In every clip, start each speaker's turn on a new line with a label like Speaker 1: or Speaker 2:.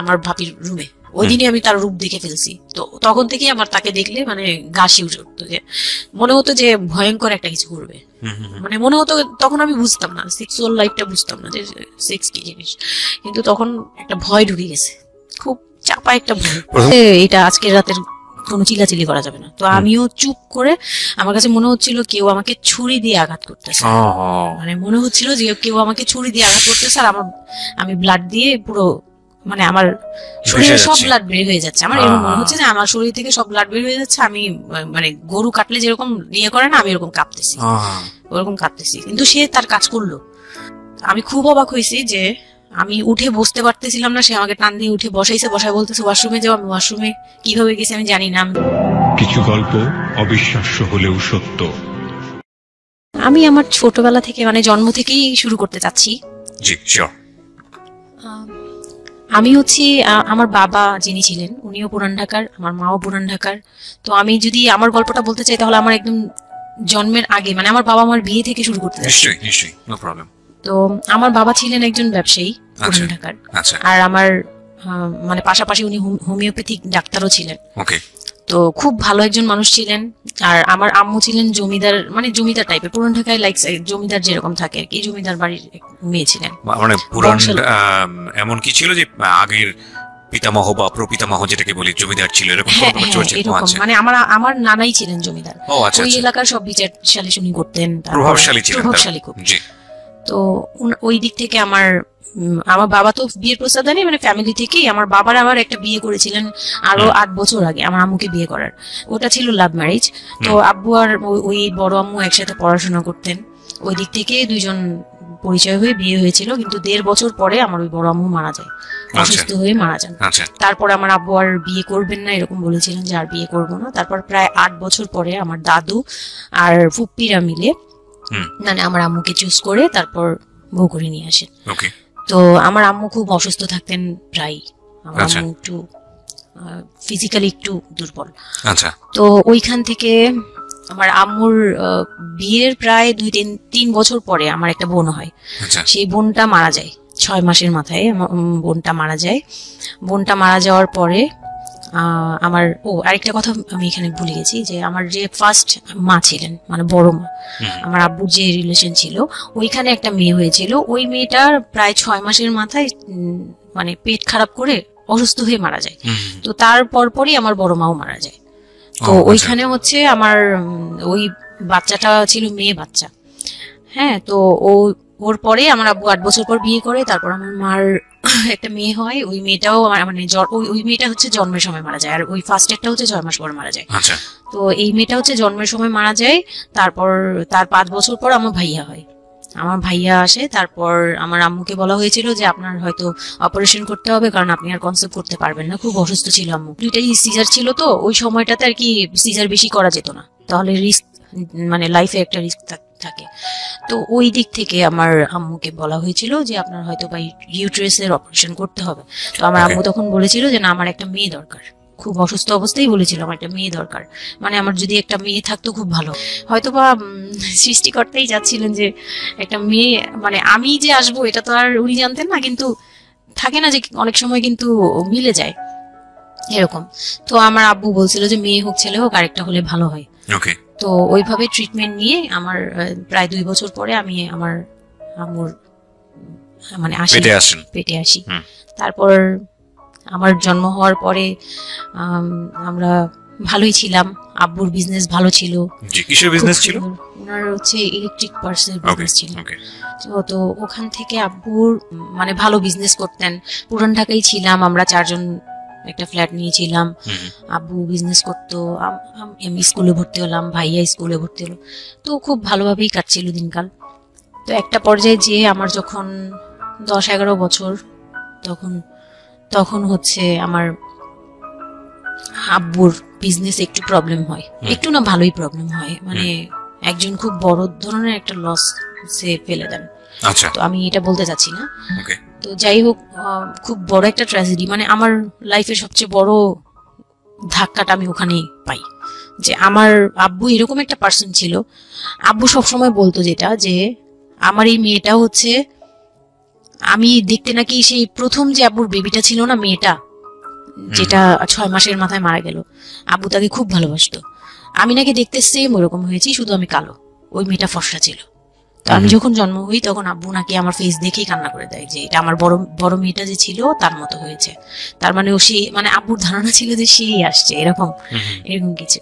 Speaker 1: আমার ভাবির রুমে, ওই দিনই আমি তার রূপ দেখে ফেলছি। তো তখন থেকেই আমার তাকে দেখলে মানে গা শিউরে উঠতো, যে মনে হতো যে ভয়ঙ্কর একটা কিছু করবে। মানে মনে হতো, তখন আমি বুঝতাম না, সেক্সুয়াল লাইফটা বুঝতাম না যে সেক্স কি জিনিস, কিন্তু তখন একটা ভয় ঢুকে গেছে, খুব চাপা একটা ভয়। এটা আজকের রাতের কোনো চিলাচিলি করা যাবে না। তো আমিও চুপ করে, আমার কাছে মনে হচ্ছিল কেউ আমাকে ছুরি দিয়ে আঘাত করতেছে, মানে মনে হচ্ছিল যে কেউ আমাকে ছুরি দিয়ে আঘাত করতেছে, আর আমি ব্লাড দিয়ে পুরো মানে আমার শরীরে সব ব্লাড বের হয়ে যাচ্ছে। আমার এরকম মনে হচ্ছে যে আমার শরীর থেকে সব ব্লাড বের হয়ে যাচ্ছে, আমি মানে গরু কাটলে যেরকম ইয়ে করে না, আমি এরকম কাঁপতেছি, ওরকম কাঁপতেছি। কিন্তু সে তার কাজ করলো। আমি খুব অবাক হয়েছি যে আমি উঠে বসতে পারতেছিলাম না, সে আমাকে টান দিয়ে উঠে বসাইছে, বসায় বলতেছে ওয়াশরুমে যাও। আমি ওয়াশরুমে কিভাবে গেছি আমি জানি না।
Speaker 2: কিছু গল্প অবিশ্বাস্য হলেও সত্য।
Speaker 1: আমি আমার ছোটবেলা থেকে মানে জন্ম থেকেই শুরু করতে চাচ্ছি।
Speaker 3: জি শিওর।
Speaker 1: আমি হচ্ছি, আমার বাবা যিনি ছিলেন উনিও পুরান ঢাকার, আমার মাও পুরান ঢাকার। তো আমি যদি আমার গল্পটা বলতে চাই তাহলে আমার একদম জন্মের আগে, মানে আমার বাবা আমার বিয়ে থেকে শুরু করতে চাচ্ছি।
Speaker 3: নিশ্চয়ই নিশ্চয়ই, নো প্রবলেম।
Speaker 1: তো আমার বাবা ছিলেন একজন ব্যবসায়ী পুরান ঢাকার, আর আমার মানে পাশাপাশি উনি হোমিওপ্যাথিক ডাক্তারও ছিলেন।
Speaker 3: ওকে।
Speaker 1: তো খুব ভালো একজন মানুষ ছিলেন। আর আমার আম্মু ছিলেন জমিদার, মানে জমিদার টাইপের, পুরান ঢাকায় লাইক জমিদার যেরকম থাকে আর কি, জমিদার বাড়ির মেয়ে ছিলেন।
Speaker 3: মানে পুরান এমন কি ছিল যে আগের পিতামহ বা প্রপিতামহ যেটাকে বলি জমিদার ছিল, এরকম
Speaker 1: এরকম মানে আমার নানাই ছিলেন জমিদার। ওই এলাকার সব বিচার সালিশ উনি করতেন,
Speaker 3: প্রভাবশালী ছিলেন,
Speaker 1: প্রভাবশালী খুব। তো ওই দিক থেকে আমার বাবা তো বিয়ের প্রস্তাব দেয়নি, মানে ফ্যামিলি থেকেই আমার বাবার আবার একটা বিয়ে করেছিলেন আরো 8 বছর আগে আমার আম্মুকে বিয়ে করার, ওটা ছিল লাভ ম্যারেজ। তো আব্বু আর ওই বড় আম্মু একসাথে পড়াশোনা করতেন, ওই দিক থেকে দুইজন পরিচয় হয়ে বিয়ে হয়েছিল। কিন্তু 1.5 বছর পরে আমার ওই বড় আম্মু মারা যায়, অসুস্থ হয়ে মারা যান। তারপরে আমার আব্বু আর বিয়ে করবেন না এরকম বলেছিলেন যে আর বিয়ে করবো না। তারপর প্রায় 8 বছর পরে আমার দাদু আর ফুপ্পিরা মিলে মানে আমার আম্মুকে চুজ করে তারপর বউ করে নিয়ে আসেন। তো আমার আম্মু খুব অসুস্থ থাকতেন প্রায়, আমার আম্মু একটু ফিজিক্যালি একটু দুর্বল। তো ওইখান থেকে আমার আম্মুর বিয়ের প্রায় 2-3 বছর পরে আমার একটা বোন হয়। সেই বোনটা মারা যায় 6 মাসের মাথায়, বোনটা মারা যায়। বোনটা মারা যাওয়ার পরে আমার আরেকটা কথা আমি এখানে ভুলে গেছি, যে আমার যে ফার্স্ট মা ছিলেন মানে বড় মা, আমার আব্বুর যে রিলেশন ছিল, ওইখানে একটা মেয়ে হয়েছিল। ওই মেয়েটার প্রায় 6 মাসের মাথায় মানে পেট খারাপ করে অসুস্থ হয়ে মারা যায়। তো তার পরপরই আমার বড় মাও মারা যায়। তো ওইখানে হচ্ছে আমার ওই বাচ্চাটা ছিল মেয়ে বাচ্চা। হ্যাঁ, তো ওর পরে আমার আব্বু 8 বছর পর বিয়ে করে, তারপর আমার মার একটা মেয়ে হয়। ওই মেয়েটাও মানে ওই মেয়েটা হচ্ছে জন্মের সময় মারা যায়, আর ওই ফার্স্ট একটা হচ্ছে 6 মাস পর মারা যায়। তো এই মেয়েটা হচ্ছে জন্মের সময় মারা যায়। তারপর তার 5 বছর পর আমার ভাইয়া হয়, আমার ভাইয়া আসে। তারপর আমার আম্মুকে বলা হয়েছিল যে আপনার হয়তো অপারেশন করতে হবে, কারণ আপনি আর কনসেপ্ট করতে পারবেন না, খুব অসুস্থ ছিল আম্মু। দুইটাই সিজার ছিল, তো ওই সময়টাতে আর কি সিজার বেশি করা যেত না, তাহলে রিস্ক মানে লাইফে একটা রিস্ক থাকে। তো ওই দিক থেকে আমার আম্মুকে বলা হয়েছিল যে আপনার হয়তো বা ইউটেরাসের অপারেশন করতে হবে। তো আমার আম্মু তখন বলেছিল যে না, আমার একটা মেয়ে দরকার, খুব অসুস্থ অবস্থায় বলেছিল আমার একটা মেয়ে দরকার, মানে আমার যদি একটা মেয়ে থাকতো খুব ভালো। হয়তো বা সৃষ্টিকর্তাই যাচ্ছিলেন যে একটা মেয়ে, মানে আমি যে আসবো এটা তো আর উনি জানতেন না, কিন্তু থাকে না যে অনেক সময় কিন্তু মিলে যায় এরকম। তো আমার আব্বু বলছিল যে মেয়ে হোক ছেলে হোক, আরেকটা হলে ভালো হয়। তো ওইভাবে ট্রিটমেন্ট নিয়ে আমার প্রায় 2 বছর পরে আমি আমার আম্মুর মানে পেটে আসি। তারপর আমার জন্ম হওয়ার পরে আমরা ভালোই ছিলাম, আব্বুর বিজনেস ভালো ছিল।
Speaker 3: কিসের বিজনেস ছিল?
Speaker 1: ওনার হচ্ছে ইলেকট্রিক পার্টসের বিজনেস ছিল। তো ওখান থেকে আব্বুর মানে ভালো বিজনেস করতেন। পুরান ঢাকায় ছিলাম আমরা 4 জন, একটা ফ্ল্যাট নিয়েছিলাম। আব্বু বিজনেস করতো, আমি স্কুলে ভর্তি হলাম, ভাইয়া স্কুলে ভর্তি হলো। তো খুব ভালোভাবেই কাটছিল দিনকাল। তো একটা পর্যায়ে যে আমার যখন 10-11 বছর, তখন হচ্ছে আমার আব্বুর বিজনেস একটু প্রবলেম হয়, একটু না ভালোই প্রবলেম হয়, মানে একজন খুব বড় ধরনের একটা লস সে ফেলে দেন। তো আমি এটা বলতে চাচ্ছি না। তো যাই হোক, খুব বড় একটা ট্র্যাজেডি, মানে আমার লাইফের সবচেয়ে বড় ধাক্কাটা আমি ওখানেই পাই, যে আমার আব্বু এরকম একটা পার্সন ছিল। আব্বু সবসময় বলতো যেটা, যে আমার এই মেয়েটা হচ্ছে আমি দেখতে নাকি সেই প্রথম যে আব্বুর বেবিটা ছিল না, মেয়েটা যেটা 6 মাসের মাথায় মারা গেল, আব্বু তাকে খুব ভালোবাসতো। আমি নাকি দেখতে সেম ওরকম হয়েছি, শুধু আমি কালো, ওই মেয়েটা ফর্সা ছিল। তো আমি যখন জন্ম হই তখন আব্বু নাকি আমার ফেস দেখেই কান্না করে দেয় যে এটা আমার বড় বড় মেয়েটা যে ছিল তার মতো হয়েছে। তার মানে ও সেই, মানে আব্বুর ধারণা ছিল যে সেই আসছে, এরকম এরকম কিছু।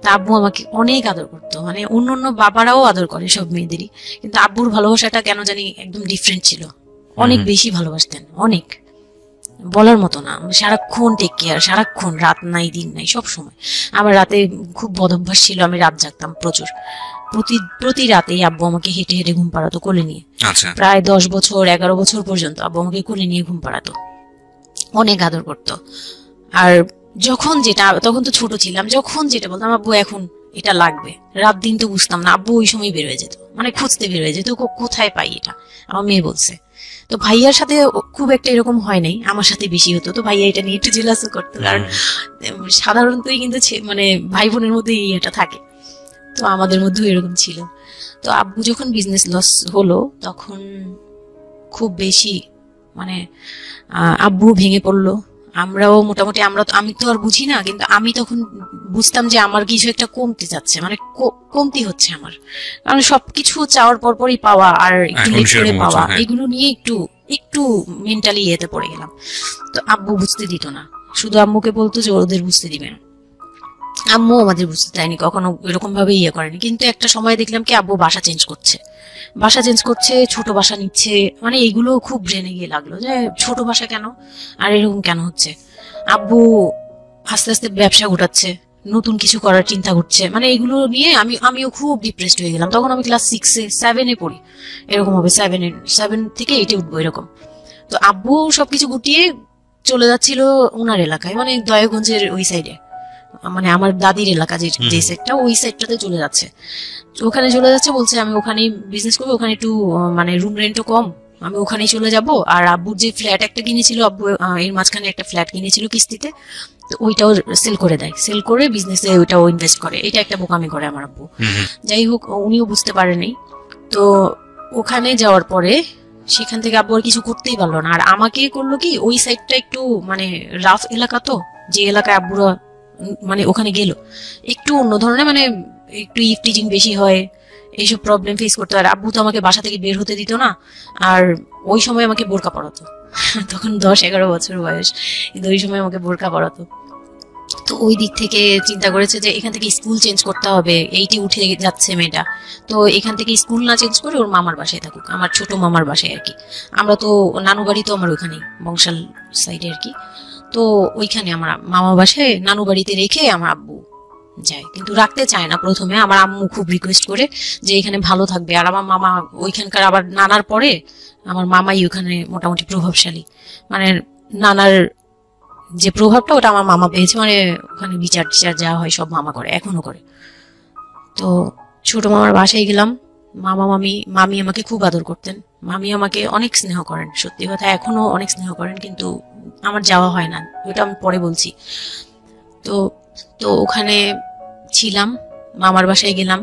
Speaker 1: তা আব্বু আমাকে অনেক আদর করতো, মানে অন্য অন্য বাবারাও আদর করে সব মেয়েদেরই, কিন্তু আব্বুর ভালোবাসাটা কেন জানি একদম ডিফারেন্ট ছিল, অনেক বেশি ভালোবাসতেন, অনেক বলার মতো না। সারাক্ষণ টেক কেয়ার, সারাক্ষণ, রাত নাই দিন নাই সব সময়। আমার রাতে খুব বদভ্যাস ছিল, আমি রাত জাগতাম প্রচুর। প্রতি রাতেই আব্বু আমাকে হেঁটে হেঁটে ঘুম পাড়াতো কোলে নিয়ে। প্রায় 10 বছর 11 বছর পর্যন্ত আব্বু আমাকে কোলে নিয়ে ঘুম পাড়াতো, অনেক আদর করতো। আর যখন যেটা, তখন তো ছোট ছিলাম, যখন যেটা বলতাম আব্বু এখন এটা লাগবে, রাত দিন তো বুঝতাম না, আব্বু ওই সময় বের হয়ে যেত, মানে খুঁজতে বের হয়ে যেত কোথায় পাই এটা। আমার মেয়ে বলছে। তো ভাইয়ার সাথে খুব একটা এরকম হয় নাই, আমার সাথে বেশি হতো। তো ভাইয়া এটা নিয়ে একটু জেলাসও করতো, কারণ সাধারণতই কিন্তু মানে ভাই বোনের মধ্যে এটা থাকে, তো আমাদের মধ্যেও এরকম ছিল। তো আব্বু যখন বিজনেস লস হলো তখন খুব বেশি, মানে আব্বু ভেঙে পড়লো, আমরাও মোটামুটি, আমি তো আর বুঝি না, কিন্তু আমি তখন বুঝতাম যে আমার কিছু একটা কমতে যাচ্ছে, মানে কমতি হচ্ছে আমার, কারণ সবকিছু চাওয়ার পরপরই পাওয়া আর একটু লেট করে পাওয়া, এগুলো নিয়ে একটু একটু মেন্টালি ইয়েতে পড়ে গেলাম। তো আব্বু বুঝতে দিত না, শুধু আম্মুকে বলতো যে ওদের বুঝতে দিবে না। আম্মু আমাদের বুঝতে দেয়নি কখনো, এরকম ভাবে ইয়ে করেনি। কিন্তু একটা সময় দেখলাম কি আব্বু বাসা চেঞ্জ করছে, ছোট বাসা নিচ্ছে, মানে এইগুলো খুব ব্রেনে গিয়ে লাগলো যে ছোট বাসা কেন, আর এরকম কেন হচ্ছে। আব্বু আস্তে আস্তে ব্যবসা গোটাচ্ছে, নতুন কিছু করার চিন্তা করছে, মানে এগুলো নিয়ে আমিও খুব ডিপ্রেসড হয়ে গেলাম। তখন আমি ক্লাস 6-এ 7-এ পড়ি, এরকম হবে 7 থেকে 8-এ উঠবো এরকম। তো আব্বু সবকিছু গুটিয়ে চলে যাচ্ছিল ওনার এলাকায়, মানে দয়াগঞ্জের ওই সাইডে, মানে আমার দাদির এলাকা যে সাইডটা, ওই সাইডটাতে চলে যাচ্ছে। ওখানে চলে যাচ্ছে, বলছে আমি ওখানে বিজনেস করবো, ওখানে একটু মানে রুম রেন্টও কম, আমি ওখানেই চলে যাব। আর আব্বুর যে ফ্ল্যাট একটা কিনেছিল, আব্বু এর মাঝখানে একটা ফ্ল্যাট কিনেছিল কিস্তিতে, তো ওইটাও সেল করে দেয়, সেল করে বিজনেসে ওইটাও ইনভেস্ট করে। এটা একটা বোকামি করে আমার আব্বু। যাই হোক, উনিও বুঝতে পারেনি। তো ওখানে যাওয়ার পরে সেখান থেকে আব্বু আর কিছু করতেই পারলো না। আর আমাকে করলো কি, ওই সাইডটা একটু মানে রাফ এলাকা, তো যে এলাকায় আব্বুরা মানে ওখানে গেল একটু অন্য ধরনের, মানে একটু ইফটিজিং বেশি হয়, এইসব প্রবলেম ফেস করতে হয়। আব্বু তো আমাকে বাসা থেকে বের হতে দিত না, আর ওই সময় আমাকে বোরকা পরাতো। তখন 10-11 বছর বয়স, কিন্তু ওই সময় আমাকে বোরকা পরাতো। তো ওই দিক থেকে চিন্তা করেছে যে এখান থেকে স্কুল চেঞ্জ করতে হবে, এইটি উঠে যাচ্ছে মেয়েটা, তো এখান থেকে স্কুল না চেঞ্জ করে ওর মামার বাসায় থাকুক, আমার ছোট মামার বাসায় আর কি। আমরা তো নানু বাড়ি তো আমার ওখানেই, বংশাল সাইডে আর কি। তো ওইখানে আমার মামা বাসায় নানু বাড়িতে রেখে আমার আব্বু যায়, কিন্তু রাখতে চায় না প্রথমে। আমার আম্মু খুব রিকোয়েস্ট করে যে এখানে ভালো থাকবে। আর আমার মামা ওইখানকার, আবার নানার পরে আমার মামাই ওখানে মোটামুটি প্রভাবশালী, মানে নানার যে প্রভাবটা ওটা আমার মামা পেয়েছে, মানে ওখানে বিচার টিচার যা হয় সব মামা করে, এখনো করে। তো ছোট মামার বাসায় গেলাম, মামি আমাকে খুব আদর করতেন, মামি আমাকে অনেক স্নেহ করেন, সত্যি কথা এখনো অনেক স্নেহ করেন, কিন্তু আমার যাওয়া হয় না, ওটা আমি পরে বলছি। তো তো ওখানে ছিলাম, মামার বাসায় গেলাম,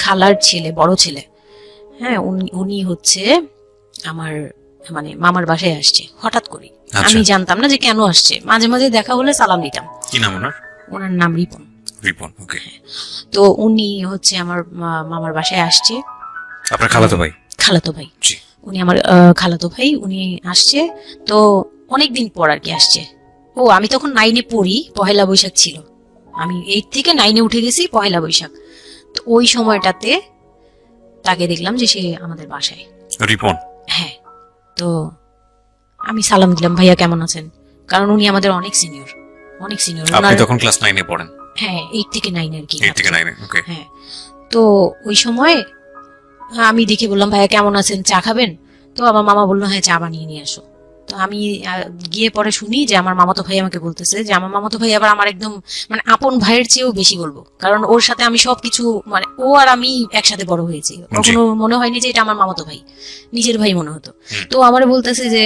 Speaker 1: খালার ছেলে, বড় ছেলে, হ্যাঁ, উনি হচ্ছে আমার, মানে মামার বাসায় আসছে হঠাৎ করে। আমি জানতাম না যে কেন আসছে, মাঝে মাঝে দেখা হলে সালাম দিতাম।
Speaker 3: কি নাম ওনার?
Speaker 1: ওনার নাম রিপন।
Speaker 3: ওকে।
Speaker 1: তো উনি হচ্ছে আমার মামার বাসায় আসছে।
Speaker 3: আপনার খালাতো ভাই?
Speaker 1: খালাতো ভাই, উনি আমার খালাতো ভাই, উনি আসছে। তো অনেকদিন পর আর কি আসছে। ও আমি তখন 9-এ পড়ি, পহেলা বৈশাখ ছিল, আমি 8 থেকে 9-এ উঠে গেছি পহেলা বৈশাখ। তো ওই সময়টাতে তাকে দেখলাম যে সে আমাদের বাসায়,
Speaker 3: রিপন।
Speaker 1: হ্যাঁ। তো আমি সালাম দিলাম, ভাইয়া কেমন আছেন, কারণ উনি আমাদের অনেক সিনিয়র, অনেক সিনিয়র।
Speaker 3: আপনি তখন ক্লাস 9-এ পড়েন?
Speaker 1: হ্যাঁ, 8 থেকে 9 আর কি।
Speaker 3: 8 থেকে 9-এ, ওকে।
Speaker 1: হ্যাঁ। তো ওই সময় আমি দেখে বললাম, ভাইয়া কেমন আছেন, চা খাবেন? তো আমার মামা বললো, হ্যাঁ চা বানিয়ে নিয়ে আসো। তো আমি গিয়ে পরে শুনি যে আমার মামাতো ভাই আমাকে বলতেছে যে আমার মামাতো ভাই আবার আমার একদম মানে আপন ভাইয়ের চেয়েও বেশি বলবো, কারণ ওর সাথে আমি সবকিছু, মানে ও আর আমি একসাথে বড় হয়েছি, কখনো মনে হয়নি যে এটা আমার মামাতো ভাই, নিজের ভাই মনে হতো। তো আমার বলতেছে যে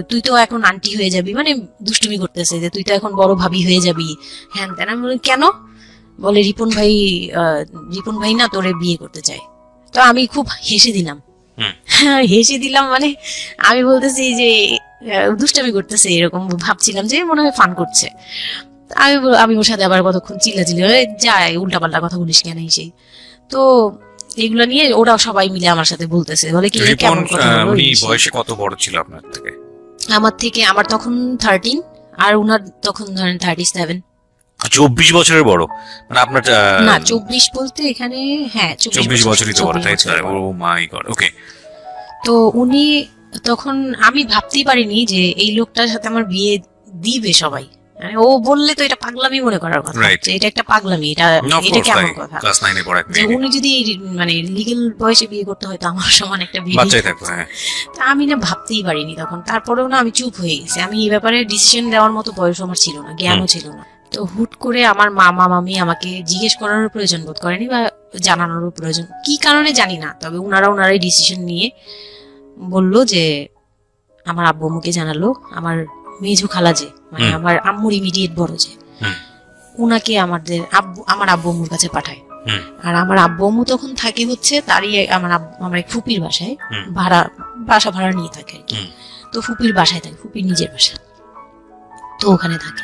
Speaker 1: তুই তো এখন আন্টি হয়ে যাবি, মানে দুষ্টুমি করতেছে যে তুই তো এখন বড় ভাবি হয়ে যাবি, হ্যান তেন। আমি বলি কেন? বলে রিপন ভাই না তোরে বিয়ে করতে চায়। তো আমি খুব হেসে দিলাম হেসে দিলাম, মানে আমি বলতেছি যে দুষ্টামি করতেছে এরকম ভাবছিলাম, যে মনে হয় ফান করছে। আমি ওর সাথে আবার কতক্ষণ চিল্লাচিল্লি যাই, উল্টাপাল্টা কথা বলিস কেন সেই। তো এগুলা নিয়ে ওরা সবাই মিলে আমার সাথে বলতেছে, বলে কি কেমন কথা বলো।
Speaker 3: উনি বয়সে কত বড় ছিল আপনার থেকে?
Speaker 1: আমার তখন 13, আর উনার তখন ধরেন 37।
Speaker 3: 24 বছরের বড়, মানে আপনার
Speaker 1: না 24 বলতে এখানে, হ্যাঁ
Speaker 3: 24 বছরই তো বড়, তাই তো? ও মাই গড, ওকে।
Speaker 1: তো উনি তখন, আমি ভাবতেই পারিনি যে এই লোকটার সাথে আমার বিয়ে দিবে সবাই। মানে ও বললে তো এটা পাগলামি মনে করার কথা, যে এটা একটা পাগলামি, এটা কেমন কথা যে উনি যদি মানে লিগ্যাল বয়সে বিয়ে করতে হয় তো আমার সমান একটা
Speaker 3: বাচ্চাই থাকতো। হ্যাঁ,
Speaker 1: আমি না ভাবতেই পারিনি তখন। তারপরেও না আমি চুপ হয়ে গেছি, আমি এই ব্যাপারে ডিসিশন দেওয়ার মতো বয়স আমার ছিল না, জ্ঞানও ছিল না। তো হুট করে আমার মামা মামি আমাকে জিজ্ঞেস করারও প্রয়োজন বোধ করেনি, বা জানানোরও প্রয়োজন, কি কারণে জানি না, তবে ওনারাই ডিসিশন নিয়ে বললো যে আমার আব্বু আম্মুকে জানালো, আমার মেজু খালা যে মানে আমার আম্মুর ইমিডিয়েট বড় যে, উনাকে আমার আব্বু আম্মুর কাছে পাঠায়। আর আমার আব্বু আম্মু তখন থাকে হচ্ছে তারই আমার এক ফুপির বাসায়, বাসা ভাড়া নিয়ে থাকে আর কি। তো ফুপির বাসায় থাকে, ফুপির নিজের বাসা, তো ওখানে থাকে।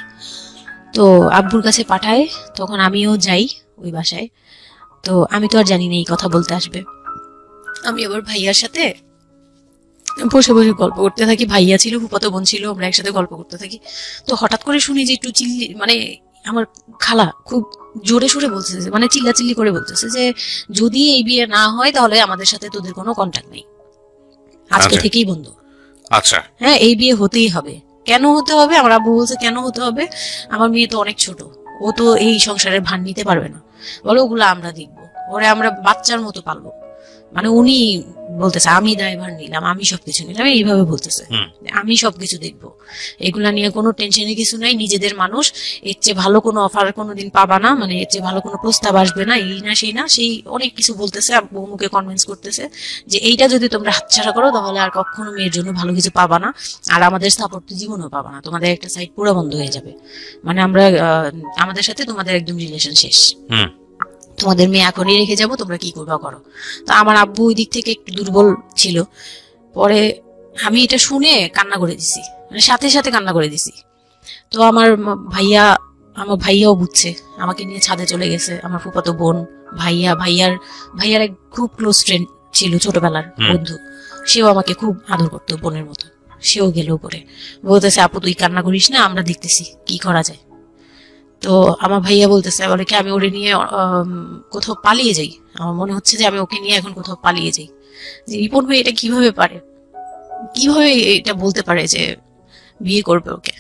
Speaker 1: তো আব্বুর কাছে পাঠায়, তখন আমিও যাই ওই বাসায়। তো আমি তো আর জানি না এই কথা বলতে আসবে। আমি আবার ভাইয়ার সাথে বসে বসে গল্প করতে থাকি, ভাইয়া ছিল, ফুফাতো বোন ছিল, আমরা একসাথে গল্প করতে থাকি। তো হঠাৎ করে শুনি যে একটু মানে আমার খালা খুব জোরে সোরে বলতেছে, মানে চিল্লাচিল্লি করে বলতেছে যে যদি এই বিয়ে না হয় তাহলে আমাদের সাথে তোদের কোনো কন্ট্যাক্ট নেই, আজকে থেকেই বন্ধ।
Speaker 3: আচ্ছা,
Speaker 1: হ্যাঁ, এই বিয়ে হতেই হবে। কেন হতে হবে? আমার আব্বু বলছে কেন হতে হবে, আমার মেয়ে তো অনেক ছোট, ও তো এই সংসারের ভার নিতে পারবে না, বলো ওগুলো আমরা দেখবো, ওরে আমরা বাচ্চার মতো পালবো। মানে উনি বলতেছে আমি দায়ভার নিলাম, আমি সবকিছু নিলাম, এইভাবে বলতেছে আমি সবকিছু দেখবো, এগুলা নিয়ে কোনো টেনশনের কিছু নাই, নিজেদের মানুষ, এর চেয়ে ভালো কোনো অফার কোনোদিন পাবা না, মানে এর চেয়ে ভালো কোনো প্রস্তাব আসবে না, এই না সেই না, সেই অনেক কিছু বলতেছে। বউমুখে কনভিন্স করতেছে যে এইটা যদি তোমরা হাতছাড়া করো তাহলে আর কখনো মেয়ের জন্য ভালো কিছু পাবা না, আর আমাদের সাপোর্ট তো জীবনও পাবা না, তোমাদের একটা সাইড পুরো বন্ধ হয়ে যাবে, মানে আমরা আমাদের সাথে তোমাদের একদম রিলেশন শেষ, তোমাদের মেয়ে এখনই রেখে যাবো, তোমরা কি করবা করো। তো আমার আব্বু ওই দিক থেকে একটু দুর্বল ছিল। পরে আমি এটা শুনে কান্না করে দিছি, মানে সাথে সাথে কান্না করে দিছি। তো আমার ভাইয়াও বুঝছে, আমাকে নিয়ে ছাদে চলে গেছে। আমার ফুফাতো বোন, ভাইয়ার এক খুব ক্লোজ ফ্রেন্ড ছিল, ছোটবেলার বন্ধু, সেও আমাকে খুব আদর করতো বোনের মতো, সেও গেল উপরে, বলতেছে আপু তুই কান্না করিস না, আমরা দেখতেছি কি করা যায়। তো আমার ভাইয়া বলতেছে, বলে কি আমি ওরে নিয়ে কোথাও পালিয়ে যাই, আমার মনে হচ্ছে যে আমি ওকে নিয়ে এখন কোথাও পালিয়ে যাই। যে রিপন ভাই এটা কিভাবে এটা বলতে পারে যে বিয়ে করবে ওকে।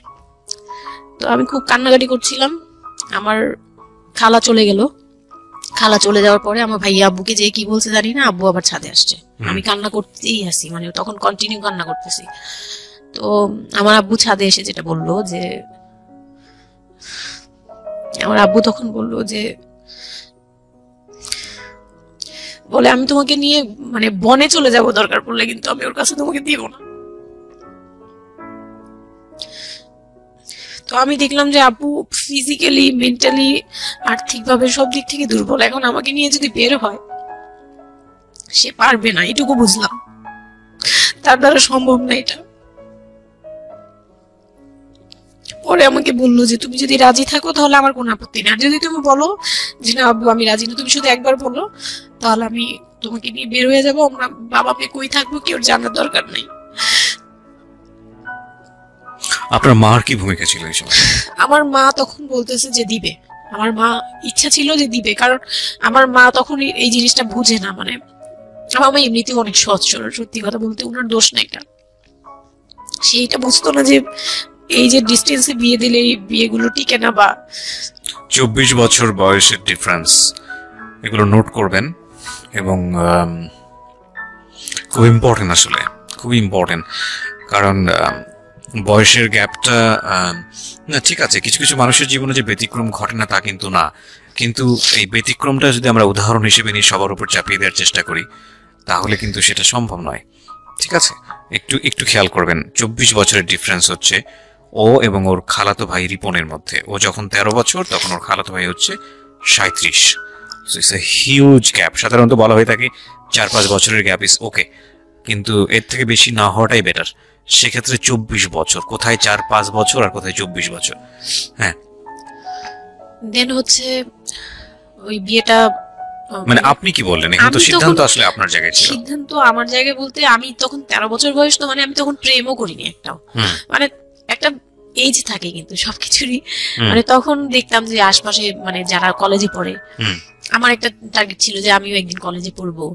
Speaker 1: তো আমি খুব কান্নাকাটি করছিলাম। আমার খালা চলে গেল, খালা চলে যাওয়ার পরে আমার ভাইয়া আব্বুকে যে কি বলছে জানি না, আব্বু আবার ছাদে আসছে, আমি কান্না করতেই আসি, মানে তখন কন্টিনিউ কান্না করতেছি। তো আমার আব্বু ছাদে এসে যেটা বললো যে, আমার আব্বু তখন বললো যে, বলে আমি তোমাকে নিয়ে মানে বনে চলে যাব দরকার পড়লে, কিন্তু আমি ওর কাছে তোমাকে দিব না। তো আমি দেখলাম যে আব্বু ফিজিক্যালি, মেন্টালি, আর্থিকভাবে সব দিক থেকে দুর্বল, এখন আমাকে নিয়ে যদি বের হয় সে পারবে না, এটুকু বুঝলাম, তার দ্বারা সম্ভব না এটা। পরে আমাকে বললো যে তুমি যদি রাজি থাকো তাহলে আমার কোনো আপত্তি নেই, আর যদি তুমি বলো যে না আব্বু আমি রাজি না, তুমি শুধু একবার বলো, তাহলে আমি তোমাকে নিয়ে বের হয়ে যাবো, আমরা বাবা মেয়ে কই থাকবো কেউ জানার দরকার নেই।
Speaker 3: আপনার মার কি ভূমিকা ছিল এই সময়?
Speaker 1: আমার মা তখন বলতেছে যে দিবে, আমার মা ইচ্ছা ছিল যে দিবে, কারণ আমার মা তখন এই জিনিসটা বুঝে না, মানে আমার মা এমনিতেও অনেক সৎ সরল, সত্যি কথা বলতে ওনার দোষ না এটা, সেইটা বুঝতো না যে এই যে ডিস্টেন্সে বিয়ে দিলে এই বিয়েগুলো টিকে না, বা
Speaker 3: 24 বছর বয়সের ডিফারেন্স, এগুলো নোট করবেন, এবং খুব ইম্পর্টেন্ট, আসলে খুব ইম্পর্টেন্ট, কারণ বয়সের গ্যাপটা, না ঠিক আছে কিছু কিছু মানুষের জীবনে যে ব্যতিক্রম ঘটে না তা কিন্তু না, কিন্তু এই ব্যতিক্রমটা যদি আমরা উদাহরণ হিসেবে নিয়ে সবার উপর চাপিয়ে দেওয়ার চেষ্টা করি তাহলে কিন্তু সেটা সম্ভব নয়। ঠিক আছে, একটু খেয়াল করবেন, 24 বছরের ডিফারেন্স হচ্ছে ও এবং ওর খালাতো ভাই রিপনের মধ্যে। ও যখন 13 বছর তখন ওর খালাতো ভাই হচ্ছে 37। Huge gap. সাধারণত বলা হয়ে থাকে 4-5 বছরের গ্যাপ ইজ ওকে, কিন্তু এর থেকে বেশি না হওয়াটাই বেটার। সেক্ষেত্রে 24 বছর, কোথায় 4-5 বছর আর কোথায় 24 বছর। হ্যাঁ,
Speaker 1: দেন হচ্ছে ওই বিয়েটা
Speaker 3: মানে আপনি কি বললেন? এখন তো
Speaker 1: আমি
Speaker 3: সিদ্ধান্ত
Speaker 1: তখন-
Speaker 3: আসলে আপনার জায়গায় ছিল।
Speaker 1: সিদ্ধান্ত আমার জায়গায় বলতে আমি তখন 13 বছর বয়স, তো মানে আমি তখন প্রেমও করিনি একটাও।
Speaker 3: হুম,
Speaker 1: মানে একটা এজ থাকে কিন্তু সবকিছুরই।
Speaker 3: হুম,
Speaker 1: মানে তখন দেখতাম যে আশপাশে মানে যারা কলেজে পড়ে,
Speaker 3: হুম,
Speaker 1: আমার একটা টার্গেট ছিল যে আমিও একদিন কলেজে পড়বো,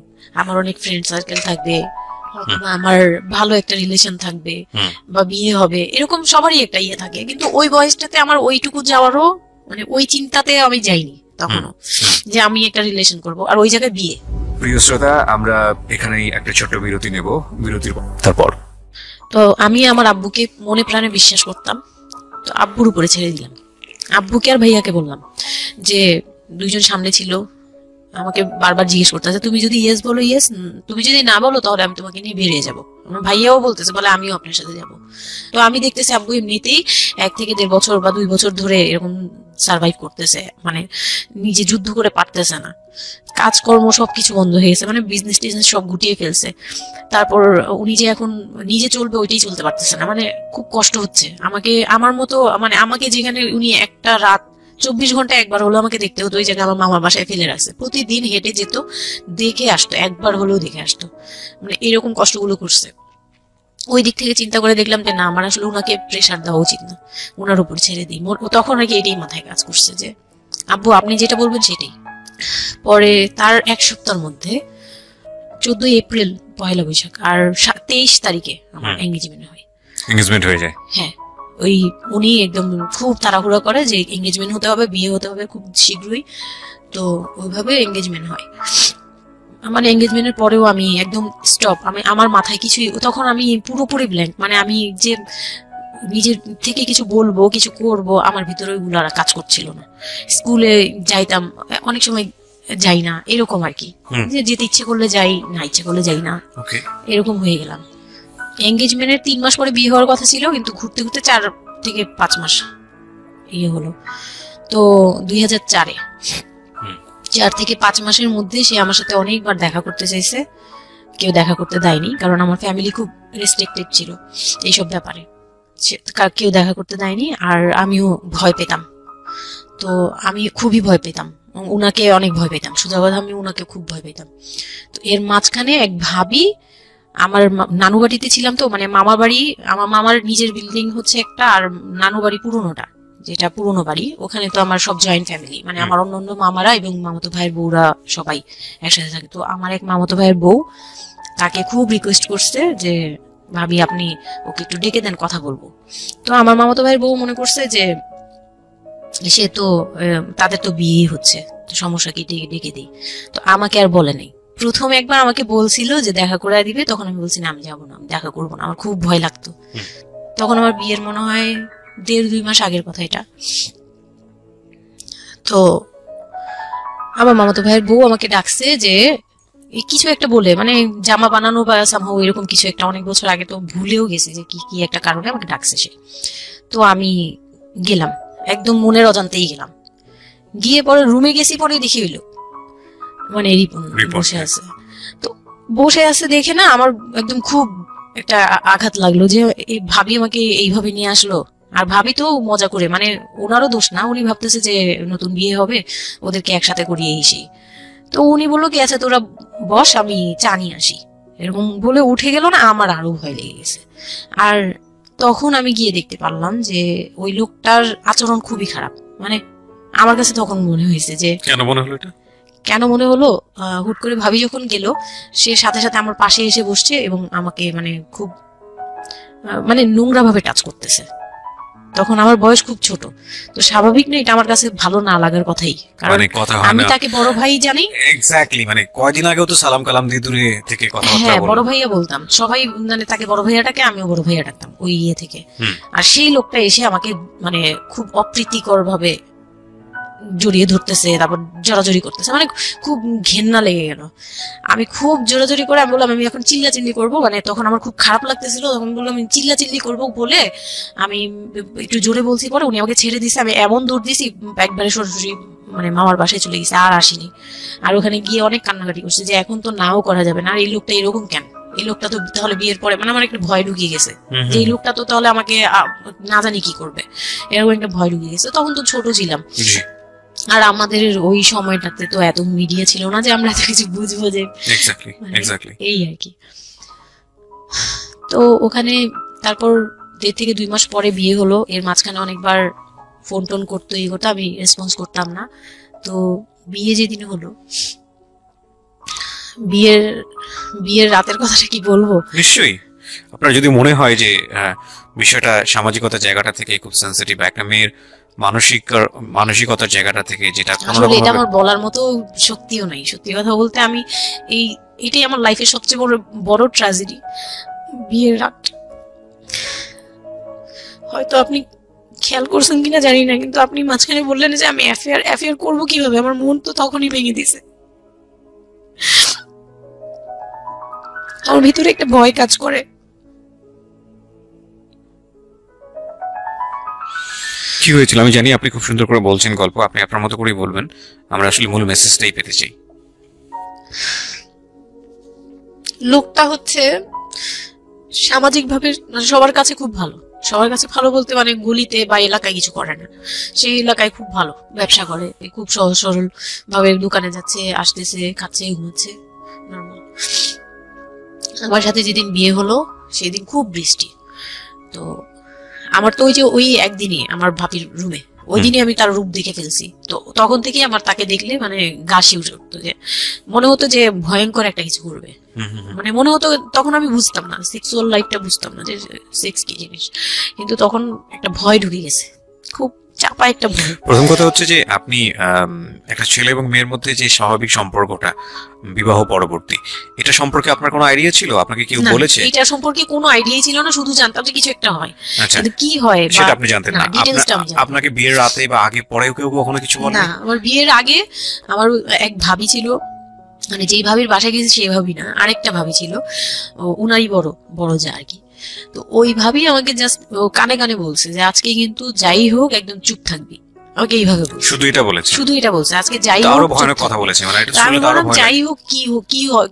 Speaker 1: আমার অনেক ফ্রেন্ড সার্কেল থাকবে, অথবা আমার ভালো একটা রিলেশন থাকবে,
Speaker 3: হুম,
Speaker 1: বা বিয়ে হবে, এরকম সবারই একটা ইয়ে থাকে। কিন্তু ওই বয়সটাতে আমার ওইটুকু যাওয়ারও মানে ওই চিন্তাতে আমি যাইনি তখনও, যে আমি একটা রিলেশন করব আর ওই জায়গায় বিয়ে।
Speaker 3: প্রিয় শ্রোতা, আমরা এখানেই একটা ছোট্ট বিরতি নেব। বিরতির তারপর
Speaker 1: তো আমি আমার আব্বুকে মনে প্রাণে বিশ্বাস করতাম, তো আব্বুর উপরে ছেড়ে দিলাম। আব্বুকে আর ভাইয়াকে বললাম যে, দুইজন সামনে ছিল, আমাকে বারবার জিজ্ঞেস করতেছে তুমি যদি ইয়েস বলো ইয়েস, তুমি যদি না বলো তাহলে আমি তোমাকে নিয়ে বেরিয়ে যাবো। আমার ভাইয়াও বলতেছে বলে আমিও আপনার সাথে যাব। তো আমি দেখতেছি আব্বু এমনিতেই 1 থেকে 1.5 বছর বা 2 বছর ধরে এরকম সার্ভাইভ করতেছে, মানে নিজে যুদ্ধ করে পারতেছে না, কাজকর্ম সবকিছু বন্ধ হয়ে গেছে, মানে বিজনেস টিজনেস সব গুটিয়ে ফেলছে। তারপর উনি যে এখন নিজে চলবে ওইটাই চলতে পারতেছে না, মানে খুব কষ্ট হচ্ছে। আমাকে আমার মতো মানে আমাকে যেখানে উনি একটা রাত 24 ঘন্টা একবার হলো আমাকে দেখতে হতো, ওই জায়গায় আমার মামার বাসায় ফেলে রাখছে, প্রতিদিন হেঁটে যেত, দেখে আসতো, একবার হলেও দেখে আসতো, মানে এরকম কষ্টগুলো করছে। ওই দিক থেকে চিন্তা করে দেখলাম যে না, আমার আসলে ওনাকে প্রেশার দেওয়া উচিত না, ওনার উপর ছেড়ে দিই। তখন আর কি এটাই মাথায় কাজ করছে যে আব্বু আপনি যেটা বলবেন সেটাই। পরে তার 1 সপ্তাহের মধ্যে 14 এপ্রিল পয়লা বৈশাখ আর 23 তারিখে আমার এঙ্গেজমেন্ট হয়।
Speaker 3: এনগেজমেন্ট হয়ে যায়।
Speaker 1: হ্যাঁ, ওই উনি একদম খুব তাড়াহুড়া করে যে এঙ্গেজমেন্ট হতে হবে, বিয়ে হতে হবে খুব শীঘ্রই, তো ওইভাবে এঙ্গেজমেন্ট হয়। আমার এঙ্গেজমেন্টের পরেও আমি একদম স্টপ, আমি আমার মাথায় কিছুই, তখন আমি পুরোপুরি ব্ল্যাঙ্ক, মানে আমি যে নিজের থেকে কিছু বলবো কিছু করব আমার ভিতরে ওইগুলো আর কাজ করছিল না। স্কুলে যাইতাম, অনেক সময় যাই না, এরকম আর কি, যে যেতে ইচ্ছে করলে যাই, না ইচ্ছে করলে যাই না,
Speaker 3: ওকে,
Speaker 1: এরকম হয়ে গেলাম। এঙ্গেজমেন্টের 3 মাস পরে বিয়ে হওয়ার কথা ছিল, কিন্তু ঘুরতে ঘুরতে 4 থেকে 5 মাস ইয়ে হলো। তো 2004-এ 4 থেকে 5 মাসের মধ্যে সে আমার সাথে অনেকবার দেখা করতে চাইছে, কেউ দেখা করতে দেয়নি, কারণ আমার ফ্যামিলি খুব রেস্ট্রিক্টেড ছিল এইসব ব্যাপারে, কেউ দেখা করতে দেয়নি। আর আমিও ভয় পেতাম, তো আমি খুবই ভয় পেতাম, উনাকে অনেক ভয় পেতাম, সোজা কথা আমি উনাকে খুব ভয় পেতাম। তো এর মাঝখানে এক ভাবি, আমার নানু বাড়িতে ছিলাম, তো মানে মামা বাড়ি, আমার মামার নিজের বিল্ডিং হচ্ছে একটা, আর নানু বাড়ি পুরোনোটা, যেটা পুরোনো বাড়ি, ওখানে তো আমার সব জয়েন্ট ফ্যামিলি, মানে আমার অন্য মামারা এবং মামাতো ভাইয়ের বউরা সবাই একসাথে থাকে। তো আমার এক মামাতো ভাইয়ের বউ তাকে খুব রিকোয়েস্ট করছে যে ভাবি আপনি ওকে একটু ডেকে দেন, কথা বলবো। তো আমার মামাতো ভাইয়ের বউ মনে করছে যে সে তো তাদের তো বিয়ে হচ্ছে, তো সমস্যা কি, ডেকে ডেকে দিই। তো আমাকে আর বলে নাই। প্রথমে একবার আমাকে বলছিল যে দেখা করে দিবে, তখন আমি বলছি না আমি যাবো না, আমি দেখা করবো না, আমার খুব ভয় লাগতো। তখন আমার বিয়ের মনে হয় 1.5-2 মাস আগের কথা এটা। তো আমার মামাতো ভাইয়ের বউ আমাকে ডাকছে যে কিছু একটা বলে, মানে জামা বানানো বা সামহাও এরকম কিছু একটা, অনেক বছর আগে, তো ভুলেও গেছে যে কি কি একটা কারণে আমাকে ডাকছে সে। তো আমি গেলাম, একদম মনের অজান্তেই গেলাম। গিয়ে পরে রুমে গেছি, পরে দেখি হইলো মানে রিপন বসে আছে। তো বসে আছে দেখে না আমার একদম খুব একটা আঘাত লাগলো যে এই ভাবি আমাকে এইভাবে নিয়ে আসলো। আর ভাবি তো মজা করে, মানে ওনারও দোষ না, উনি ভাবতেছে যে নতুন বিয়ে হবে, ওদেরকে একসাথে করিয়ে এসে। তো উনি বললো কি আচ্ছা তোরা বস, আমি চা নিয়ে আসি, এরকম বলে উঠে গেল না, আমার আরো ভয় লেগে গেছে। আর তখন আমি গিয়ে দেখতে পারলাম যে ওই লোকটার আচরণ খুবই খারাপ। মানে আমার কাছে তখন মনে হয়েছে যে
Speaker 3: কেন মনে হলো এটা,
Speaker 1: কেন মনে হলো, হুট করে ভাবি যখন গেল, সে সাথে সাথে আমার পাশে এসে বসছে এবং আমাকে মানে খুব মানে নোংরা ভাবে টাচ করতেছে। তখন আমার বয়স খুব ছোট, তো স্বাভাবিক না এটা আমার কাছে ভালো না লাগার কথাই, কারণ আমি তাকে বড় ভাই জানি।
Speaker 3: এক্স্যাক্টলি, মানে কয়দিন আগেও তো সালাম কালাম দিয়ে দূরে থেকে কথা বলতাম।
Speaker 1: হ্যাঁ, বড় ভাইয়া বলতাম, সবাই মানে তাকে বড় ভাইয়াটাকে আমিও বড় ভাইয়া ডাকতাম ওই ইয়ে থেকে। আর সেই লোকটা এসে আমাকে মানে খুব অপ্রীতিকর ভাবে জড়িয়ে ধরতেছে, তারপর জড়াজড়ি করতেছে, মানে খুব ঘেন্না লেগে গেল। আমি খুব জোরাজোরি করে আমি বললাম আমি এখন চিল্লাচিল্লি করবো, মানে তখন আমার খুব খারাপ লাগতেছিল, তখন বললাম আমি চিল্লাচিল্লি করবো বলে আমি একটু জোরে বলছি, পরে উনি আমাকে ছেড়ে দিছে। আমি এমন দৌড় দিছি একবারে সরাসরি মানে মামার বাসায় চলে গেছে, আর আসিনি। আর ওখানে গিয়ে অনেক কান্নাকাটি করছে যে এখন তো নাও করা যাবে না, আর এই লোকটা এরকম কেন, এই লোকটা তো তাহলে বিয়ের পরে মানে আমার একটা ভয় ঢুকিয়ে গেছে যে এই লোকটা তো তাহলে আমাকে না জানি কি করবে, এরকম একটা ভয় ঢুকিয়ে গেছে। তখন তো ছোট ছিলাম, আর আমাদের ওই সময়টাতে তো এত মিডিয়া ছিল না যে আমরা এত কিছু বুঝবো যে এই আর কি। তো ওখানে তারপর 1.5 থেকে 2 মাস পরে বিয়ে হলো। এর মাঝখানে অনেকবার ফোন টোন করতো, এই করতো, আমি রেসপন্স করতাম না। তো বিয়ে যেদিন হলো, বিয়ের রাতের কথাটা কি বলবো।
Speaker 3: নিশ্চয়ই আপনার যদি মনে হয় যে বিষয়টা সামাজিকতার জায়গাটা থেকে খুব সেন্সিটিভ, একটা মেয়ের মানসিকতার জায়গাটা থেকে, যেটা
Speaker 1: আসলে এটা আমার বলার মতো শক্তিও নাই। সত্যি কথা বলতে আমি এটাই আমার লাইফের সবচেয়ে বড় ট্র্যাজেডি, বিয়ের রাত। হয়তো আপনি খেয়াল করছেন কিনা জানি না, কিন্তু আপনি মাঝখানে বললেন যে আমি অ্যাফেয়ার করবো কিভাবে, আমার মন তো তখনই ভেঙে দিছে। আমার ভিতরে একটা ভয় কাজ করে।
Speaker 3: কি হয়েছিল আমি জানি, আপনি খুব সুন্দর করে বলছেন গল্প, আপনি আপনার মতো করেই বলবেন, আমরা আসলে মূল মেসেজটাই পেতে চাই।
Speaker 1: লোকটা হচ্ছে সামাজিক ভাবে সবার কাছে খুব ভালো, সবার কাছে ভালো বলতে মানে গলিতে বা এলাকায় কিছু করে না, সেই এলাকায় খুব ভালো ব্যবসা করে, খুব সহজ সরল ভাবে দোকানে যাচ্ছে, আসতেছে, খাচ্ছে, ঘুমাচ্ছে, নরমাল। আমার সাথে যেদিন বিয়ে হলো সেদিন খুব বৃষ্টি। তো আমার তো ওই একদিনই আমার ভাবির রুমে, ওই দিনই আমি তার রূপ দেখে ফেলছি। তো তখন থেকে আমার তাকে দেখলে মানে গা শিউরে উঠতো, যে মনে হতো যে ভয়ঙ্কর একটা কিছু করবে। মানে মনে হতো, তখন আমি বুঝতাম না, সেক্সুয়াল লাইফটা বুঝতাম না যে সেক্স কি জিনিস, কিন্তু তখন একটা ভয় ঢুকে গেছে, খুব চাপা একটা ভয়।
Speaker 3: প্রথম কথা হচ্ছে যে আপনি একটা ছেলে এবং মেয়ের মধ্যে যে স্বাভাবিক সম্পর্কটা বিবাহ পরবর্তী, এটা সম্পর্কে আপনার কোনো আইডিয়া ছিল? আপনাকে কেউ বলেছে?
Speaker 1: এটা সম্পর্কে কোনো আইডিয়াই ছিল না, শুধু জানতাম যে কিছু একটা হয়।
Speaker 3: আচ্ছা,
Speaker 1: কি হয়
Speaker 3: সেটা আপনি জানতেন না? আপনাকে বিয়ের রাতে বা আগে পরেও কেউ কখনো কিছু বলে
Speaker 1: না? আমার বিয়ের আগে আমার এক ভাবি ছিল, মানে যেই ভাবির বাসায় গেছি সেই ভাবি না, আরেকটা ভাবি ছিল, উনারই বড় যা আর কি। তো ওই ভাবি আমাকে জাস্ট কানে কানে বলছে যে আজকে কিন্তু যাই হোক একদম চুপ থাকবি, আমাকে এইভাবে বলছে।
Speaker 3: শুধু এটা বলেছে?
Speaker 1: শুধু এটা বলছে, আজকে যাই হোক।
Speaker 3: আরো ভয়ানক কথা বলেছে, মানে এটা শুনলে তো আরো ভয়।
Speaker 1: যাই হোক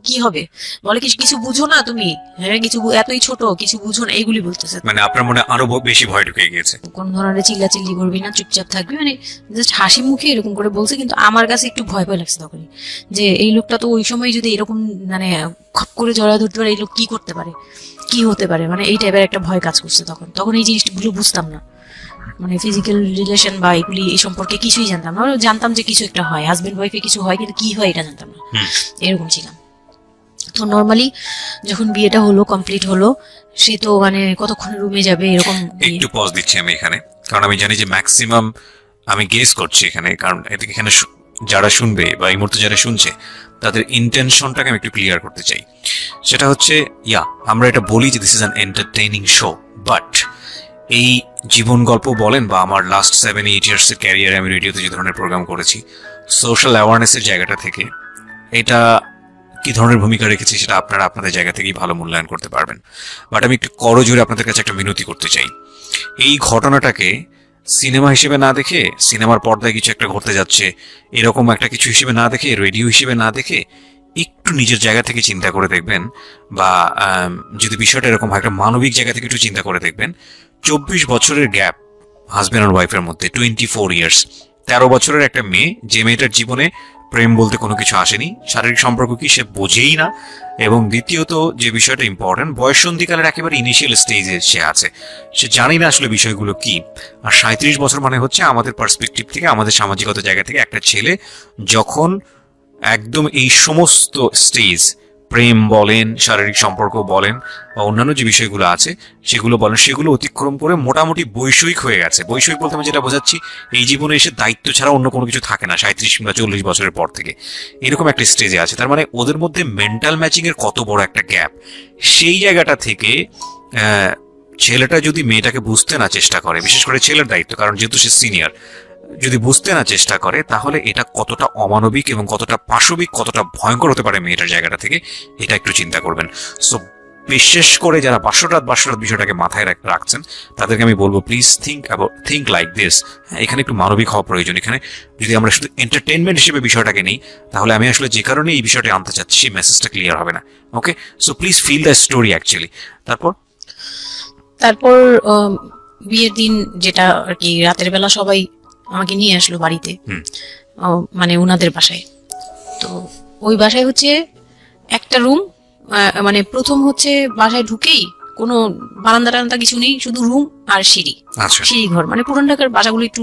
Speaker 1: কি হবে, বলে কিছু বুঝো না তুমি, হ্যাঁ কিছু এতই ছোট, কিছু বুঝো না, এইগুলি বলতেছে।
Speaker 3: মানে আপনার মনে আরো বেশি ভয় ঢুকে গিয়েছে?
Speaker 1: কোন ধরনের চিল্লাচিল্লি করবি না, চুপচাপ থাকবি, মানে জাস্ট হাসি মুখে এরকম করে বলছে। কিন্তু আমার কাছে একটু ভয় ভয় লাগছে তখনই, যে এই লোকটা তো ওই সময় যদি এরকম মানে খপ করে জড়া ধরতে পারে, এই লোক কি করতে পারে, কি হতে পারে, মানে এই টাইপের একটা ভয় কাজ করছে তখন এই জিনিসগুলো বুঝতাম না, মানে ফিজিক্যাল রিলেশন বা এগুলি এই সম্পর্কে কিছুই জানতাম না। জানতাম যে কিছু একটা হয়, হাজবেন্ড ওয়াইফে কিছু হয়, কিন্তু কি হয় এটা জানতাম না, এরকম ছিলাম। তো নর্মালি যখন বিয়েটা হলো, কমপ্লিট হলো, সে তো মানে কতক্ষণ রুমে যাবে এরকম।
Speaker 3: একটু পজ দিচ্ছি আমি এখানে, কারণ আমি জানি যে ম্যাক্সিমাম আমি গেস করছি এখানে, কারণ এখানে যারা শুনবে বা এই মুহূর্তে যারা শুনছে তাদের ইন্টেনশনটাকে আমি একটু ক্লিয়ার করতে চাই। সেটা হচ্ছে আমরা এটা বলি যে this is an entertaining show, but এই জীবন গল্প বলেন বা আমার লাস্ট 7-8 ইয়ার্স এর ক্যারিয়ারে আমি রেডিওতে যে ধরনের প্রোগ্রাম করেছি, সোশ্যাল অ্যাওয়ারনেসের জায়গাটা থেকে এটা কি ধরনের ভূমিকা রেখেছি সেটা আপনারা আপনাদের জায়গা থেকেই ভালো মূল্যায়ন করতে পারবেন। বাট আমি একটু করজোরে আপনাদের কাছে একটা মিনতি করতে চাই, এই ঘটনাটাকে সিনেমা হিসেবে না দেখে, সিনেমার পর্দায় কিছু একটা ঘটতে যাচ্ছে এরকম একটা কিছু হিসেবে না দেখে, রেডিও হিসেবে না দেখে, একটু নিজের জায়গা থেকে চিন্তা করে দেখবেন, বা যদি বিষয়টা এরকম হয় একটা মানবিক জায়গা থেকে একটু চিন্তা করে দেখবেন। 24 বছরের গ্যাপ হাজব্যান্ড আর ওয়াইফের মধ্যে, 24 ইয়ার্স, 13 বছরের একটা মেয়ে, যে মেয়েটার জীবনে প্রেম বলতে কোনো কিছু আসেনি, শারীরিক সম্পর্ক কি সে বোঝেই না, এবং দ্বিতীয়ত যে বিষয়টা ইম্পর্টেন্ট, বয়সন্ধিকালের একেবারে ইনিশিয়াল স্টেজে সে আছে, সে জানি না আসলে বিষয়গুলো কি। আর 37 বছর মানে হচ্ছে আমাদের পার্সপেক্টিভ থেকে, আমাদের সামাজিকতা জায়গা থেকে একটা ছেলে যখন একদম এই সমস্ত স্টেজ, প্রেম বলেন, শারীরিক সম্পর্ক বলেন, বা অন্যান্য যে বিষয়গুলো আছে সেগুলো বলেন, সেগুলো অতিক্রম করে মোটামুটি বৈষয়িক হয়ে গেছে। বৈষয়িক বলতে আমি যেটা বোঝাচ্ছি, এই জীবনে এসে দায়িত্ব ছাড়া অন্য কোনো কিছু থাকে না 37 কিংবা 40 বছরের পর থেকে, এরকম একটা স্টেজে আছে। তার মানে ওদের মধ্যে মেন্টাল ম্যাচিং এর কত বড় একটা গ্যাপ। সেই জায়গাটা থেকে ছেলেটা যদি মেয়েটাকে বুঝতে না চেষ্টা করে, বিশেষ করে ছেলের দায়িত্ব, কারণ যেহেতু সে সিনিয়র, যদি বুঝতে না চেষ্টা করে, তাহলে এটা কতটা অমানবিক এবং কতটা পাশবিক, কতটা ভয়ঙ্কর হতে পারে মেয়েটার জায়গাটা থেকে, এটা একটু চিন্তা করবেন। সো বিশেষ করে যারা বাসরাত বিষয়টাকে মাথায় রাখছেন তাদেরকে আমি বলবো প্লিজ থিঙ্ক লাইক দিস। এখানে একটু মানবিক হওয়া প্রয়োজন। এখানে যদি আমরা শুধু এন্টারটেইনমেন্ট হিসেবে বিষয়টাকে নিই তাহলে আমি আসলে যে কারণে এই বিষয়টা আনতে চাচ্ছি সেই মেসেজটা ক্লিয়ার হবে না। Okay, so please feel the story actually.
Speaker 1: তারপর বিয়ের দিন যেটা আর কি, রাতের বেলা সবাই আমাকে নিয়ে আসলো বাড়িতে, মানে ওনাদের বাসায়। তো ওই বাসায় হচ্ছে একটা রুম, মানে প্রথম হচ্ছে বাসায় ঢুকেই কোনো বারান্দা টারান্দা কিছু নেই, শুধু রুম আর সিঁড়ি, সিঁড়ি ঘর। মানে পুরান ঢাকার বাসাগুলো একটু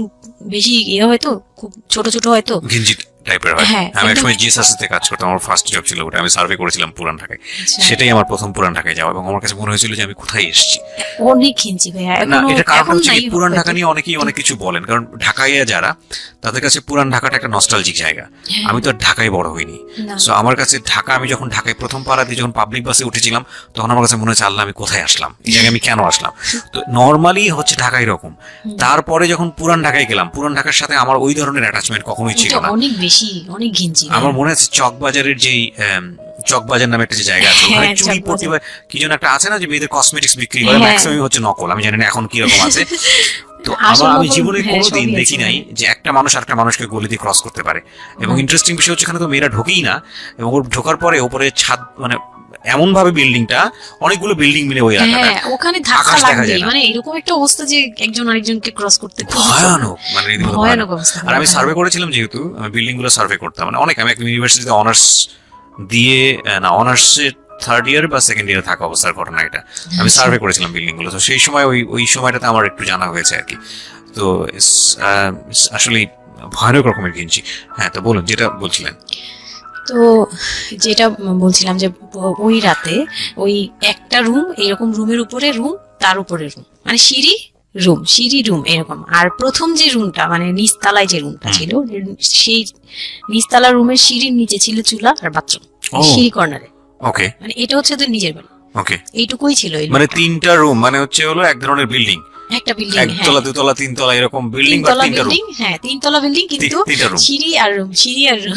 Speaker 1: বেশি ইয়ে হয়তো, খুব ছোট ছোট হয়তো,
Speaker 3: ঘিঞ্জি টাইপের হয়। আমি একসময় জিএসএসসি কাজ করতাম, আমার ফার্স্ট জব ছিল ওটা, আমি সার্ভে করেছিলাম পুরান ঢাকায়। সেটাই আমার প্রথম পুরান ঢাকায় যাওয়া, এবং আমার কাছে মনে হয়েছিল যে আমি কোথায় এসেছি।
Speaker 1: অনেক ঘিঞ্জি ভাইয়া।
Speaker 3: না, এটা কারণ হচ্ছে পুরান ঢাকা নিয়ে অনেকেই অনেক কিছু বলেন, কারণ ঢাকায় যারা তাদের কাছে পুরান ঢাকাটা একটা নস্টালজিক জায়গা। আমি তো আর ঢাকায় বড় হইনি, সো আমার কাছে ঢাকা, আমি যখন ঢাকায় প্রথম পাড়া দিয়ে যখন পাবলিক বাসে উঠেছিলাম তখন আমার কাছে মনে হচ্ছে আল্লাহ আমি কোথায় আসলাম, এই জায়গায় আমি কেন আসলাম। তো নর্মালি হচ্ছে ঢাকায় এরকম। তারপরে যখন পুরান ঢাকায় গেলাম, পুরান ঢাকার সাথে আমার ওই ধরনের অ্যাটাচমেন্ট কখনোই ছিল না,
Speaker 1: অনেক বেশি, অনেক ঘিঞ্জি।
Speaker 3: আমার মনে আছে চকবাজারের যেই চকবাজার নামে একটা যে জায়গা আছে, ওখানে চুরি প্রতিভা কি যেন একটা আছে না, যে মেয়েদের কসমেটিক্স বিক্রি করে, ম্যাক্সিমাম হচ্ছে নকল, আমি জানি না এখন কি রকম আছে। তো আমি জীবনে কোনোদিন দেখি নাই যে একটা মানুষ আরেকটা মানুষকে গলি দিয়ে ক্রস করতে পারে। এবং ইন্টারেস্টিং বিষয় হচ্ছে এখানে তো মেয়েরা ঢোকেই না, এবং ওর ঢোকার পরে ওপরে ছাদ, মানে এমন ভাবে বিল্ডিংটা, অনেকগুলো বিল্ডিং মিলে ওই এলাকাটা,
Speaker 1: ওখানে ধাক্কা লাগবে, মানে এরকম একটা অবস্থা যে একজন আরেকজনকে ক্রস করতে
Speaker 3: ভয়ানক, মানে ভয়ানক অবস্থা। আর আমি সার্ভে করেছিলাম, যেহেতু আমি বিল্ডিং গুলো সার্ভে করতাম, মানে অনেক, আমি একটা ইউনিভার্সিটিতে অনার্স দিয়ে, না অনার্সের থার্ড ইয়ার বা সেকেন্ড ইয়ারে থাকা অবস্থার ঘটনা এটা, আমি সার্ভে করেছিলাম বিল্ডিং গুলো। তো সেই সময় ওই সময়টাতে আমার একটু জানা হয়েছে আর কি। তো আসলে ভয়ানক রকমের কিনছি। হ্যাঁ, তো বলুন যেটা বলছিলেন।
Speaker 1: তো যেটা বলছিলাম যে ওই রাতে ওই একটা রুম, এরকম রুমের উপরে রুম, তার উপরে রুম, মানে সিঁড়ি রুম, সিঁড়ি রুম এরকম। আর প্রথম যে রুমটা, মানে নিচতলায় যে রুমটা ছিল, সেই নিচতলা রুমের সিঁড়ির নিচে ছিল চুলা আর বাথরুম, সিঁড়ি কর্নারে।
Speaker 3: ওকে,
Speaker 1: মানে এটা হচ্ছে ওদের নিজের বাড়ি।
Speaker 3: ওকে,
Speaker 1: এইটুকুই ছিল।
Speaker 3: মানে তিনটা রুম, মানে হচ্ছে হলো এক ধরনের বিল্ডিং,
Speaker 1: একটা বিল্ডিং,
Speaker 3: একতলা দুতলা তিনতলা এরকম বিল্ডিং, বা তিনটা রুম।
Speaker 1: হ্যাঁ, তিনতলা বিল্ডিং, কিন্তু সিঁড়ি আর রুম, সিঁড়ি আর রুম।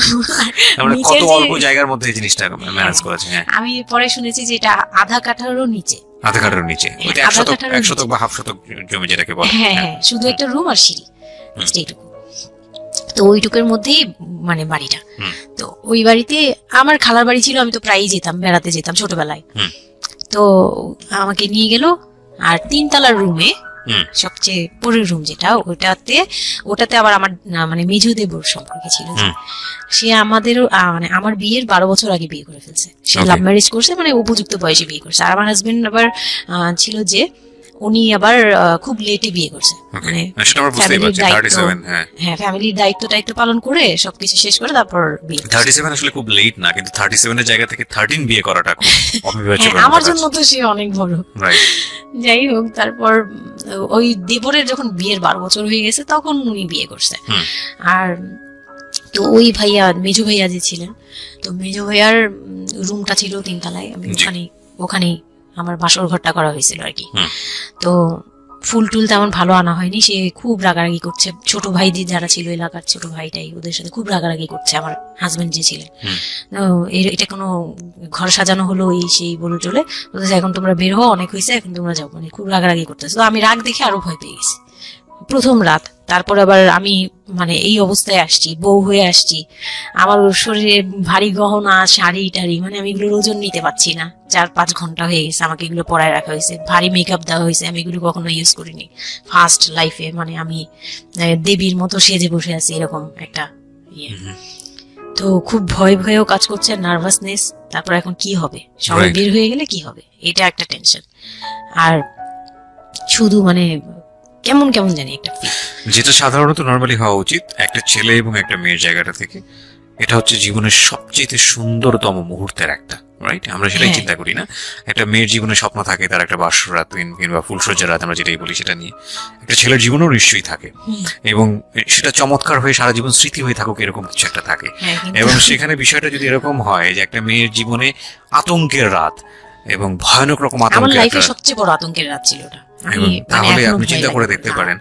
Speaker 3: মানে কত অল্প জায়গার মধ্যে এই জিনিসটা ম্যানেজ করেছে। হ্যাঁ,
Speaker 1: আমি পরে শুনেছি যে এটা আধা কাঠারও নিচে,
Speaker 3: আধা কাঠারও নিচে, ওইটা 1 শতক বা হাফ শতক জমি যেটাকে বলে।
Speaker 1: হ্যাঁ হ্যাঁ, শুধু একটা রুম আর সিঁড়ি, এইটুকু। তো ওইটুকুর মধ্যেই মানে বাড়িটা। তো ওই বাড়িতে আমার খালার বাড়ি ছিল, আমি তো প্রায়ই যেতাম, বেড়াতে যেতাম ছোটবেলায়। তো আমাকে নিয়ে গেল, আর তিনতলার রুমে সবচেয়ে পরের রুম যেটা, ওটাতে আবার আমার মানে মেজো দেবর সম্পর্কে ছিল। সে আমাদেরও, মানে আমার বিয়ের 12 বছর আগে বিয়ে করে ফেলছে। সে লাভ ম্যারেজ করছে, মানে উপযুক্ত বয়সে বিয়ে করছে। আর আমার হাজবেন্ড আবার ছিল যে উনি আবার খুব লেটে বিয়ে করছে, মানে ফ্যামিলির দায়িত্ব পালন করে সবকিছু শেষ করে তারপর বিয়ে।
Speaker 3: 37 আসলে খুব লেট না, কিন্তু 37 এর জায়গা থেকে 13 বিয়ে করাটা খুব অবিবেচ্য।
Speaker 1: আমার জন্য তো সে অনেক বড়। যাই হোক, তারপর ওই দেবরের যখন বিয়ের 12 বছর হয়ে গেছে তখন উনি বিয়ে করছে। আর তো ওই ভাইয়া, মেজো ভাইয়া যে ছিলেন, তো মেজো ভাইয়ার রুমটা ছিল তিনতলায়। আমি ওখানেই আমার বাসর ঘরটা করা হয়েছিল আর কি। তো ফুল টুল তেমন ভালো আনা হয়নি, সে খুব রাগারাগি করছে। ছোট ভাই যারা ছিল এলাকার, ছোট ভাইটাই ওদের সাথে খুব রাগারাগি করছে আমার হাজবেন্ড যে ছিলেন। এটা কোনো ঘর সাজানো হলো এই সেই বলে চলে, এখন তোমরা বের হও, অনেক হয়েছে, এখন তোমরা যাও, মানে খুব রাগারাগি করতেছে। তো আমি রাগ দেখে আরো ভয় পেয়ে গেছি প্রথম রাত। তারপর আবার আমি মানে এই অবস্থায় আসছি, বউ হয়ে আসছি, আমার শরীরে ভারী গহনা, শাড়ি টাড়ি, মানে আমি এগুলোর ওজন নিতে পারছি না। 4-5 ঘন্টা হয়ে গেছে আমাকে এগুলো পরায় রাখা হয়েছে, ভারী মেকআপ দেওয়া হয়েছে, আমি এগুলো কখনো ইউজ করিনি ফার্স্ট লাইফে। মানে আমি দেবীর মতো সেজে বসে আছি, এরকম একটা ইয়ে। তো খুব ভয়েও কাজ করছে, নার্ভাসনেস। তারপর এখন কি হবে, সবাই বের হয়ে গেলে কি হবে, এটা একটা টেনশন। আর শুধু মানে কেমন জানি একটা ফিল,
Speaker 3: যেটা সাধারণত নরমালি হওয়া উচিত একটা ছেলে এবং একটা মেয়ের জায়গাটা থেকে। এটা হচ্ছে জীবনের সবচেয়ে সুন্দরতম মুহূর্তের একটা, রাইট? আমরা সেটাই চিন্তা করি না। একটা মেয়ের জীবনে স্বপ্ন থাকে তার একটা বাসর রাত কিংবা ফুলসজ্জার রাত, আমরা যেটাই বলি সেটা নিয়ে। একটা ছেলের জীবনেও নিশ্চয়ই থাকে, এবং সেটা চমৎকার হয়ে সারা জীবন স্মৃতি হয়ে থাকুক, এরকম কিছু একটা থাকে। এবং সেখানে বিষয়টা যদি এরকম হয় যে একটা মেয়ের জীবনে আতঙ্কের রাত এবং ভয়ানক রকম আতঙ্কের,
Speaker 1: সবচেয়ে বড় আতঙ্কের রাত ছিল ওটা,
Speaker 3: তাহলে আপনি চিন্তা করে দেখতে পারেন।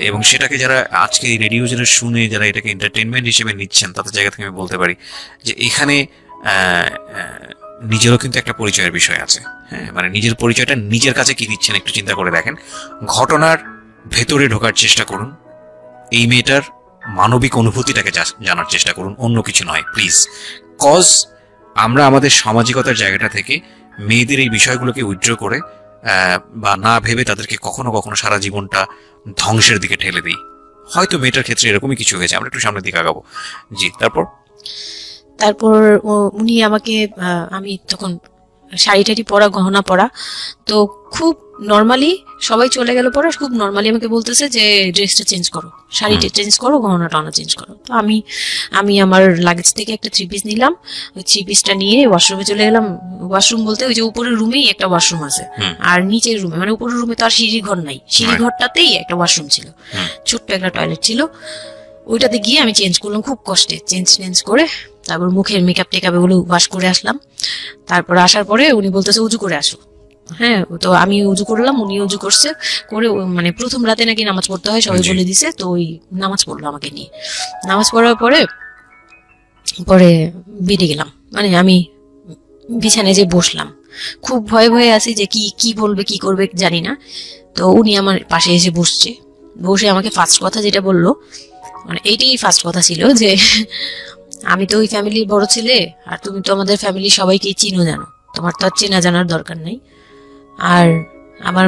Speaker 3: এবং সেটাকে যারা আজকে এই রেডিও যারা শুনে, যারা এটাকে এন্টারটেনমেন্ট হিসেবে নিচ্ছেন, তাদের জায়গা থেকে আমি বলতে পারি যে এখানে নিজেরও কিন্তু একটা পরিচয়ের বিষয় আছে। হ্যাঁ, মানে নিজের পরিচয়টা নিজের কাছে কি দিচ্ছেন একটু চিন্তা করে দেখেন। ঘটনার ভেতরে ঢোকার চেষ্টা করুন, এই মেয়েটার মানবিক অনুভূতিটাকে জানার চেষ্টা করুন, অন্য কিছু নয় প্লিজ। কজ আমরা আমাদের সামাজিকতার জায়গাটা থেকে মেয়েদের এই বিষয়গুলোকে উইথড্র করে বা না ভেবে তাদেরকে কখনো কখনো সারা জীবনটা ধ্বংসের দিকে ঠেলে দিই। হয়তো মেয়েটার ক্ষেত্রে এরকমই কিছু হয়েছে, আমরা একটু সামনের দিকে আগাবো। জি, তারপর
Speaker 1: তারপর উনি আমাকে আমি তখন শাড়ি টাড়ি পরা, গহনা পরা, তো খুব নর্মালি সবাই চলে গেল পরে খুব নর্মালি আমাকে বলতেছে যে ড্রেসটা চেঞ্জ করো, শাড়িটা চেঞ্জ করো, গহনা টহনা চেঞ্জ করো। তো আমি আমার লাগেজ থেকে একটা 3 পিস নিলাম, ওই 3 পিসটা নিয়ে ওয়াশরুমে চলে গেলাম। ওয়াশরুম বলতে ওই যে উপরের রুমেই একটা ওয়াশরুম আছে, আর নিচের রুমে মানে উপরের রুমে তো আর সিঁড়ি ঘর নাই, সিঁড়ি ঘরটাতেই একটা ওয়াশরুম ছিল, ছোট্ট একটা টয়লেট ছিল। ওইটাতে গিয়ে আমি চেঞ্জ করলাম খুব কষ্টে, চেঞ্জ করে তারপর মুখের মেকআপ টেকআপ এগুলো ওয়াশ করে আসলাম। তারপর আসার পরে উনি বলতেছে উজু করে আসো। হ্যাঁ, তো আমি উজু করলাম, উনি উজু করছে করে, মানে প্রথম রাতে নাকি নামাজ পড়তে হয় সবাই বলে দিছে, তো ওই নামাজ পড়লো আমাকে নিয়ে। নামাজ পড়ার পরে বেডে গেলাম, মানে আমি বিছানায় যে বসলাম, খুব ভয়ে ভয়ে আছি যে কি বলবে কি করবে জানি না। তো উনি আমার পাশে এসে বসে আমাকে ফার্স্ট কথা যেটা বললো, মানে এইটাই ফার্স্ট কথা ছিল যে আমি তো ওই ফ্যামিলির বড় ছেলে, আর তুমি তো আমাদের ফ্যামিলির সবাইকে চিনো জানো, তোমার তো আর চেনা জানার দরকার নাই। আর আমার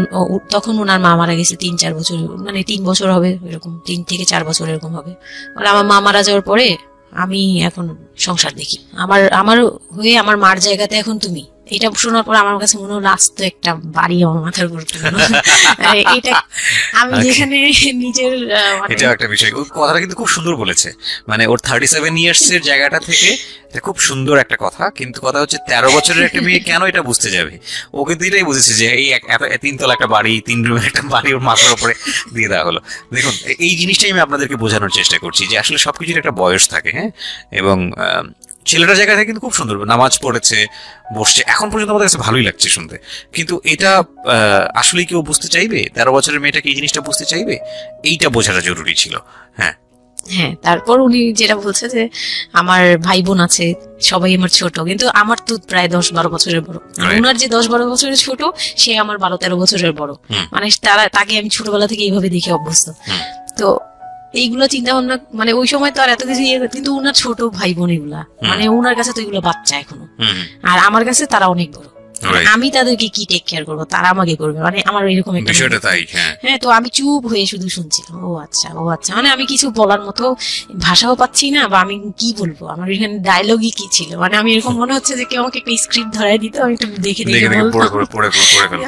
Speaker 1: তখন ওনার মা মারা গেছে 3-4 বছর, মানে 3 বছর হবে এরকম, 3 থেকে 4 বছর এরকম হবে। মানে আমার মা মারা যাওয়ার পরে আমি এখন সংসার দেখি, আমার হয়ে আমার মার জায়গাতে এখন তুমি। এটা শোনার পর আমার কাছে মনে হলো আস্ত একটা বাড়ি আমার মাথার উপর তুললো। এটা আমি যেখানে নিজের
Speaker 3: এটা একটা বিষয়, কথাটা কিন্তু খুব সুন্দর বলেছে। মানে ওর 37 ইয়ার্স এর জায়গাটা থেকে এটা খুব সুন্দর একটা কথা, কিন্তু কথা হচ্ছে 13 বছরের একটা মেয়ে কেন এটা বুঝতে যাবে? ও কিন্তু এটাই বুঝেছে যে এই 3 তলা একটা বাড়ি, 3 রুমের একটা বাড়ি ওর মাথার উপরে দিয়ে দেওয়া হলো। দেখুন, এই জিনিসটাই আমি আপনাদেরকে বোঝানোর চেষ্টা করছি যে আসলে সবকিছুর একটা বয়স থাকে। হ্যাঁ, এবং ছেলেটার জায়গা থেকে কিন্তু খুব সুন্দর নামাজ পড়েছে, বসছে, এখন পর্যন্ত আমাদের কাছে ভালোই লাগছে শুনতে। কিন্তু এটা আসলে কেউ বুঝতে চাইবে? 13 বছরের মেয়েটাকে এই জিনিসটা বুঝতে চাইবে? এইটা বোঝাটা জরুরি ছিল। হ্যাঁ
Speaker 1: হ্যাঁ, তারপর উনি যেটা বলছে যে আমার ভাই বোন আছে, সবাই আমার ছোট, কিন্তু আমার তো প্রায় 10-12 বছরের বড়। ওনার যে 10-12 বছরের ছোট, সে আমার 12-13 বছরের বড়। মানে তাকে আমি ছোটবেলা থেকে এইভাবে দেখে অভ্যস্ত। তো এইগুলো চিন্তা ভাবনা, মানে ওই সময় তো আর এত কিছু কিন্তু উনার ছোট ভাই বোন এগুলা, মানে উনার কাছে তো এগুলো বাচ্চা এখনো, আর আমার কাছে তারা অনেক বড়। আমি তাদেরকে কি টেক কেয়ার করবো, তারা আমাকে করবে, মানে আমার এরকম একটা বিষয়টা তাই। হ্যাঁ, তো আমি চুপ হয়ে শুধু শুনছিলাম, ও আচ্ছা, মানে আমি কিছু বলার মতো ভাষাও পাচ্ছি না, বা আমি কি বলবো, আমার এখানে ডায়লগই কি ছিল, মানে আমি এরকম মনে হচ্ছে যে কেউ আমাকে একটা স্ক্রিপ্ট ধরাই দিত, আমি একটু দেখে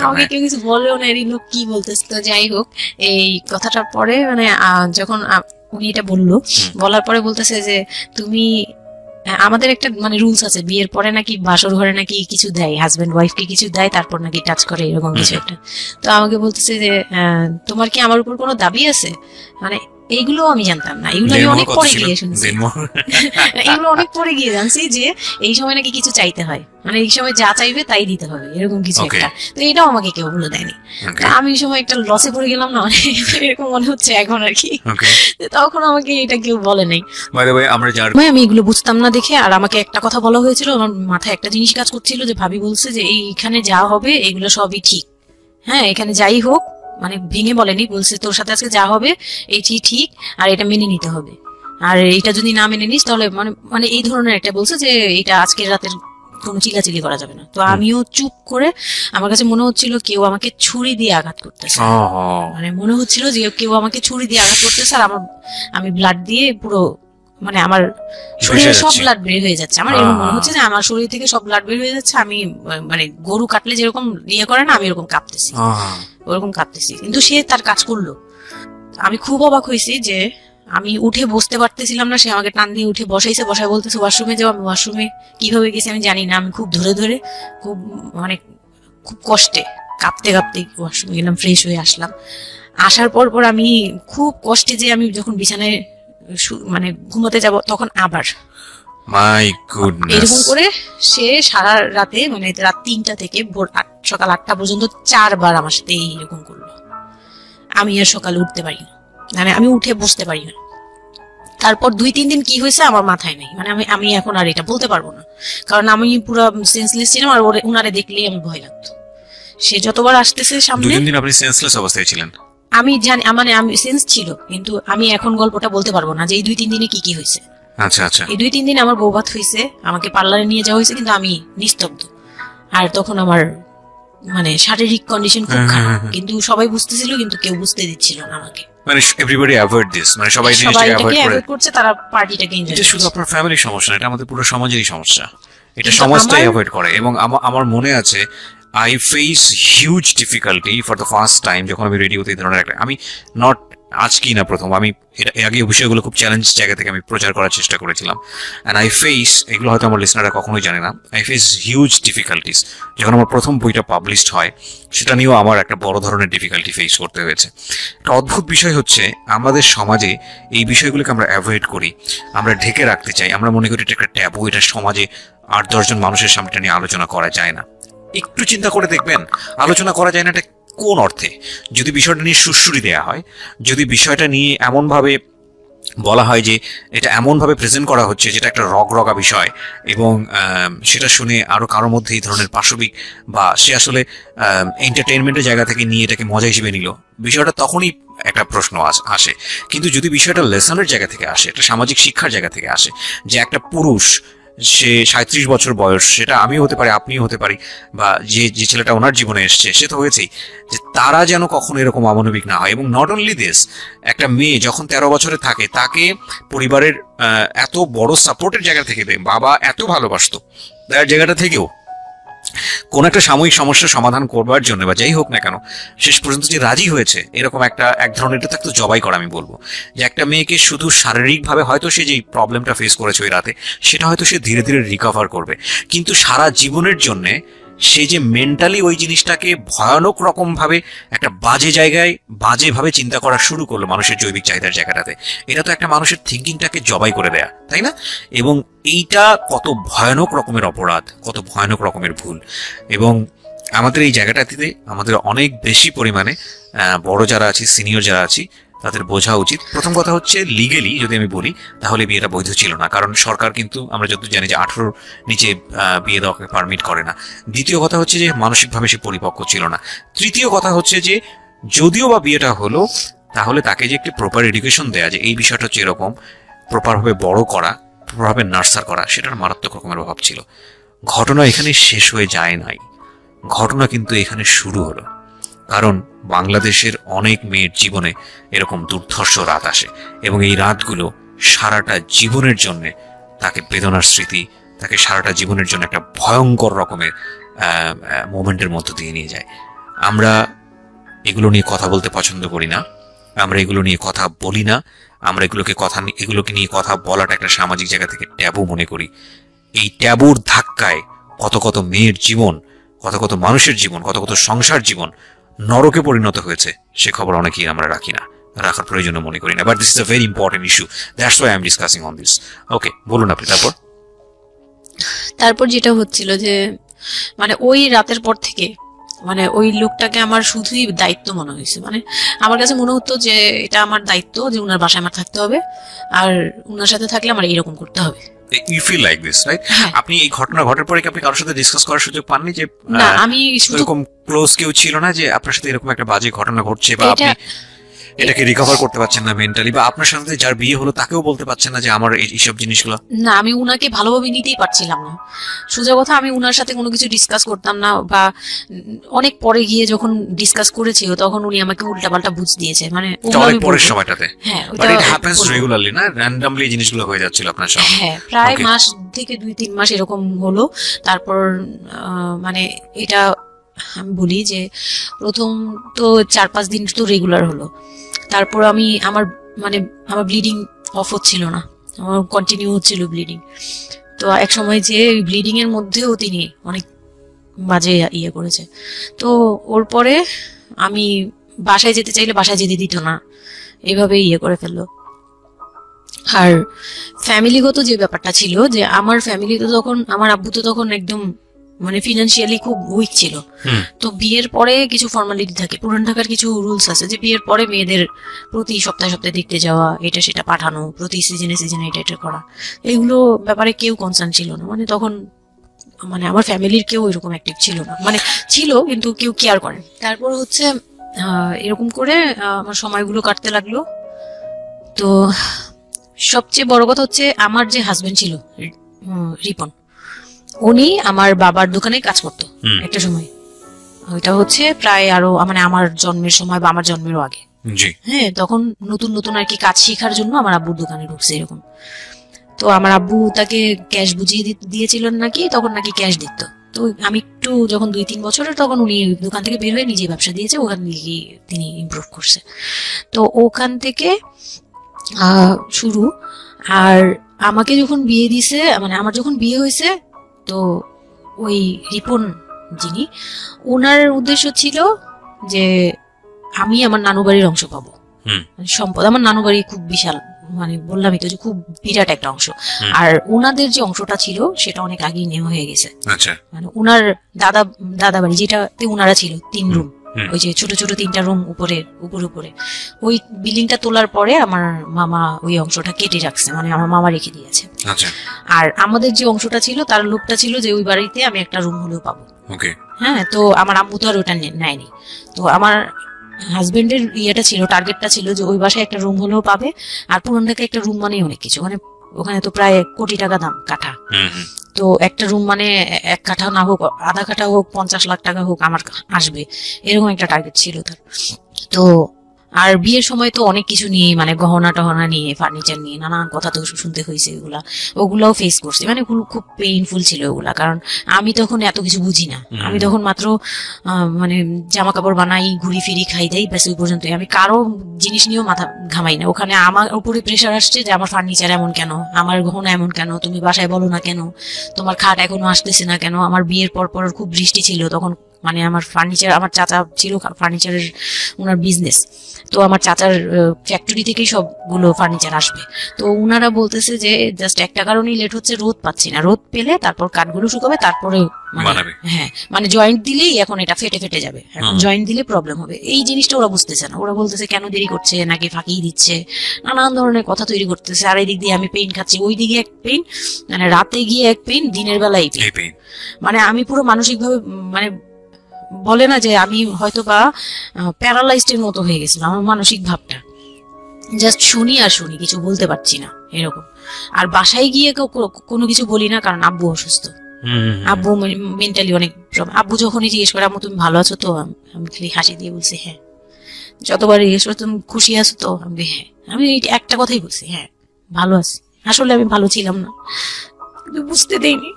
Speaker 1: আমাকে কেউ কিছু বলেও না, এই লোক কি বলতেছে। তো যাই হোক, এই কথাটার পরে মানে যখন উনি এটা বলার পরে বলতেছে যে তুমি, আমাদের একটা মানে রুলস আছে, বিয়ের পরে নাকি বাসর ঘরে নাকি কিছু দেয়, হাজবেন্ড ওয়াইফকে কিছু দেয়, তারপর নাকি টাচ করে, এরকম কিছু একটা। তো আমাকে বলতেছে যে তোমার কি আমার উপর কোনো দাবি আছে? মানে এইগুলো আমি জানতাম না, এগুলো আমি অনেক পরে গিয়ে শুনছি, এগুলো অনেক পরে গিয়ে জানছি যে এই সময় নাকি কিছু চাইতে হয়, মানে এই সময় যা চাইবে তাই দিতে হবে, এরকম কিছু একটা। তো এটাও আমাকে কেউ বলে দেয়নি। আমি এই সময় একটা লসে পড়ে গেলাম না, মানে এরকম মনে হচ্ছে এখন আর কি। তখন আমাকে এটা কেউ বলে নাই, আমি এগুলো বুঝতাম না দেখে। আর আমাকে একটা কথা বলা হয়েছিল, আমার মাথায় একটা জিনিস কাজ করছিল, যে ভাবি বলছে যে এইখানে যা হবে এগুলো সবই ঠিক। হ্যাঁ, এখানে যাই হোক, মানে ভেঙে বলেনি, বলছে তোর সাথে আজকে যা হবে এটি ঠিক, আর এটা মেনে নিতে হবে, আর এটা যদি না মেনে নিস তাহলে মানে এই ধরনের একটা বলছে যে এটা আজকের রাতের কোনো চিলাচিলি করা যাবে না। তো আমিও চুপ করে, আমার কাছে মনে হচ্ছিল কেউ আমাকে ছুরি দিয়ে আঘাত করতেছে, মানে মনে হচ্ছিল যে কেউ আমাকে ছুরি দিয়ে আঘাত করতেছে, আর আমি ব্লাড দিয়ে পুরো, মানে আমার শরীরে সব ব্লাড বের হয়ে যাচ্ছে। আমার এরকম মনে হচ্ছে যে আমার শরীর থেকে সব ব্লাড বের হয়ে যাচ্ছে, আমি মানে গরু কাটলে যেরকম ইয়ে করে না, আমি এরকম কাঁপতেছি, ওরকম কাঁপতেছি। কিন্তু সে তার কাজ করলো। আমি খুব অবাক হয়েছি যে আমি উঠে বসতে পারতেছিলাম না, সে আমাকে টান দিয়ে উঠে বসায় বলতেছে ওয়াশরুমে যাও। আমি ওয়াশরুমে কিভাবে গেছি আমি জানি না, আমি খুব ধরে খুব মানে খুব কষ্টে কাঁপতে ওয়াশরুমে গেলাম, ফ্রেশ হয়ে আসলাম। আসার পর আমি খুব কষ্টে, যে আমি যখন বিছানায় মানে ঘুমাতে যাব, তখন আবার এরকম করে সে সারা রাতে, মানে রাত 3টা থেকে সকাল 8টা পর্যন্ত 4 বার আমার সাথে এইরকম করলো। আমি আর সকালে উঠতে পারি না, মানে আমি উঠে বসতে পারি না। তারপর 2-3 দিন কি হয়েছে আমার মাথায় নেই, মানে আমি আমি এখন আর এটা বলতে পারবো না, কারণ আমি পুরো সেন্সলেস ছিলাম, আর উনারে দেখলেই আমি ভয় লাগতো। সে যতবার আসতেছে সামনে,
Speaker 3: 2-3 দিন আপনি সেন্সলেস অবস্থায় ছিলেন?
Speaker 1: আমি জানি, মানে আমি সেন্স ছিল, কিন্তু আমি এখন গল্পটা বলতে পারবো না যে এই 2-3 দিনে কি কি হয়েছে।
Speaker 3: আচ্ছা আচ্ছা।
Speaker 1: এই 2-3 দিন আমার বৌভাত হয়েছে, আমাকে পার্লারে নিয়ে যাওয়া হয়েছে, কিন্তু আমি নিস্তব্ধ। আর তখন আমার মানে শারীরিক কন্ডিশন খুব খারাপ, কিন্তু সবাই বুঝতেছিল, কিন্তু কেউ বুঝতে দিচ্ছিল না আমাকে।
Speaker 3: মানে এভরিবডি অ্যাভয়েড দিস, মানে সবাই জিনিসটাকে অ্যাভয়েড
Speaker 1: করছে, তারা পার্টিটাকে এনজয়
Speaker 3: এটা
Speaker 1: করছে।
Speaker 3: শুধু আপনার ফ্যামিলির সমস্যা না, এটা আমাদের পুরো সমাজেরই সমস্যা। এটা
Speaker 1: কিন্তু
Speaker 3: সমাজটাই
Speaker 1: আমার-
Speaker 3: অ্যাভয়েড করে। এবং আমার মনে আছে I face huge difficulty for the first time যখন আমি রেডিওতে এই ধরনের একটা, আমি নট আজকেই না প্রথম, আমি এর আগে এই বিষয়গুলো খুব চ্যালেঞ্জ জায়গা থেকে আমি প্রচার করার চেষ্টা করেছিলাম। অ্যান্ড আই ফেস, এগুলো হয়তো আমার লিসনাররা কখনোই জানে না, আই ফেস হিউজ ডিফিকাল্টিস। যখন আমার প্রথম বইটা পাবলিশড হয়, সেটা নিয়েও আমার একটা বড় ধরনের ডিফিকাল্টি ফেস করতে হয়েছে। একটা অদ্ভুত বিষয় হচ্ছে, আমাদের সমাজে এই বিষয়গুলোকে আমরা অ্যাভয়েড করি, আমরা ঢেকে রাখতে চাই, আমরা মনে করি এটা একটা ট্যাবু, এটা সমাজে 8-10 জন মানুষের সামনে এটা নিয়ে আলোচনা করা যায় না। একটু চিন্তা করে দেখবেন, আলোচনা করা যায় না এটা কোন অর্থে? যদি বিষয়টা নিয়ে সুড়সুড়ি দেওয়া হয়, যদি বিষয়টা নিয়ে এমনভাবে বলা হয় যে এটা এমনভাবে প্রেজেন্ট করা হচ্ছে যেটা একটা রগরগা বিষয়, এবং সেটা শুনে আরো কারোর মধ্যে এই ধরনের পাশবিক, বা সে আসলে এন্টারটেইনমেন্টের জায়গা থেকে নিয়ে এটাকে মজা হিসেবে নিল, বিষয়টা তখনই একটা প্রশ্ন আসে। কিন্তু যদি বিষয়টা লেসনের জায়গা থেকে আসে, একটা সামাজিক শিক্ষার জায়গা থেকে আসে, যে একটা পুরুষ, সে 37 বছর বয়স, সেটা আমিও হতে পারি, আপনিও হতে পারি, বা যে যে ছেলেটা ওনার জীবনে এসছে সে তো হয়েছেই, যে তারা যেন কখনো এরকম অমানবিক না হয়। এবং নট অনলি দিস, একটা মেয়ে যখন 13 বছরে থাকে, তাকে পরিবারের এত বড় সাপোর্টের জায়গা থেকে, বাবা এত ভালোবাসতো, তার জায়গাটা থেকেও কোন একটা সাময়িক সমস্যার সমাধান করবার জন্য বা যাই হোক না কেন, শেষ পর্যন্ত যে রাজি হয়েছে, এরকম এক ধরনের, এটা থাকতো জবাই করা। আমি বলবো যে একটা মেয়েকে শুধু শারীরিকভাবে হয়তো সে যে প্রবলেমটা ফেস করেছে ওই রাতে, সেটা হয়তো সে ধীরে ধীরে রিকভার করবে, কিন্তু সারা জীবনের জন্যে সে যে মেন্টালি ওই জিনিসটাকে ভয়ানক রকম ভাবে একটা বাজে জায়গায় বাজেভাবে চিন্তা করা শুরু করলো মানুষের জৈবিক চাহিদার জায়গাটাতে, এটা তো একটা মানুষের থিঙ্কিংটাকে জবাই করে দেয়া, তাই না? এবং এইটা কত ভয়ানক রকমের অপরাধ, কত ভয়ানক রকমের ভুল। এবং আমাদের এই জায়গাটাতে আমাদের অনেক বেশি পরিমাণে বড় যারা আছি, সিনিয়র যারা আছি, তাদের বোঝা উচিত। প্রথম কথা হচ্ছে, লিগেলি যদি আমি বলি, তাহলে বিয়েটা বৈধ ছিল না, কারণ সরকার কিন্তু আমরা যতদূর জানি যে 18 নিচে বিয়ে দেওয়াকে পারমিট করে না। দ্বিতীয় কথা হচ্ছে যে মানসিকভাবে সে পরিপক্ক ছিল না। তৃতীয় কথা হচ্ছে যে যদিও বা বিয়েটা হলো, তাহলে তাকে যে একটি প্রপার এডুকেশন দেয়া, যে এই বিষয়টা হচ্ছে এরকম, প্রপারভাবে বড় করা, প্রপারভাবে নার্সার করা, সেটার মারাত্মক রকমের অভাব ছিল। ঘটনা এখানে শেষ হয়ে যায় নাই, ঘটনা কিন্তু এখানে শুরু হলো। কারণ বাংলাদেশের অনেক মেয়ের জীবনে এরকম দুর্ধর্ষ রাত আসে, এবং এই রাতগুলো সারাটা জীবনের জন্য তাকে বেদনার স্মৃতি, তাকে সারাটা জীবনের জন্য একটা ভয়ঙ্কর রকমের মোমেন্টের মধ্য দিয়ে নিয়ে যায়। আমরা এগুলো নিয়ে কথা বলতে পছন্দ করি না, আমরা এগুলো নিয়ে কথা বলি না, আমরা এগুলোকে নিয়ে কথা বলাটা একটা সামাজিক জায়গা থেকে ট্যাবু মনে করি। এই ট্যাবুর ধাক্কায় কত কত মেয়ের জীবন, কত কত মানুষের জীবন, কত কত সংসার জীবন নরকে পরিণত হয়েছে, সে খবর অনেকেই আমরা রাখি না, রাখার প্রয়োজন মনে করি না। But this is a very important issue, that's why I am discussing on this. Okay, বলুন আপনি।
Speaker 1: তারপর যেটা হচ্ছিল যে, মানে ওই রাতের পর থেকে, মানে ওই লোকটাকে আমার শুধুই দায়িত্ব মনে হয়েছে। মানে আমার কাছে মনে হতো যে এটা আমার দায়িত্ব, যে উনার বাসায় আমার থাকতে হবে, আর উনার সাথে থাকলে আমার এরকম করতে হবে।
Speaker 3: You feel like this, right? আপনি এই ঘটনা ঘটার পরে কি আপনি কারোর সাথে ডিসকাস করার সুযোগ পাননি, যে
Speaker 1: না, আমি শুধু
Speaker 3: এরকম ক্লোজ কেউ ছিল না যে আপনার সাথে এরকম একটা বাজে ঘটনা ঘটছে, বা আপনি এটাকে রিকভার করতে পারছেন না মেন্টালি, বা আপনার সাথে যার বিয়ে হলো তাকেও বলতে পারছেন না যে আমার এইসব জিনিসগুলো?
Speaker 1: না, আমি উনাকে ভালোভাবে নিতেই পারছিলাম না। সোজা কথা, আমি উনার সাথে কোনো কিছু ডিসকাস করতাম না, বা অনেক পরে গিয়ে যখন ডিসকাস করেছি, তখন উনি আমাকে উল্টাপাল্টা বুঝ দিয়েছে। মানে
Speaker 3: অনেক পরের সময়টাতে,
Speaker 1: হ্যাঁ,
Speaker 3: বাট ইট হ্যাপেন্স রেগুলারলি, না র্যান্ডমলি এই জিনিসগুলো হয়ে যাচ্ছিল আপনার সাথে?
Speaker 1: হ্যাঁ, প্রায় মাস থেকে 2-3 মাস এরকম হলো। তারপর মানে এটা আমি বলি যে প্রথম তো 4-5 দিন তো রেগুলার হলো। তারপর আমার ব্লিডিং অফ হচ্ছিল না, আমার কন্টিনিউ হচ্ছিল ব্লিডিং। তো এক সময় যে ব্লিডিং এর মধ্যেও তিনি অনেক বাজে ইয়ে করেছে। তো ওর পরে আমি বাসায় যেতে চাইলে বাসায় যেতে দিত না, এভাবে ইয়ে করে ফেললো। আর ফ্যামিলিগত যে ব্যাপারটা ছিল, যে আমার ফ্যামিলি তো তখন, আমার আব্বু তো তখন একদম মানে ফিনান্সিয়ালি খুব উইক ছিল। তো বিয়ের পরে কিছু ফর্মালিটি থাকে, পুরান ঢাকার কিছু রুলস আছে যে বিয়ের পরে মেয়েদের প্রতি সপ্তাহে সপ্তাহে দেখতে যাওয়া, এটা সেটা পাঠানো, প্রতি সিজনে সিজনে এটা এটা করা, এগুলো ব্যাপারে কেউ কনসার্ন ছিল না। মানে তখন মানে আমার ফ্যামিলির কেউ এরকম অ্যাক্টিভ ছিল না, মানে ছিল কিন্তু কেউ কেয়ার করে। তারপর হচ্ছে এরকম করে আমার সময়গুলো কাটতে লাগলো। তো সবচেয়ে বড় কথা হচ্ছে আমার যে হাজবেন্ড ছিল রিপন, উনি আমার বাবার দোকানে কাজ করতো একটা সময়। ওইটা হচ্ছে প্রায় আরো মানে আমার জন্মের সময় বা আমার জন্মেরও আগে। হ্যাঁ, তখন নতুন নতুন আর কি কাজ শেখার জন্য আমার আব্বুর দোকানে ঢুকছে এরকম। তো আমার আব্বু তাকে ক্যাশ বুঝিয়ে দিয়েছিলেন নাকি, তখন নাকি ক্যাশ দিত। তো আমি একটু যখন 2-3 বছরের, তখন উনি দোকান থেকে বের হয়ে নিজে ব্যবসা দিয়েছে, ওখান থেকে তিনি ইমপ্রুভ করছে। তো ওখান থেকে শুরু। আর আমাকে যখন বিয়ে দিছে, মানে আমার যখন বিয়ে হয়েছে, তো ওই রিপন যিনি, ওনার উদ্দেশ্য ছিল যে আমি আমার নানু বাড়ির অংশ পাবো, সম্পদ। আমার নানু বাড়ি খুব বিশাল, মানে বললামই তো যে খুব বিরাট একটা অংশ। আর ওনাদের যে অংশটা ছিল সেটা অনেক আগেই নেওয়া হয়ে গেছে। মানে ওনার দাদা বাড়ি যেটাতে ওনারা ছিল 3 রুম, ওই যে ছোট ছোট 3টা রুম উপরে, ওই বিল্ডিংটা তোলার পরে আমার মামা ওই অংশটা কেটে রাখছে, মানে আমার মামা রেখে দিয়েছে। আর আমাদের যে অংশটা ছিল তার লোকটা ছিল যে ওই বাড়িতে আমি একটা রুম হলেও পাবো। হ্যাঁ, তো আমার আম্মু তো আর ওটা নেয়নি। তো আমার হাজবেন্ডের ইয়েটা ছিল, টার্গেটটা ছিল যে ওই বাসায় একটা রুম হলেও পাবে। আর পুরান ঢাকায় একটা রুম মানেই অনেক কিছু, মানে ওখানে তো প্রায় 1 কোটি টাকা দাম কাঠা। তো একটা রুম মানে 1 কাঠা না হোক, আধা কাঠা হোক, 50 লাখ টাকা হোক আমার আসবে, এরকম একটা টার্গেট ছিল তার। তো আর বিয়ের সময় তো অনেক কিছু নিয়ে, মানে গহনা টহনা নিয়ে, ফার্নিচার নিয়ে নানান কথা তো শুনতে হয়েছে, ওগুলাও ফেস করছি। মানে খুব পেইনফুল ছিল ওগুলা, কারণ আমি তখন এত কিছু বুঝি না। আমি তখন মাত্র মানে জামা কাপড় বানাই, ঘুরি ফিরি, খাই দেই, ব্যাস ওই পর্যন্তই। আমি কারো জিনিস নিয়েও মাথা ঘামাই না। ওখানে আমার উপরে প্রেশার আসছে যে আমার ফার্নিচার এমন কেন, আমার গহনা এমন কেন, তুমি বাসায় বলো না কেন, তোমার খাট এখনো আসতেছে না কেন। আমার বিয়ের পর খুব বৃষ্টি ছিল তখন, মানে আমার ফার্নিচার, আমার চাচা ছিল ফার্নিচারের, ওনার বিজনেস। তো আমার চাচার ফ্যাক্টরি থেকেই সবগুলো ফার্নিচার আসবে। তো ওনারা বলতেছে যে জাস্ট একটা কারণেই লেট হচ্ছে, রোদ পাচ্ছি না, রোদ পেলে তারপর কাঠগুলো শুকাবে, তারপরে হ্যাঁ, মানে জয়েন্ট দিলেই এখন এটা ফেটে যাবে, এখন জয়েন্ট দিলে প্রবলেম হবে। এই জিনিসটা ওরা বুঝতেছে না। ওরা বলতেছে কেন দেরি করছে, নাকি ফাঁকি দিচ্ছে, নানান ধরনের কথা তৈরি করতেছে। আর এই দিক দিয়ে আমি পেইন খাচ্ছি, ওই দিকে এক পেইন, মানে রাতে গিয়ে এক পেইন, দিনের বেলা এই পেইন। মানে আমি পুরো মানসিক ভাবে, মানে বলে না যে আমি হয়তো বা প্যারালাইজড এর মতো হয়ে গেছিলাম। আমার মানসিক ভাবটা জাস্ট শুনি আর শুনি, কিছু বলতে পারছি না এরকম। আর বাসায় গিয়ে কোনো কিছু বলি না, কারণ আব্বু অসুস্থ। আব্বু মেন্টালি অনেক, আব্বু যখনই জিজ্ঞেস করে আম্মু তুমি ভালো আছো তো, আমি খালি হাসি দিয়ে বলছি হ্যাঁ। যতবার জিজ্ঞেস করে তুমি খুশি আছো তো, আমি হ্যাঁ। আমি একটা কথাই বলছি, হ্যাঁ ভালো আছি। আসলে আমি ভালো ছিলাম না, কিন্তু বুঝতে দেইনি।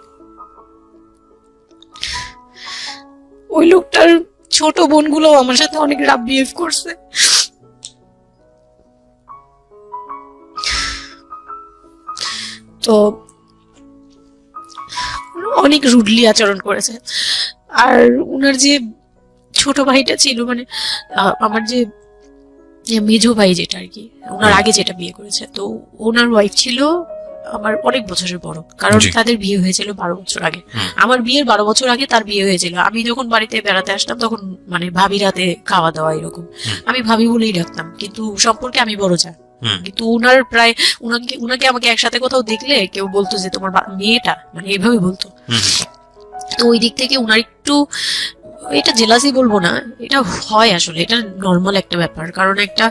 Speaker 1: ওই লোকটার ছোট বোনগুলো আমার সাথে অনেক রাফ বিহেভ করছে। তো অনেক রুডলি আচরণ করেছে। আর উনার যে ছোট ভাইটা ছিল, মানে আমার যে মেজো ভাই যেটা আর কি, ওনার আগে যেটা বিয়ে করেছে, তো ওনার ওয়াইফ ছিল আমার অনেক বছরের বড়, কারণ তাদের বিয়ে হয়েছিল 12 বছর আগে। আমার বিয়ের 12 বছর আগে তার বিয়ে হয়েছিল। আমি যখন বাড়িতে বেড়াতে আসতাম তখন মানে ভাবি রাতে খাওয়া দাওয়া এরকম, আমি ভাবি বলেই ডাকতাম, কিন্তু সম্পর্কে আমি বড় যা। কিন্তু উনার প্রায় উনাকে আমাকে একসাথে কোথাও দেখলে কেউ বলতো যে তোমার মেয়েটা, মানে এইভাবে বলতো। তো ওই দিক থেকে উনার একটু, এটা জেলাসি বলবো না, এটা হয় আসলে, এটা নর্মাল একটা ব্যাপার। কারণ একটা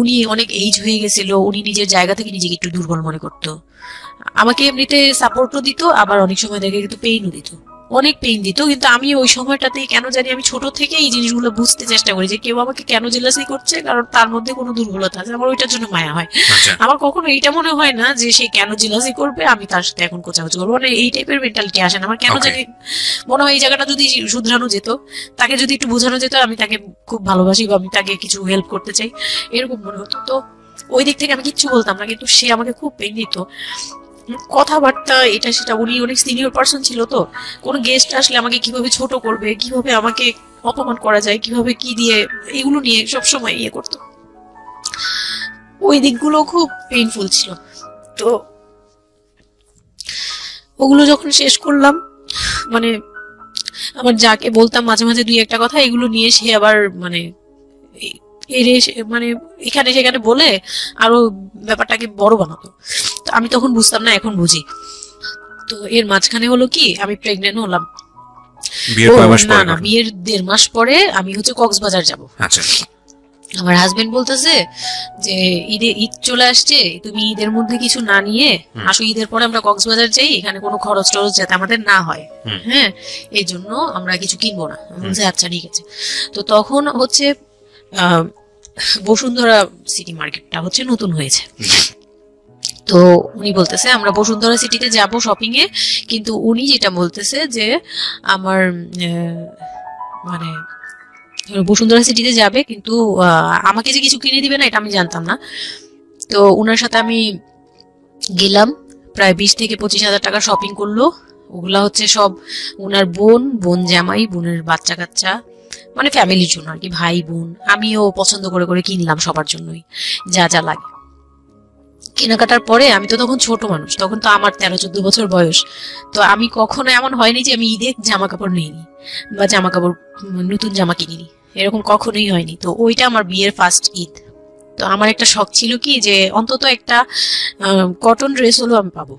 Speaker 1: উনি অনেক এইজ হয়ে গেছিল, উনি নিজের জায়গা থেকে নিজেকে একটু দুর্বল মনে করতো। আমাকে এমনিতে সাপোর্টও দিত, আবার অনেক সময় দেখে কিন্তু পেইনও দিত, অনেক পেইন দিত। কিন্তু আমি ওই সময়টাতে কেন জানি আমি ছোট থেকে এই জিনিসগুলো বুঝতে চেষ্টা করি যে কেউ আমাকে কেন জেলাসি করছে, কারণ তার মধ্যে কোনো দুর্বলতা আছে, আমার ওইটার জন্য মায়া হয়। আমার কখনো এইটা মনে হয় না যে সে কেন জেলাসি করবে, আমি তার সাথে এখন কোচাকুচি করবো, মানে এই টাইপের মেন্টালিটি আসে না আমার। কেন জানি মনে হয় এই জায়গাটা যদি শুধরানো যেত, তাকে যদি একটু বোঝানো যেত আমি তাকে খুব ভালোবাসি বা আমি তাকে কিছু হেল্প করতে চাই, এরকম মনে হতো। তো ওই দিক থেকে আমি কিচ্ছু বলতাম না, কিন্তু সে আমাকে খুব পেইন দিত, কথাবার্তা এটা সেটা। উনি অনেক সিনিয়র পার্সন ছিল, তো কোনো গেস্ট আসলে আমাকে কিভাবে ছোট করবে, কিভাবে আমাকে অপমান করা যায়, কিভাবে কি দিয়ে, এগুলো নিয়ে সবসময় ইয়ে করতো। ওই দিকগুলো খুব পেইনফুল ছিল। তো ওগুলো যখন শেষ করলাম, মানে আমার যাকে বলতাম মাঝে মাঝে দুই একটা কথা, এগুলো নিয়ে সে আবার মানে মানে এখানে সেখানে বলে আরো ব্যাপারটাকে বড় বানাতো। তো আমি তখন বুঝতাম না, এখন বুঝি। তো এর মাঝখানে হলো কি, আমি প্রেগনেন্ট হলাম। না না, বিয়ের 1.5 মাস পরে আমি হচ্ছে কক্সবাজার যাব।
Speaker 3: আচ্ছা।
Speaker 1: আমার হাজবেন্ড বলতেছে যে ঈদ চলে আসছে, তুমি ঈদের মধ্যে কিছু না নিয়ে আসো, ঈদের পরে আমরা কক্সবাজার যাই, এখানে কোনো খরচ টরচ যাতে আমাদের না হয়, হ্যাঁ, এই জন্য আমরা কিছু কিনবো না। বলছে আচ্ছা ঠিক আছে। তো তখন হচ্ছে বসুন্ধরা সিটি মার্কেটটা হচ্ছে নতুন হয়েছে। তো উনি বলতেছে আমরা বসুন্ধরা সিটিতে যাব শপিং এ, কিন্তু উনি যেটা বলতেছে যে আমার মানে বসুন্ধরা সিটিতে যাবে, কিন্তু আমাকে যে কিছু কিনে দিবে না এটা আমি জানতাম না। তো ওনার সাথে আমি গেলাম, প্রায় 20 থেকে 25 হাজার টাকা শপিং করলো। ওগুলা হচ্ছে সব ওনার বোন জামাই, বোনের বাচ্চা কাচ্চা, মানে ফ্যামিলির জন্য আর কি, ভাই বোন। আমিও পছন্দ করে করে কিনলাম সবার জন্যই যা যা লাগে। কেনাকাটার পরে আমি তো তখন ছোট মানুষ, তখন তো আমার 13-14 বছর বয়স। তো আমি কখনো এমন হয়নি যে আমি ঈদে জামা কাপড় নিইনি বা জামা কাপড় নতুন জামা কিনিনি, এরকম কখনোই হয়নি। তো ওইটা আমার বিয়ের ফার্স্ট ঈদ। তো আমার একটা শখ ছিল কি যে অন্তত একটা কটন ড্রেস হলেও আমি পাবো,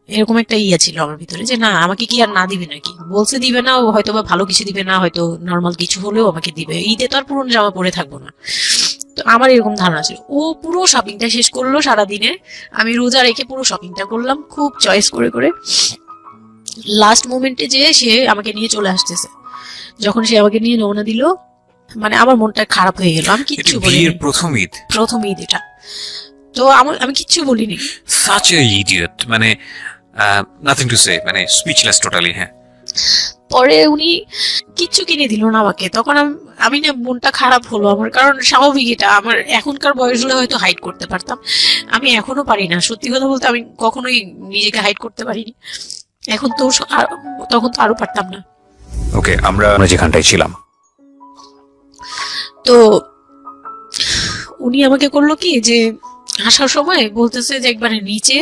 Speaker 1: এরকম একটা ইয়ে ছিল আমার ভিতরে, যে না আমাকে কি আর না দিবে নাকি, বলছে দিবে না, হয়তো বা ভালো কিছু দিবে না, হয়তো নর্মাল কিছু হলেও আমাকে দিবে, ঈদে তো আর পুরনো জামা পরে থাকবো না। তো আমার এরকম ধারণা ছিল। ও পুরো শপিংটা শেষ করলো সারাদিনে, আমি রোজা রেখে পুরো শপিংটা করলাম খুব চয়েস করে করে। লাস্ট মোমেন্টে যে সে আমাকে নিয়ে চলে আসতেছে, যখন সে আমাকে নিয়ে রওনা দিল, মানে আমার মনটা খারাপ হয়ে গেল। আমি কিচ্ছু বলিনি, প্রথম ঈদ এটা। তো আমি কিচ্ছু বলিনি।
Speaker 3: such a idiot, মানে nothing to say, মানে স্পিচলেস টোটালি। হ্যাঁ,
Speaker 1: পরে উনি কিচ্ছু কিনে দিল না আমাকে, তখন আমি না মনটা খারাপ হলো আমার, কারণ স্বাভাবিক এটা। আমার এখনকার বয়স হলে হয়তো হাইড করতে পারতাম, আমি এখনো পারি না। সত্যি কথা বলতে আমি কখনোই নিজেকে হাইড করতে পারিনি, এখন তো তখন তো আরো পারতাম না।
Speaker 3: ওকে, আমরা যেখানটায় ছিলাম,
Speaker 1: তো উনি আমাকে করলো কি যে আসার সময় বলতেছে যে একবারে নিচে,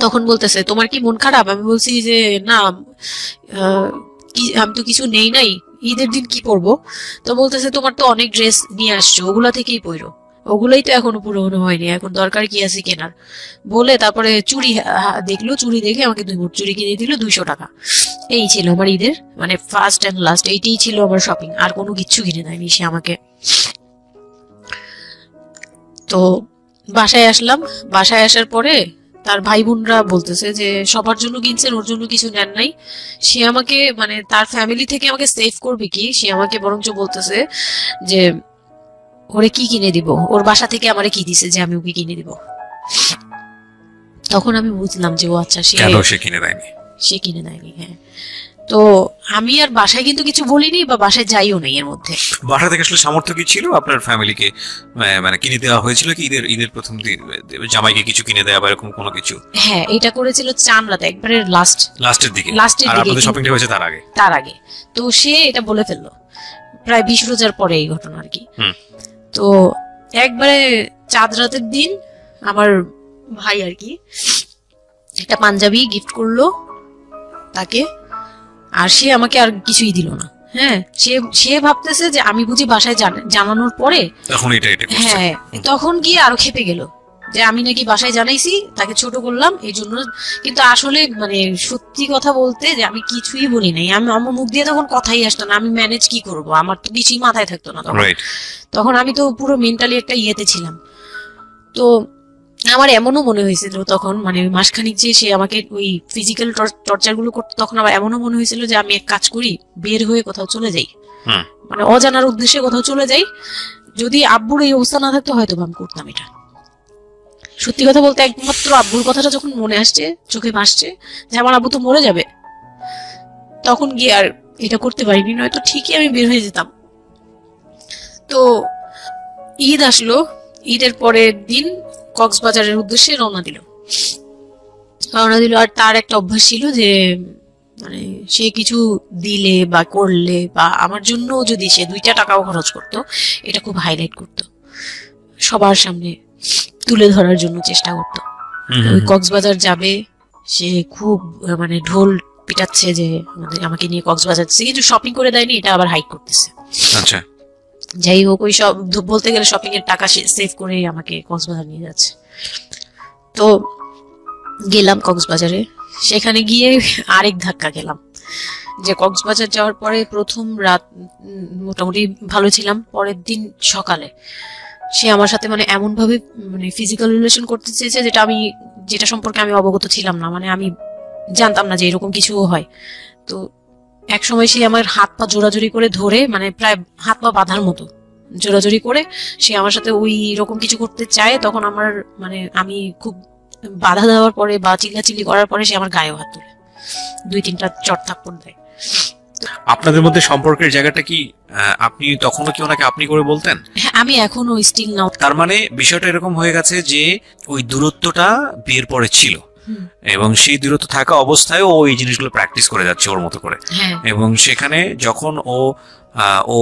Speaker 1: তখন বলতেছে তোমার কি মন খারাপ? আমি বলছি যে না, আমি তো কিছু নেই নাই, ঈদের দিন কি পরবো? তো বলতেছে তোমার তো অনেক ড্রেস নিয়ে আসছো, ওগুলা থেকেই পরো, ওগুলাই তো এখনো পুরোনো হয়নি, এখন দরকার কি আছে কেনার? বলে তারপরে চুড়ি দেখলো, চুড়ি দেখে আমাকে 2 মুঠ চুড়ি কিনে দিল 200 টাকা। এই ছিল আমার ঈদের মানে ফার্স্ট এন্ড লাস্ট, এইটাই ছিল আমার শপিং, আর কোনো কিচ্ছু কিনে দেয়নি সে আমাকে। তো বাসায় আসলাম, বাসায় আসার পরে তার ভাই বোনরা বলতেছে যে সবার জন্য কিনছেন, ওর জন্য কিছু নেন নাই। সে আমাকে মানে তার ফ্যামিলি থেকে আমাকে সেভ করবে কি, সে আমাকে বরঞ্চ বলতেছে যে ওরে কি কিনে দিব, ওর বাসা থেকে আমারে কি দিছে যে আমি ওকে কিনে দিব। তখন আমি বুঝলাম যে ও আচ্ছা, সে কিনে দেয়নি। হ্যাঁ, তো আমি আর বাসায় কিন্তু কিছু বলিনি বা বাসায় যাইও নাই। এর মধ্যে
Speaker 3: বাসা থেকে আসলে সামর্থ্য কি ছিল আপনার ফ্যামিলিকে মানে কিনে দেওয়া হয়েছিল কি ঈদের প্রথম দিন জামাইকে কিছু কিনে দেওয়া বা এরকম কোনো কিছু?
Speaker 1: হ্যাঁ, এটা করেছিল চান রাতে, একবারে লাস্টের দিকে। আর আপনাদের
Speaker 3: শপিংটা হয়েছে তার আগে।
Speaker 1: তো সে এটা বলে ফেললো প্রায় 20 রোজার পরে এই ঘটনা আর কি। তো একবারে চাঁদ রাতের দিন আমার ভাই আর কি একটা পাঞ্জাবি গিফট করলো তাকে, আর সে আমাকে আর কিছুই দিল না। হ্যাঁ, সে ভাবতেছে যে আমি বুঝি বাসায় জানানোর পরে হ্যাঁ, তখন গিয়ে আরো খেপে গেল যে আমি নাকি বাসায় জানাইছি, তাকে ছোট করলাম এই জন্য। কিন্তু আসলে মানে সত্যি কথা বলতে যে আমি কিছুই বলি নাই, আমার মুখ দিয়ে তখন কথাই আসতো না, আমি ম্যানেজ কি করব, আমার তো কিছুই মাথায় থাকতো না তখন আমি তো পুরো মেন্টালি একটা ইয়েতে ছিলাম। তো আমার এমনও মনে হয়েছিল তখন, মানে মাসখানিক যে সে আমাকে ওই ফিজিক্যাল টর্চার গুলো করতো, তখন আমার এমনও মনে হয়েছিল যে আমি এক কাজ করি, বের হয়ে কোথাও চলে যাই, মানে অজানার উদ্দেশ্যে কোথাও চলে যাই। যদি আব্বুর এই অবস্থা না থাকতো হয়তো আমি করতাম এটা। সত্যি কথা বলতে একমাত্র আব্বুর কথাটা যখন মনে আসছে, চোখে ভাসছে যে আমার আব্বু তো মরে যাবে, তখন গিয়ে আর এটা করতে পারিনি, নয়তো ঠিকই আমি বের হয়ে যেতাম। তো ঈদ আসলো, ঈদের পরের দিন কক্সবাজারের উদ্দেশ্যে রওনা দিল। আর তার একটা অভ্যাস ছিল যে মানে সে কিছু দিলে বা করলে বা আমার জন্য যদি সে 2টা টাকাও খরচ করতো, এটা খুব হাইলাইট করতো, সবার সামনে তুলে ধরার জন্য চেষ্টা করতো। ওই কক্সবাজার যাবে, সে খুব মানে ঢোল পিটাচ্ছে যে আমাকে নিয়ে কক্সবাজার যাচ্ছে, কিন্তু শপিং করে দেয়নি, এটা আবার হাইড করতেছে।
Speaker 3: আচ্ছা,
Speaker 1: যাই হোক, ওই সব বলতে গেলে শপিং এর টাকা সেভ করে আমাকে কক্সবাজার নিয়ে যাচ্ছে। তো গেলাম কক্সবাজারে, সেখানে গিয়ে আরেক ধাক্কা গেলাম, যে কক্সবাজার যাওয়ার পরে প্রথম রাত মোটামুটি ভালো ছিলাম, পরের দিন সকালে সে আমার সাথে মানে এমন ভাবে মানে ফিজিক্যাল রিলেশন করতে চেয়েছে যেটা সম্পর্কে আমি অবগত ছিলাম না, মানে আমি জানতাম না যে এরকম কিছু হয়। তো এক সময় সে আমার হাত পা জোরাজোরি করে ধরে, মানে প্রায় হাত পা বাঁধার মতো জোরাজোরি করে সে আমার সাথে ওই রকম কিছু করতে চায়। তখন আমার মানে আমি খুব বাধা দেওয়ার পরে বা চিল্লাচিল্লি করার পরে সে আমার গায়েও হাত তুলে 2-3টা চড় থাপ্পড় দেয়।
Speaker 3: আপনাদের মধ্যে সম্পর্কের জায়গাটা কি আপনি তখনও কি ওনাকে আপনি করে বলতেন?
Speaker 1: হ্যাঁ, আমি এখনো স্টিল নাও।
Speaker 3: তার মানে বিষয়টা এরকম হয়ে গেছে যে ওই দূরত্বটা বিয়ের পরে ছিল, এবং সেই দূরত্ব থাকা অবস্থায় ও এই জিনিসগুলো প্র্যাকটিস করে যাচ্ছে ওর মতো করে, এবং সেখানে যখন ও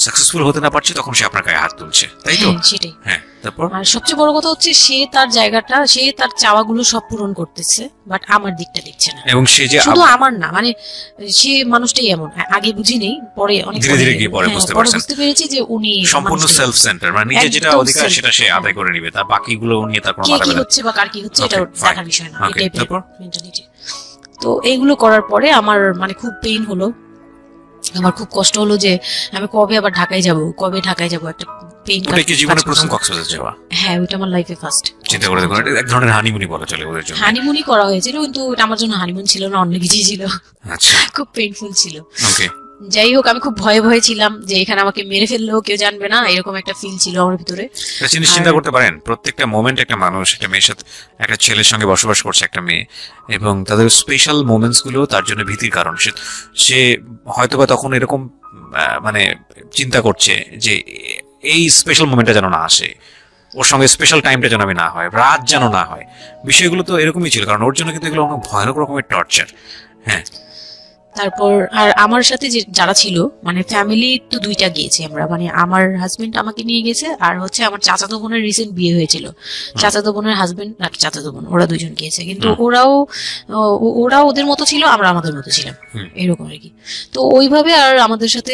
Speaker 3: সাকসেসফুল হতে না পারছে তখন সে আপনার গায়ে হাত তুলছে, তাই তো?
Speaker 1: সেটাই।
Speaker 3: হ্যাঁ, তারপর
Speaker 1: আর সবচেয়ে বড় কথা হচ্ছে সে তার জায়গাটা, সে তার চাওয়াগুলো সব পূরণ করতেছে, বাট আমার দিকটা দেখছে না।
Speaker 3: এবং সে যে
Speaker 1: শুধু আমার না, মানে সে মানুষটাই এমন, আগে বুঝি নেই, পরে অনেক
Speaker 3: ধীরে ধীরে গিয়ে পরে বুঝতে
Speaker 1: পেরেছি যে উনি
Speaker 3: সম্পূর্ণ সেলফ সেন্টার, মানে নিজে যেটা অধিকার সেটা সে আদায় করে নিবে, তার বাকিগুলো নিয়ে তারপর মাথা
Speaker 1: কি হচ্ছে বা কার কি হচ্ছে এটা দেখার বিষয় না, এই টাইপের মেন্টালিটি। তো এইগুলো করার পরে আমার মানে খুব পেইন হলো, আমার খুব কষ্ট হলো যে আমি কবে আবার ঢাকায় যাব, একটা পেইন।
Speaker 3: ওটা কি জীবনে প্রথম কক্সবাজার যাওয়া?
Speaker 1: হ্যাঁ, ওটা আমার লাইফে ফার্স্ট।
Speaker 3: চিন্তা করে দেখুন, এক ধরনের হানিমুনি বলা চলে ওদের জন্য।
Speaker 1: হানিমুনি করা হয়েছিল, কিন্তু এটা আমার জন্য হানিমুন ছিল না, অন্য কিছুই ছিল।
Speaker 3: আচ্ছা,
Speaker 1: খুব পেইনফুল ছিল।
Speaker 3: ওকে।
Speaker 1: যাই হোক, আমি খুব ভয়ে ছিলাম যে এখানে আমাকে মেরে ফেললেও কেউ জানবে না, এরকম একটা ফিল ছিল আমার ভিতরে।
Speaker 3: চিন্তা করতে পারেন, প্রত্যেকটা মোমেন্ট একটা মানুষ, একটা মেয়ের সাথে, একটা ছেলের সঙ্গে বসবাস করছে একটা মেয়ে, এবং তাদের স্পেশাল মোমেন্টস গুলো তার জন্য ভীতির কারণ। সে হয়তোবা তখন এরকম মানে চিন্তা করছে যে এই স্পেশাল মোমেন্টটা যেন না আসে, ওর সঙ্গে স্পেশাল টাইমটা যেন আমি না হয়, রাত যেন না হয়। বিষয়গুলো তো এরকমই ছিল, কারণ ওর জন্য কিন্তু এগুলো অনেক ভয়ানক রকমের টর্চার। হ্যাঁ,
Speaker 1: তারপর আর আমার সাথে যারা ছিল, মানে ফ্যামিলি তো 2টা গিয়েছি আমরা, মানে আমার হাজবেন্ড আমাকে নিয়ে গেছে, আর হচ্ছে আমার চাচাতো বোনের রিসেন্ট বিয়ে হয়েছিল, চাচাতো বোনের হাজবেন্ড আর চাচাতো বোন, ওরা 2জন গিয়েছে। কিন্তু ওরা ওদের মতো ছিল, আমরা আমাদের মতো ছিলাম, এরকম আর কি। তো ওইভাবে আর আমাদের সাথে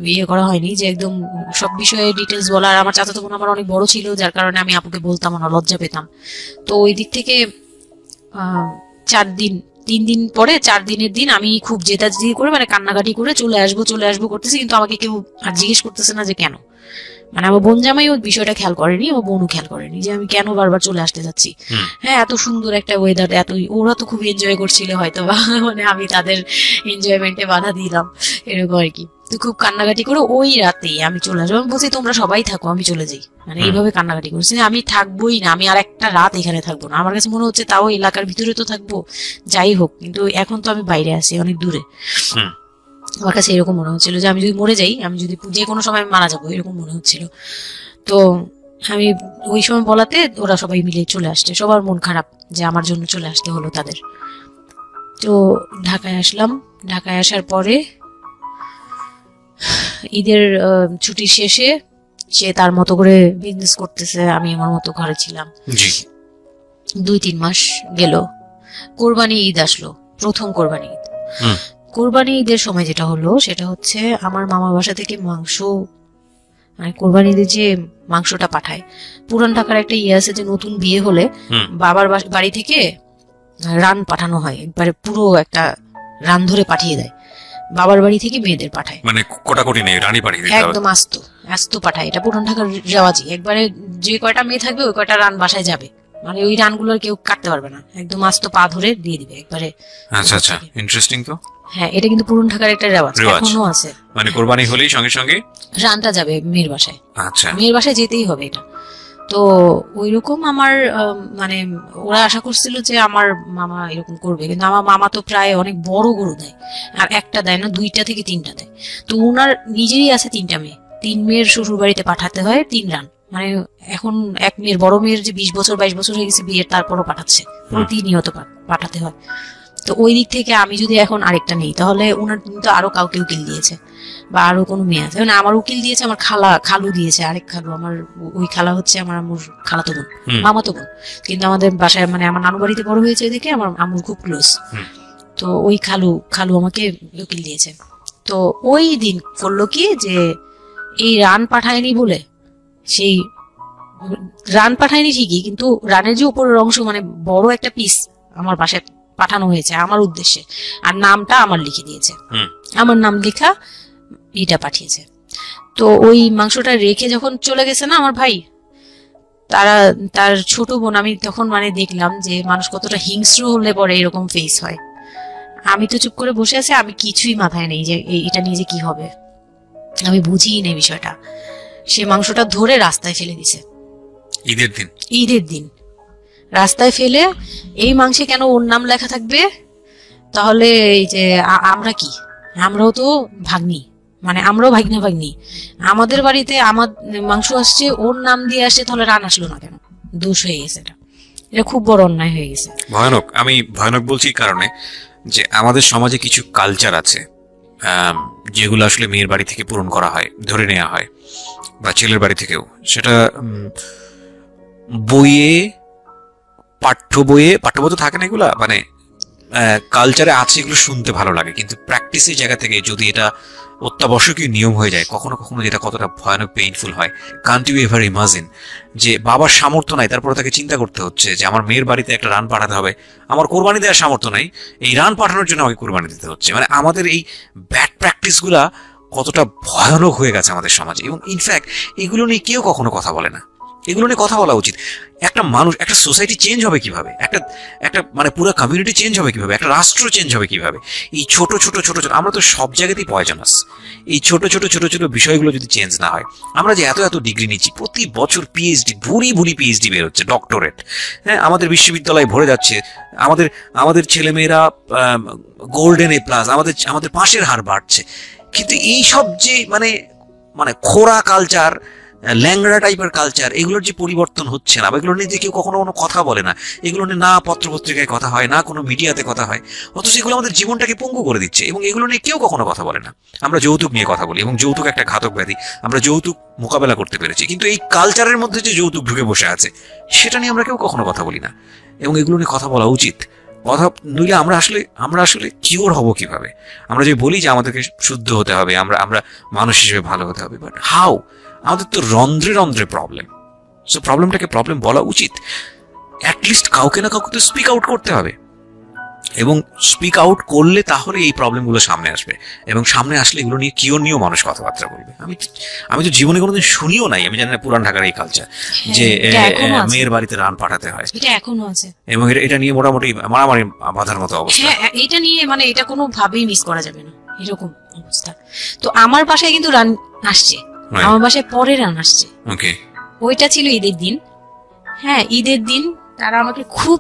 Speaker 1: বিয়ে করা হয়নি যে একদম সব বিষয়ে ডিটেলস বলা। আর আমার চাচাতো বোন আমার অনেক বড় ছিল, যার কারণে আমি আপুকে বলতাম না, লজ্জা পেতাম। তো ওই দিক থেকে 3 দিন পরে 4 দিনের দিন আমি খুব জেদাজেদি করে, মানে কান্নাকাটি করে চলে আসবো করতেছি, কিন্তু আমাকে কেউ আর জিজ্ঞেস করতেছে না যে কেন। মানে আমার বোন জামাই ওই বিষয়টা খেয়াল করেনি, আমার বোনও খেয়াল করেনি যে আমি কেন বারবার চলে আসতে যাচ্ছি। হ্যাঁ, এত সুন্দর একটা ওয়েদার, ওরা তো খুব এনজয় করছিল হয়তো বা, মানে আমি তাদের এনজয়মেন্টে বাধা দিলাম, এরকম আর কি। তো খুব কান্নাকাটি করে ওই রাতেই আমি চলে আসবো। আমি বলছি তোমরা সবাই থাকো, আমি চলে যাই, মানে এইভাবে কান্নাকাটি করছি, আমি থাকবোই না, আমি আর একটা রাত এখানে থাকবো না। আমার কাছে মনে হচ্ছে তাও এলাকার ভিতরে তো থাকবো, যাই হোক, কিন্তু এখন তো আমি বাইরে আছি, অনেক দূরে। আমার কাছে এরকম মনে হচ্ছিল যে আমি যদি মরে যাই, আমি যদি যে কোনো সময় মারা যাবো, এরকম মনে হচ্ছিল। তো আমি ওই সময় বলাতে ওরা সবাই মিলে চলে আসছে, সবার মন খারাপ যে আমার জন্য চলে আসতে হলো তাদের। তো ঢাকায় আসলাম। ঢাকায় আসার পরে ঈদের ছুটির শেষে সে তার মতো করে বিজনেস করতেছে, আমি আমার মতো ঘরে ছিলাম। 2-3 মাস গেল, কোরবানি ঈদ আসলো, প্রথম কোরবানি ঈদ। কোরবানি ঈদের সময় যেটা হলো সেটা হচ্ছে আমার মামার বাসা থেকে মাংস, মানে কোরবানি ঈদের যে মাংসটা পাঠায়, পুরান ঢাকার একটা আছে যে নতুন বিয়ে হলে বাবার বাড়ি থেকে রান পাঠানো হয়, একবারে পুরো একটা রান ধরে পাঠিয়ে দেয়, বাবার বাড়ি থেকে মেয়েদের পাঠায়, মানে
Speaker 3: কোটাকুটি নেই, রানী পাঠিয়ে দেয়,
Speaker 1: একদম আস্ত পাঠায়। এটা পুরান ঢাকার রেওয়াজি, একবারে যে কয়টা মেয়ে থাকবে ওই কয়টা রান বাসায় যাবে, মানে ওই রানগুলো কেউ কাটতে পারবে না, একদম আস্ত পা ধরে দিয়ে দিবে একবারে।
Speaker 3: আচ্ছা, ইন্টারেস্টিং তো।
Speaker 1: হ্যাঁ, এটা কিন্তু পুরান ঢাকার একটা রেওয়াজ, এখনো আছে,
Speaker 3: মানে কোরবানি হলেই সঙ্গে সঙ্গে
Speaker 1: রানটা যাবে মেয়ের বাসায়।
Speaker 3: আচ্ছা,
Speaker 1: মেয়ের বাসায় যেতেই হবে এটা। তো ওইরকম আমার মানে ওরা আশা করছিল যে আমার মামা এরকম করবে, কিন্তু আমার মামা তো প্রায় অনেক বড় গরু দেয়, আর একটা দেয় না, 2টা থেকে 3টা দেয়। তো ওনার নিজেরই আছে 3টা মেয়ে, 3 মেয়ের শ্বশুর বাড়িতে পাঠাতে হয় 3 রান, মানে এখন এক মেয়ের, বড় মেয়ের যে 20 বছর 22 বছর হয়ে গেছে বিয়ের, তারপরও পাঠাচ্ছে, প্রতিনিয়ত পাঠাতে হয়। তো ওই দিক থেকে আমি যদি এখন আরেকটা নেই, তাহলে ওনার কিন্তু আরো কাউকে উকিল দিয়েছে, বা আরো কোনো মেয়ে আছে, মানে আমার উকিল দিয়েছে, আমার খালু দিয়েছে, আরেক খালু, আমার ওই খালা হচ্ছে আমার আম্মুর খালাতো বোন, মামাতো বোন, কিন্তু আমাদের বাসায়, মানে আমার নানু বাড়িতে বড় হয়েছে এদিকে, আমার আম্মুর খুব ক্লোজ। তো ওই খালু আমাকে উকিল দিয়েছে। তো ওই দিন করলো কি যে এই রান পাঠায়নি বলে, সেই রান পাঠায়নি ঠিকই, কিন্তু রানের যে উপরের অংশ মানে বড় একটা পিস আমার বাসায় পাঠানো হয়েছে আমার উদ্দেশ্যে, আর নামটা আমার লিখে দিয়েছে, আমার নাম লেখা এটা পাঠিয়েছে। তো ওই মাংসটা রেখে যখন চলে গেছে না আমার ভাই, তার ছোট বোন, আমি তখন মানে দেখলাম যে মানুষ কতটা হিংস্র হলে পরে এরকম ফেস হয়। আমি তো চুপ করে বসে আছি, আমি কিছুই মাথায় নেই যে এটা নিয়ে যে কি হবে, আমি বুঝিই নেই বিষয়টা। সে মাংসটা ধরে রাস্তায় ফেলে দিছে ঈদের দিন রাস্তায় ফেলে, এই মাংসে কেন ওর নাম লেখা থাকবে? তাহলে এই যে আমরা কি, আমরাও তো ভাগ্নি, মানে আমরাও ভাগ্নি, আমাদের বাড়িতে আমার মাংস আসছে ওর নাম দিয়ে আসছে, তাহলে রান আসলো না কেন? দোষ হয়ে গেছে, এটা খুব বড় অন্যায় হয়ে গেছে।
Speaker 3: ভয়ানক। আমি ভয়ানক বলছি কারণে যে আমাদের সমাজে কিছু কালচার আছে যেগুলো আসলে মেয়ের বাড়ি থেকে পূরণ করা হয়, ধরে নেওয়া হয়, বা ছেলের বাড়ি থেকেও। সেটা পাঠ্য বইয়ে তো থাকে না এগুলা, মানে কালচারে আছে, এগুলো শুনতে ভালো লাগে, কিন্তু প্র্যাকটিসের জায়গা থেকে যদি এটা অত্যাবশ্যকীয় নিয়ম হয়ে যায় কখনো কখনো, যেটা কতটা ভয়ানক পেইনফুল হয়। কান্ট ইউ এভার ইমাজিন যে বাবার সামর্থ্য নাই, তারপরে তাকে চিন্তা করতে হচ্ছে যে আমার মেয়ের বাড়িতে একটা রান পাঠাতে হবে, আমার কোরবানি দেওয়ার সামর্থ্য নাই, এই রান পাঠানোর জন্য আমাকে কোরবানি দিতে হচ্ছে। মানে আমাদের এই ব্যাড প্র্যাকটিস গুলা কতটা ভয়ানক হয়ে গেছে আমাদের সমাজে, এবং ইনফ্যাক্ট এগুলো নিয়ে কেউ কখনো কথা বলে না। এগুলো নিয়ে কথা বলা উচিত। একটা মানুষ, একটা সোসাইটি চেঞ্জ হবে কিভাবে, একটা মানে পুরো কমিউনিটি চেঞ্জ হবে কিভাবে, একটা রাষ্ট্র চেঞ্জ হবে কিভাবে, এই ছোট ছোট আমরা তো সব জায়গাতেই পয়জনাস। এই ছোট ছোট বিষয়গুলো যদি চেঞ্জ না হয়, আমরা যে এত ডিগ্রি নিচ্ছি, প্রতি বছর পিএইচডি, ভুরি পিএইচডি বের হচ্ছে, ডক্টরেট, হ্যাঁ, আমাদের বিশ্ববিদ্যালয়ে ভরে যাচ্ছে, আমাদের ছেলেমেয়েরা গোল্ডেন এ প্লাস, আমাদের পাশের হার বাড়ছে, কিন্তু এই সব যে মানে খোরা কালচার, ল্যাংড়া টাইপের কালচার, এগুলোর যে পরিবর্তন হচ্ছে না, বা এগুলো নিয়ে যে কেউ কখনো কোনো কথা বলে না, এগুলো নিয়ে না পত্রপত্রিকায় কথা হয়, না কোনো মিডিয়াতে কথা হয়, অথচ এগুলো আমাদের জীবনটাকে পঙ্গু করে দিচ্ছে, এবং এগুলো নিয়ে কেউ কখনো কথা বলে না। আমরা যৌতুক নিয়ে কথা বলি, এবং যৌতুক একটা ঘাতক ব্যাধি, আমরা যৌতুক মোকাবেলা করতে পেরেছি, কিন্তু এই কালচারের মধ্যে যে যৌতুক ঢুকে বসে আছে সেটা নিয়ে আমরা কেউ কখনো কথা বলি না, এবং এগুলো নিয়ে কথা বলা উচিত। কথা নইলে আমরা আসলে কিওর হব কিভাবে? আমরা যে বলি যে আমাদেরকে শুদ্ধ হতে হবে, আমরা মানুষ হিসেবে ভালো হতে হবে, বাট হাউ? আমাদের তো রন্ধ্রে প্রবলেম। সো প্রবলেমটাকে প্রবলেম বলা উচিত, অ্যাটলিস্ট কাউকে না কাউকে তো স্পিক আউট করতে হবে, এবং স্পিক আউট করলে তাহলে এই প্রবলেমগুলো সামনে আসবে, এবং সামনে আসলে এগুলো নিয়ে কিওর নিয়েও মানুষ কথাবার্তা বলবে। আমি তো জীবনে কোনোদিন শুনিও নাই, আমি জানি না পুরান ঢাকার এই কালচার যে মেয়ের বাড়িতে রান পাঠাতে হয়,
Speaker 1: এটা এখনো আছে,
Speaker 3: এবং এটা নিয়ে মোটামুটি মারামারি বাঁধার মতো অবস্থা।
Speaker 1: হ্যাঁ, এটা নিয়ে মানে এটা কোনো ভাবেই মিস করা যাবে না, এরকম অবস্থা। তো আমার বাসায় কিন্তু রান আসছে, আমার বাসায় পরে রান আসছে। ওইটা ছিল ঈদের দিন। হ্যাঁ, ঈদের দিন তারা আমাকে খুব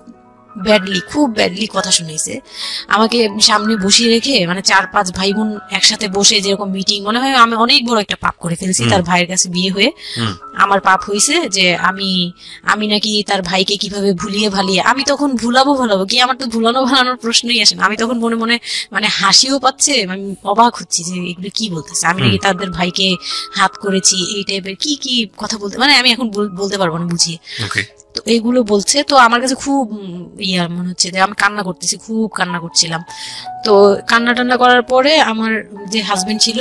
Speaker 1: ব্যাডলি কথা শুনেছে। আমাকে সামনে বসিয়ে রেখে, মানে 4-5 ভাই বোন একসাথে বসে যেরকম মিটিং, মনে হয় আমি অনেক বড় একটা পাপ করে ফেলছি তার ভাইয়ের কাছে বিয়ে হয়ে। আমার পাপ হয়েছে যে আমি নাকি তার ভাইকে কিভাবে ভুলিয়ে ভালিয়ে, আমি তখন ভুলাবো কি, আমার তো ভালানোর প্রশ্নই আসে না। আমি তখন মনে মনে মানে হাসিও পাচ্ছে, আমি অবাক হচ্ছি যে এগুলো কি বলতেছে, আমি নাকি তাদের ভাইকে হাত করেছি, এই টাইপের কি কথা বলতে, মানে আমি এখন বলতে পারবো না বুঝিয়ে। তো এইগুলো বলছে, তো আমার কাছে খুব মনে হচ্ছে যে আমি কান্না করতেছি, খুব কান্না করছিলাম। তো কান্না করার পরে আমার যে হাজবেন্ড ছিল,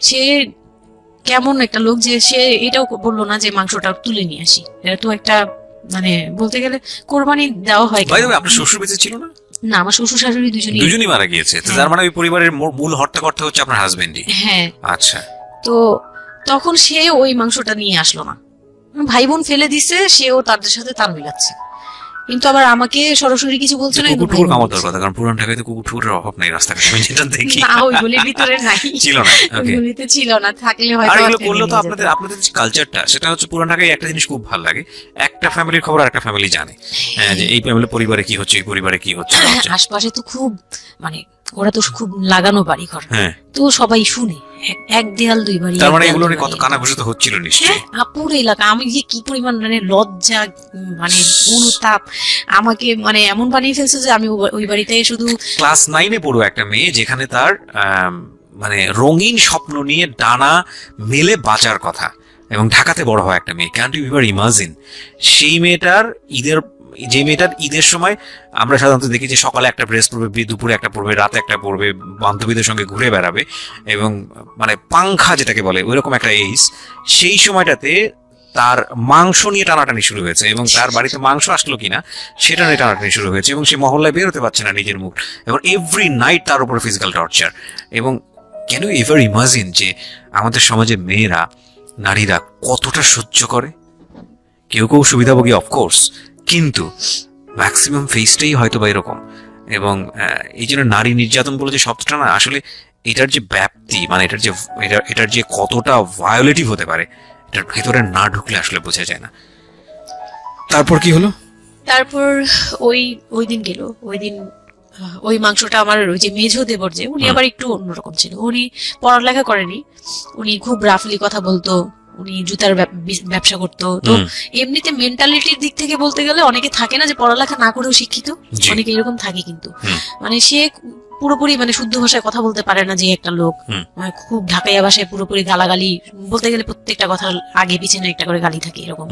Speaker 1: সে কেমন একটা লোক যে সে এটাও বললো না যে মাংসটা তুলে নিয়ে আসি। এটা তো একটা মানে বলতে গেলে কোরবানি দেওয়া হয়।
Speaker 3: আপনার শ্বশুর বেঁচে ছিল না?
Speaker 1: না, আমার শ্বশুর শাশুড়ি দুজনই মারা গিয়েছে।
Speaker 3: তার মানে ওই পরিবারের মূল হর্তাকর্তা হচ্ছে আপনার হাজবেন্ডই।
Speaker 1: হ্যাঁ,
Speaker 3: আচ্ছা।
Speaker 1: তো তখন সে ওই মাংসটা নিয়ে আসলো না, ভাই বোন ফেলে দিছে, সেও তাদের সাথে তাল মিলাচ্ছে, কিন্তু আবার আমাকে সরাসরি কিছু বলছে না।
Speaker 3: কুকুর কামাতার কথা, কারণ পুরান ঢাকায় তো কুকুরের অভাব নাই রাস্তাঘাটে, আমি যেটা দেখি।
Speaker 1: না, ওইগুলির ভিতরে নাই,
Speaker 3: ছিল না,
Speaker 1: ওইগুলিতে ছিল না, থাকলে হয়তো।
Speaker 3: আর এগুলো করলে তো আপনাদের যে কালচারটা, সেটা হচ্ছে পুরান ঢাকায় একটা জিনিস খুব ভালো লাগে, একটা ফ্যামিলির খবর আর একটা ফ্যামিলি জানে, হ্যাঁ, যে এই ফ্যামিলির পরিবারে কি হচ্ছে, এই পরিবারে কি হচ্ছে।
Speaker 1: আশপাশে তো খুব মানে ওরা তো খুব লাগানো বাড়ি ঘর, তো সবাই শুনে, এক দেয়াল দুই বাড়ি।
Speaker 3: তার মানে এগুলো নিয়ে কত কানাঘুষা তো হচ্ছিল নিশ্চয়ই।
Speaker 1: পুরো এলাকা, আমি যে কি পরিমাণ মানে লজ্জা, মানে অনুতাপ, আমাকে মানে এমন বানিয়ে ফেলছে যে আমি ওই বাড়িতে শুধু
Speaker 3: ক্লাস 9-এ পড়ো একটা মেয়ে, যেখানে তার মানে রঙিন স্বপ্ন নিয়ে ডানা মেলে বাঁচার কথা, এবং ঢাকাতে বড় হয় একটা মেয়ে। ক্যান্ট ইউ এভার ইমাজিন সেই মেয়েটার ঈদের যে মেয়েটার ঈদের সময় আমরা সাধারণত দেখি যে সকালে একটা ড্রেস পরবে, দুপুরে একটা পরবে, রাতে একটা পরবে, বান্ধবীদের সঙ্গে ঘুরে বেড়াবে, এবং মানে পাংখা যেটাকে বলে ওইরকম একটা এজ, সেই সময়টাতে তার মাংস নিয়ে টানাটানি শুরু হয়েছে, এবং তার বাড়িতে মাংস আসলো কিনা সেটা নিয়ে টানাটানি শুরু হয়েছে, এবং সে মহল্লায় বেরোতে পারছে না নিজের মুখ, এবং এভরি নাইট তার উপর ফিজিক্যাল টর্চার। এবং ক্যান ইউ এভার ইমাজিন যে আমাদের সমাজে মেয়েরা, নারীরা কতটা সহ্য করে? কেউ কেউ সুবিধাভোগী অফকোর্স, কিন্তু ম্যাক্সিমাম ফেসটাই হয়তো বা এরকম। এবং এই জন্য নারী নির্যাতন বলে যে শব্দটা না, আসলে এটার যে ব্যাপ্তি, মানে এটার যে কতটা ভায়োলেটিভ হতে পারে, এটার ভেতরে না ঢুকলে আসলে বোঝা যায় না। তারপর কি হলো?
Speaker 1: তারপর ওই ওই দিন গেল, ওই দিন ওই মাংসটা আমার ওই যে মেঝো দেবর, যে উনি আবার একটু অন্যরকম ছিল। উনি পড়ালেখা করেনি, উনি খুব রাফলি কথা বলতো, উনি জুতার ব্যবসা করতো। তো এমনিতে মেন্টালিটির দিক থেকে বলতে গেলে অনেকে থাকে না যে পড়ালেখা না করেও শিক্ষিত, অনেকে এরকম থাকে, কিন্তু মানে সে পুরোপুরি মানে শুদ্ধ ভাষায় কথা বলতে পারে না, যে একটা লোক মানে খুব ঢাকাইয়া ভাষায় পুরোপুরি গালাগালি বলতে গেলে প্রত্যেকটা কথার আগে পিছনে একটা করে গালি থাকে এরকম।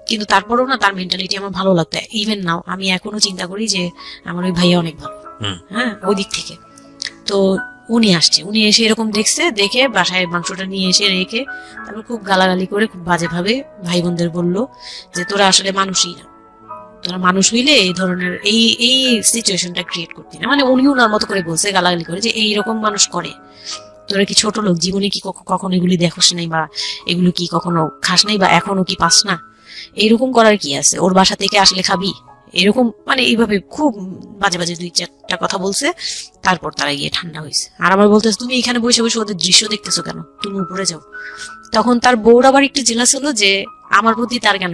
Speaker 1: কিন্তু তারপরেও না তার মেন্টালিটি আমার ভালো লাগতো। ইভেন নাও আমি এখনো চিন্তা করি যে আমার ওই ভাইয়া অনেক ভালো, হ্যাঁ, ওই দিক থেকে। তো উনি আসছে, উনি এসে এরকম দেখছে, দেখে বাসায় মাংসটা নিয়ে এসে রেখে তারপর খুব গালাগালি করে খুব বাজে ভাবে ভাই বোনদের বললো যে তোরা আসলে মানুষই না, তোরা মানুষ হইলে এই ধরনের এই সিচুয়েশনটা ক্রিয়েট করতি না। মানে উনি ওনার মতো করে বলছে গালাগালি করে যে এইরকম মানুষ করে, তোরা কি ছোট লোক, জীবনে কি কখনো এগুলি দেখোস নাই, বা এগুলো কি কখনো খাস নাই, বা এখনো কি পাস না, এইরকম করার কি আছে, ওর বাসা থেকে আসলে খাবি, এরকম মানে এইভাবে খুব বাজে বাজে 2-4টা কথা বলছে। তারপর তারা গিয়ে ঠান্ডা হয়েছে, আর আমার বলতেছে তুমি এখানে বসে বসে ওদের দৃশ্য দেখতেছো কেন, তুমি উপরে যাও। তখন তার বউর আবার একটু জেলাস হলো যে আমার প্রতি তার কেন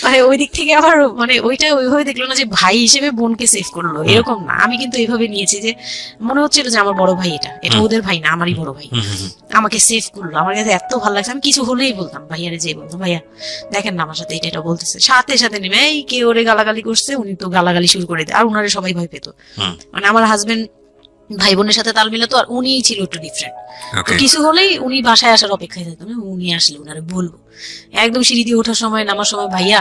Speaker 1: মানে ওই দিক থেকে আবার মানে ওইটা ওইভাবে দেখলো না যে ভাই হিসেবে বোনকে সেভ করলো, এরকম না। আমি কিন্তু এইভাবে নিয়েছি যে মনে হচ্ছিল যে আমার বড় ভাই, এটা ওদের ভাই না, আমারই বড় ভাই, আমাকে সেভ করলো। আমার কাছে এত ভালো লাগছে, আমি কিছু হলেই বলতাম ভাইয়ারে, যে বলতাম ভাইয়া দেখেন না আমার সাথে এটা বলতেছে, সাথে সাথে নেমে এই কে ওরে গালাগালি করছে, উনি তো গালাগালি শুরু করে দেয়। আর উনারে সবাই ভয় পেত, মানে আমার হাজবেন্ড ভাই বোনের সাথে তাল মিলাতো, আর উনি ছিল একটু ডিফারেন্ট। কিছু হলেই উনি বাসায় আসার অপেক্ষায় থাকতো না, উনি আসলে উনারে বলবো। একদম সিঁড়ি দিয়ে ওঠার সময় নামার সময় ভাইয়া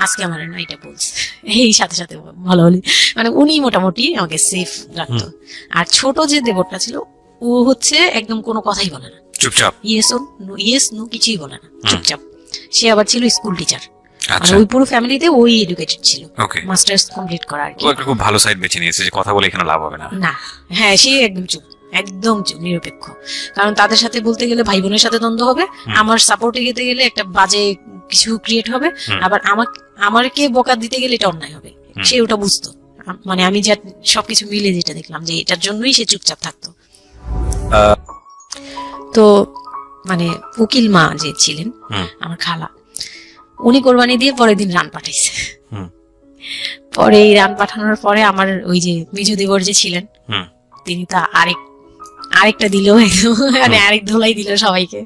Speaker 1: আজকে আমার না এটা বলছে, এই সাথে সাথে ভালো হলি, মানে উনি মোটামুটি আমাকে সেফ রাখতো। আর ছোট যে দেবরটা ছিল ও হচ্ছে একদম কোনো কথাই বলে না,
Speaker 3: চুপচাপ,
Speaker 1: ইয়েস নো কিছুই বলে না, চুপচাপ। সে আবার ছিল স্কুল টিচার, মানে ওই পুরো ফ্যামিলিতে ওই এডুকেটেড ছিল, মাস্টার্স কমপ্লিট করা আর কি।
Speaker 3: ও একটা খুব ভালো সাইড বেছে নিয়েছে যে কথা বলে এখানে লাভ হবে না।
Speaker 1: না, হ্যাঁ, সে একদম চুপ, একদম চুপ, নিরপেক্ষ। কারণ তাদের সাথে বলতে গেলে ভাই বোনের সাথে দ্বন্দ্ব হবে, আমার সাপোর্টে যেতে গেলে একটা বাজে কিছু ক্রিয়েট হবে, আবার আমাকে বকা দিতে গেলে এটা অন্যায় হবে, সে ওটা বুঝতো। মানে আমি যা সবকিছু মিলে যেটা দেখলাম যে এটার জন্যই সে চুপচাপ থাকতো। তো মানে উকিল মা যে ছিলেন আমার খালা, উনি কোরবানি দিয়ে পরের দিন রান পাঠাইছে। পরে এই রান পাঠানোর পরে আমার ওই যে মেজো দেবর যে ছিলেন, তিনি তা আরেকটা দিল, মানে আরেক ধোলাই দিল সবাইকে,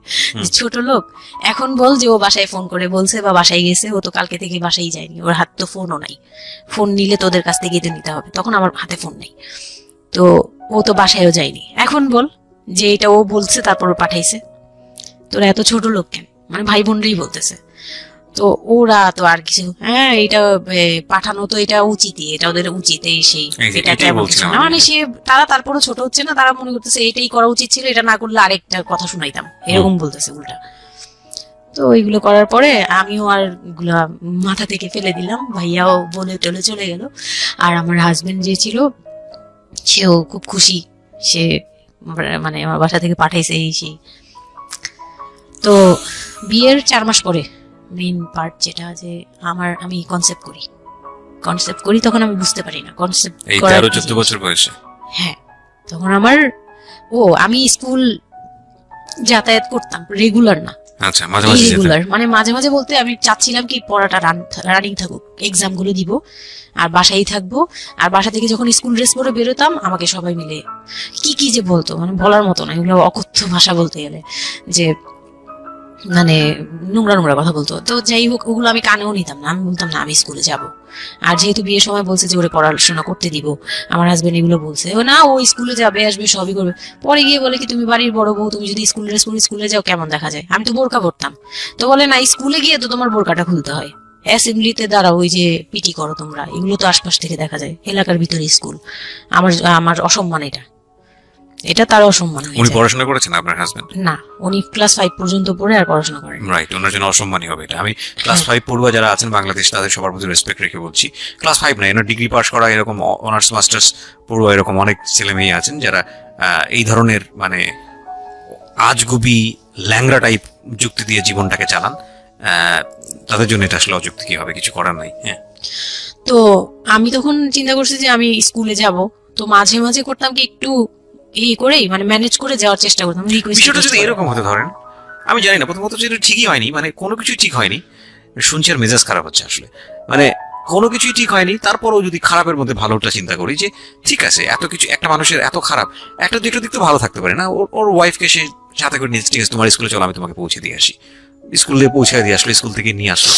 Speaker 1: ছোট লোক। এখন বল যে ও বাসায় ফোন করে বলছে বা বাসায় গেছে, ও তো কালকে থেকে বাসায় যায়নি, ওর হাত তো ফোনও নাই, ফোন নিলে তোদের কাছ থেকে তো নিতে হবে, তখন আমার হাতে ফোন নেই, তো ও তো বাসায়ও যায়নি। এখন বল যে এটা ও বলছে তারপর ও পাঠাইছে, তোরা এত ছোট লোক কেন, মানে ভাই বোনরাই বলতেছে। তো ওরা তো আর কিছু, হ্যাঁ এটা পাঠানো তো এটা উচিতই, এটা ওদের উচিত, এই সেই, এটা মানে সে তারা তারপরও ছোট হচ্ছে না, তারা মনে করতেছে এটাই করা উচিত ছিল, এটা না করলে আরেকটা কথা শুনাইতাম, এরকম বলতেছে উল্টা। তো ওইগুলো করার পরে আমিও আর গুলা মাথা থেকে ফেলে দিলাম, ভাইয়াও বলে টলে চলে গেল। আর আমার হাজবেন্ড যে ছিল সেও খুব খুশি, সে মানে আমার বাসা থেকে পাঠাইছে এই সেই। তো বিয়ের 4 মাস পরে মেইন পার্ট যেটা, যে আমি কনসেপ্ট করি, তখন আমি বুঝতে পারি না কনসেপ্ট
Speaker 3: এই 13-14 বছর বয়সে।
Speaker 1: হ্যাঁ, তখন আমি স্কুল যাতায়াত করতাম, রেগুলার না।
Speaker 3: আচ্ছা, মাঝে মাঝে
Speaker 1: রেগুলার মানে মাঝে মাঝে বলতে আমি চাচ্ছিলাম কি পড়াটা রানিং থাকুক, এক্সাম গুলো দিব আর বাসায় থাকবো। আর বাসা থেকে যখন স্কুল ড্রেস পরে বেরোতাম আমাকে সবাই মিলে কি যে বলতো, মানে বলার মতো না, এগুলো অকথ্য ভাষা বলতে গেলে, যে মানে নোংরা কথা বলতো। তো যাই হোক, ওগুলো আমি কানেও নিতাম না, আমি বলতাম না আমি স্কুলে যাব। আর যেহেতু বিয়ের সময় বলছে যে ওরে পড়াশোনা করতে দিব, আমার হাজবেন্ড এগুলো বলছে না ও স্কুলে যাবে আসবে সবই করবে। পরে গিয়ে বলে কি তুমি বাড়ির বড় বউ, তুমি যদি স্কুলে যাও কেমন দেখা যায়, আমি তো বোরকা পরতাম। তো বলে না স্কুলে গিয়ে তো তোমার বোরকাটা খুলতে হয়, অ্যাসেম্বলিতে দাঁড়াও, ওই যে পিটি করো তোমরা, এগুলো তো আশপাশ থেকে দেখা যায়, এলাকার ভিতরে স্কুল। আমার আমার অসম্মান, এটা এটা তার অসম্মান হয়ে
Speaker 3: উনি
Speaker 1: যায়।
Speaker 3: পড়াশোনা করেছেন আপনার হাজবেন্ড?
Speaker 1: না, উনি ক্লাস 5 পর্যন্ত পড়ে আর পড়াশোনা করেন।
Speaker 3: রাইট, ওনার জন্য অসম্মানই হবে এটা। আমি ক্লাস 5 পড়ুয়া যারা আছেন বাংলাদেশ, তাদের সবার প্রতি রেসপেক্ট রেখে বলছি, ক্লাস 5 না, এনার ডিগ্রি পাস করা এরকম অনার্স মাস্টার্স পড়ুয়া এরকম অনেক ছেলে মেয়ে আছেন যারা এই ধরনের মানে আজগুবি ল্যাংড়া টাইপ যুক্তি দিয়ে জীবনটাকে চালান। তাদের জন্য এটা আসলে অযুক্তি, কি হবে, কিছু করার নাই। হ্যাঁ,
Speaker 1: তো আমি তখন চিন্তা করছি যে আমি স্কুলে যাব, তো মাঝে মাঝে করতাম কি একটু এই করেই মানে ম্যানেজ করে যাওয়ার চেষ্টা করতাম,
Speaker 3: বিষয়টা যদি এরকম হতে ধরেন, আমি জানি না, প্রথমত যেটা ঠিকই হয়নি, মানে কোনো কিছুই ঠিক হয়নি, শুনছি আর মেজাজ খারাপ হচ্ছে আসলে, মানে কোনো কিছুই ঠিক হয়নি, তারপরও যদি খারাপের মধ্যে ভালোটা চিন্তা করি যে ঠিক আছে, এত কিছু একটা মানুষের এত খারাপ, একটা দুটো দিক তো ভালো থাকতে পারে না, ওর ওয়াইফকে সে সাথে করে নিয়ে, ঠিক আছে তোমার স্কুলে চলো আমি তোমাকে পৌঁছে দিয়ে আসি, স্কুলে পৌঁছে দিয়ে আসলো, স্কুল থেকে নিয়ে আসলো।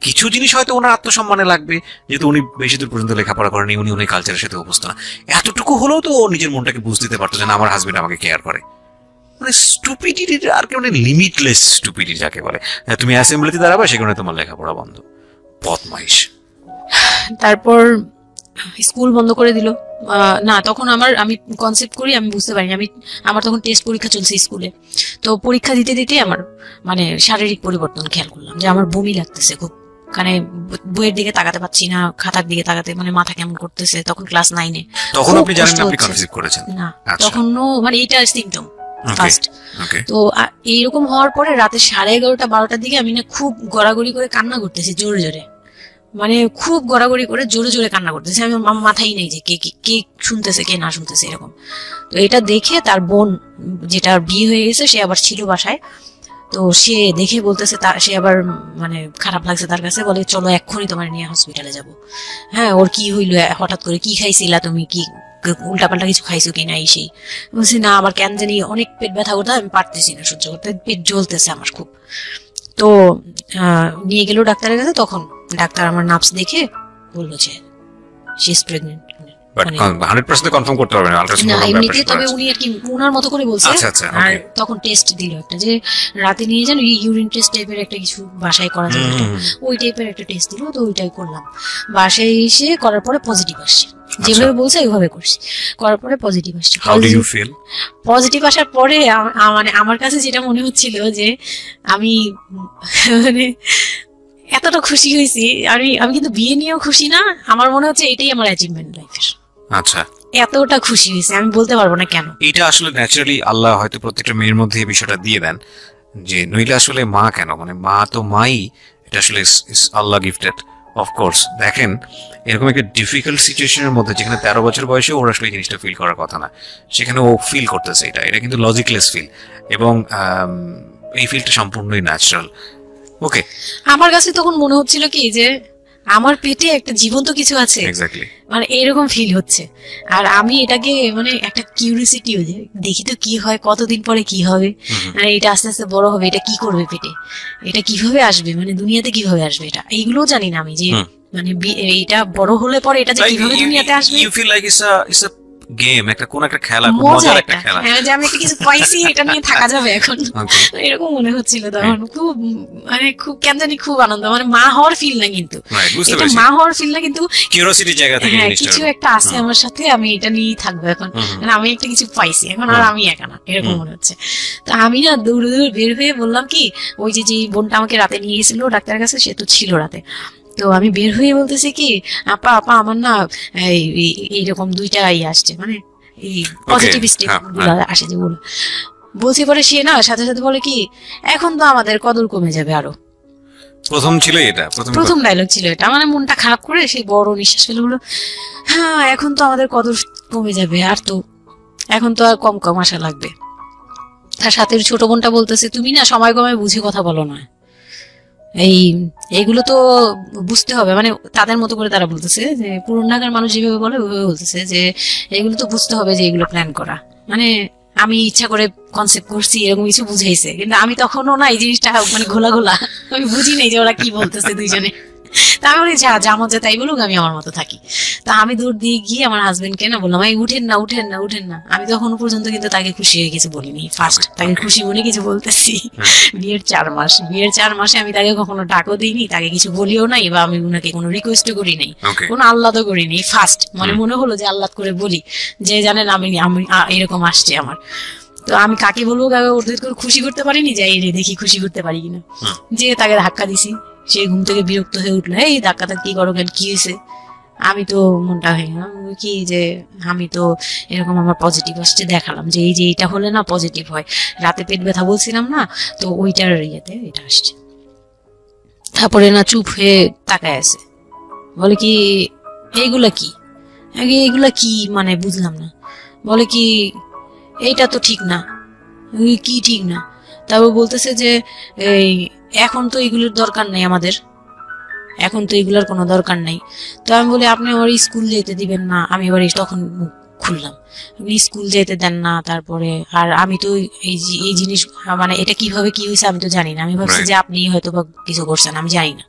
Speaker 3: কিছু জিনিস হয়তো ওনার আত্মসম্মানে লাগবে, যেহেতু উনি বেশি দূর পর্যন্ত লেখাপড়া করেনি, উনি উনি কালচারের সাথে অভ্যস্ত না, এতটুকু হলেও তো ও নিজের মনটাকে বুঝতে দিতে পারতো যে না, আমার হাজবেন্ড আমাকে কেয়ার করে। মানে স্টুপিডিটি আর কি, মানে লিমিটলেস স্টুপিডিটি যাকে বলে। তুমি অ্যাসেম্বলিতে দাঁড়াবে, সেখানে তোমার লেখাপড়া বন্ধ, বদমাইশ।
Speaker 1: তারপর স্কুল বন্ধ করে দিল। না, তখন আমি কনসেপ্ট করি, আমি বুঝতে পারিনি, আমার তখন টেস্ট পরীক্ষা চলছে স্কুলে। তো পরীক্ষা দিতে দিতে আমার মানে শারীরিক পরিবর্তন খেয়াল করলাম, যে আমার বমি লাগতেছে খুব, মানে বইয়ের দিকে তাকাতে পারছি না, খাতার দিকে তাকাতে মানে মাথা কেমন করতেছে। তখন ক্লাস 9-এ।
Speaker 3: তখন আপনি জানেন না আপনি কনসিভ করেছেন?
Speaker 1: না, তখনও মানে এইটা সিম্পটম ফার্স্ট। তো এইরকম হওয়ার পরে রাতে 11:30 12টার দিকে আমি না খুব গড়াগড়ি করে কান্না করতেছি, জোরে জোরে, মানে খুব গড়াগড়ি করে জোরে জোরে কান্না করতেছে। আমি মাথায় নেই যে কে কে শুনতেছে কে না শুনতেছে এরকম। তো এটা দেখে তার বোন, যেটা বিয়ে হয়ে গেছে, সে আবার ছিল বাসায়। তো সে দেখে বলতেছে, সে আবার মানে খারাপ লাগছে তার কাছে, বলে চলো এক্ষুনি তোমার নিয়ে হসপিটালে যাব। হ্যাঁ, ওর কি হইলো হঠাৎ করে, কি খাইছিলা তুমি, কি উল্টাপাল্টা কিছু খাইছো কিনা, এই সেই। বলছি না, আমার কেন জানি অনেক পেট ব্যথা করতে, আমি পারতেছি না সহ্য করতে, পেট জ্বলতেছে আমার খুব। তো নিয়ে গেল ডাক্তারের কাছে। তখন ডাক্তার আমার নার্ভস দেখে বললো যে she is pregnant.
Speaker 3: But 100% confirm করতে পারবেন আল্ট্রাসাউন্ড
Speaker 1: না,
Speaker 3: করে
Speaker 1: এমনিতে, তবে উনি আর কি ওনার মতো করে বলছে। আর তখন টেস্ট দিল একটা, যে রাতে নিয়ে যান, ইউরিন টেস্ট টাইপের একটা কিছু বাসায় করা যাবে, ওই টাইপের একটা টেস্ট দিল। তো ওইটাই করলাম। বাসায় এসে করার পরে পজিটিভ আসছে, যেভাবে বলছে ওইভাবে করছি, করার পরে পজিটিভ আসছে।
Speaker 3: How do you feel?
Speaker 1: Positive আসার পরে মানে আমার কাছে যেটা মনে হচ্ছিল যে আমি মানে এতটা খুশি হয়েছি। আমি কিন্তু বিয়ে নিয়েও খুশি না, আমার মনে হচ্ছে এটাই আমার অ্যাচিভমেন্ট লাইফের।
Speaker 3: আচ্ছা,
Speaker 1: এতটা খুশি হয়েছে আমি বলতে পারবো না কেন।
Speaker 3: এটা আসলে ন্যাচারালি আল্লাহ হয়তো প্রত্যেকটা মেয়ের মধ্যে এই বিষয়টা দিয়ে দেন, যে নইলে আসলে মা কেন, মানে মা তো মাই, এটা আসলে আল্লাহ গিফটেড। অফকোর্স দেখেন, এরকম একটা ডিফিকাল্ট সিচুয়েশনের মধ্যে, যেখানে 13 বছর বয়সে ওর আসলে এই জিনিসটা ফিল করার কথা না, সেখানে ও ফিল করতেছে, এটা কিন্তু লজিকলেস ফিল, এবং এই ফিলটা সম্পূর্ণই ন্যাচারাল। ওকে,
Speaker 1: আমার কাছে তখন মনে হচ্ছিল কি যে আমার পেটে একটা জীবন্ত কিছু আছে,
Speaker 3: এক্স্যাক্টলি,
Speaker 1: মানে এরকম ফিল হচ্ছে। আর আমি এটাকে মানে একটা কিউরিওসিটি, যে দেখি তো কি হয়, কতদিন পরে কি হবে, আর এটা আস্তে আস্তে বড় হবে, এটা কি করবে পেটে, এটা কিভাবে আসবে, মানে দুনিয়াতে কিভাবে আসবে, এটা এইগুলোও জানি না আমি, যে মানে এটা বড় হলে পরে এটা যে কিভাবে দুনিয়াতে আসবে।
Speaker 3: You feel like it's a game, একটা কোন একটা খেলা, খুব মজার একটা খেলা,
Speaker 1: হ্যাঁ, যে আমি একটা কিছু পাইছি, এটা নিয়ে থাকা যাবে এখন, এরকম মনে হচ্ছিল তখন। খুব মানে খুব কেন জানি খুব আনন্দ, মানে মা হওয়ার ফিল না, কিন্তু এটা মা হওয়ার ফিল না, কিন্তু
Speaker 3: কিউরিওসিটি জায়গা থেকে
Speaker 1: কিছু একটা আছে আমার সাথে, আমি এটা নিয়েই থাকবো এখন, মানে আমি একটা কিছু পাইছি এখন, আর আমি একা না, এরকম মনে হচ্ছে। তো আমি না দৌড়ে দৌড়ে বের হয়ে বললাম কি, ওই যে বোনটা আমাকে রাতে নিয়ে গেছিল ডাক্তারের কাছে, সে তো ছিল রাতে। তো আমি বের হয়ে বলতেছি কি, আপা আমার না এইরকম 2টা আসছে, মানে এই পজিটিভ স্টেপ গুলো আসে যেগুলো বলছি। পরে সে না সাথে সাথে বলে কি, এখন তো আমাদের কদর কমে যাবে আরো।
Speaker 3: প্রথম ছিল এটা,
Speaker 1: প্রথম ডায়লগ ছিল এটা, মানে মনটা খারাপ করে সেই বড় নিঃশ্বাস ফেলে বললো, হ্যাঁ এখন তো আমাদের কদর কমে যাবে, আর তো এখন তো আর কম কম আশা লাগবে। তার সাথে ছোট বোনটা বলতেছে, তুমি না সময় কমে বুঝে কথা বলো না, এইগুলো তো বুঝতে হবে, মানে তাদের মতো করে তারা বলতেছে, যে পুরন ঢাকার মানুষ যেভাবে বলে ওইভাবে বলতেছে, যে এগুলো তো বুঝতে হবে যে এগুলো প্ল্যান করা, মানে আমি ইচ্ছা করে কনসেপ্ট করছি এরকম কিছু বুঝাইছে, কিন্তু আমি তখনও না এই জিনিসটা মানে ঘোলা ঘোলা, আমি বুঝি নাই যে ওরা কি বলতেছে দুইজনে। তা আমি বলি যা মজা তাই বলুক, আমি আমার মতো থাকি। তা আমি দৌড় দিয়ে গিয়ে আমার হাজবেন্ডকে না বললাম, এই উঠেন না উঠেন না উঠেন না। আমি তখনও পর্যন্ত কিন্তু তাকে খুশি হয়ে কিছু বলিনি, ফার্স্ট তাকে খুশি মনে কিছু বলতেছি। বিয়ের 4 মাসে আমি তাকে কখনো ডাকও দিইনি, তাকে কিছু বলিও নাই, বা আমি ওনাকে কোনো রিকোয়েস্টও করি নাই, কোনো আহ্লাদও করিনি। ফার্স্ট মানে মনে হলো যে আহ্লাদ করে বলি, যে জানেন আমি এরকম আসছে আমার। তো আমি কাকে বলবো, কাকে ওদের করে খুশি করতে পারিনি, যাই রে দেখি খুশি করতে পারি কিনা। যে তাকে ধাক্কা দিছি, সে ঘুম থেকে বিরক্ত হয়ে উঠলো, এই ধাক্কাটা কি করো কেন, কি হয়েছে? আমি তো মনটা হয়ে গেলাম কি, যে আমি তো এরকম আমার পজিটিভ আসছে, দেখালাম যে এই যে এটা হলে না পজিটিভ হয়, রাতে পেট ব্যথা বলছিলাম না, তো ওইটার ইয়েতে এটা আসছে। তারপরে না চুপ হয়ে তাকায় আছে, বলে কি এইগুলা কি, এইগুলা কি মানে বুঝলাম না। বলে কি এইটা তো ঠিক না। কি ঠিক না? তারপর বলতেছে যে এই এখন তো এগুলোর দরকার নেই আমাদের, এখন তো এগুলোর কোনো দরকার নাই। তো আমি বলি আপনি আমার স্কুল যেতে দিবেন না। আমি এবার তখন খুললাম, আপনি স্কুল যেতে দেন না, তারপরে আর আমি তো এই জিনিস মানে এটা কিভাবে কি হয়েছে আমি তো জানি না। আমি ভাবছি যে আপনি হয়তো বা কিছু করছেন, আমি জানি না।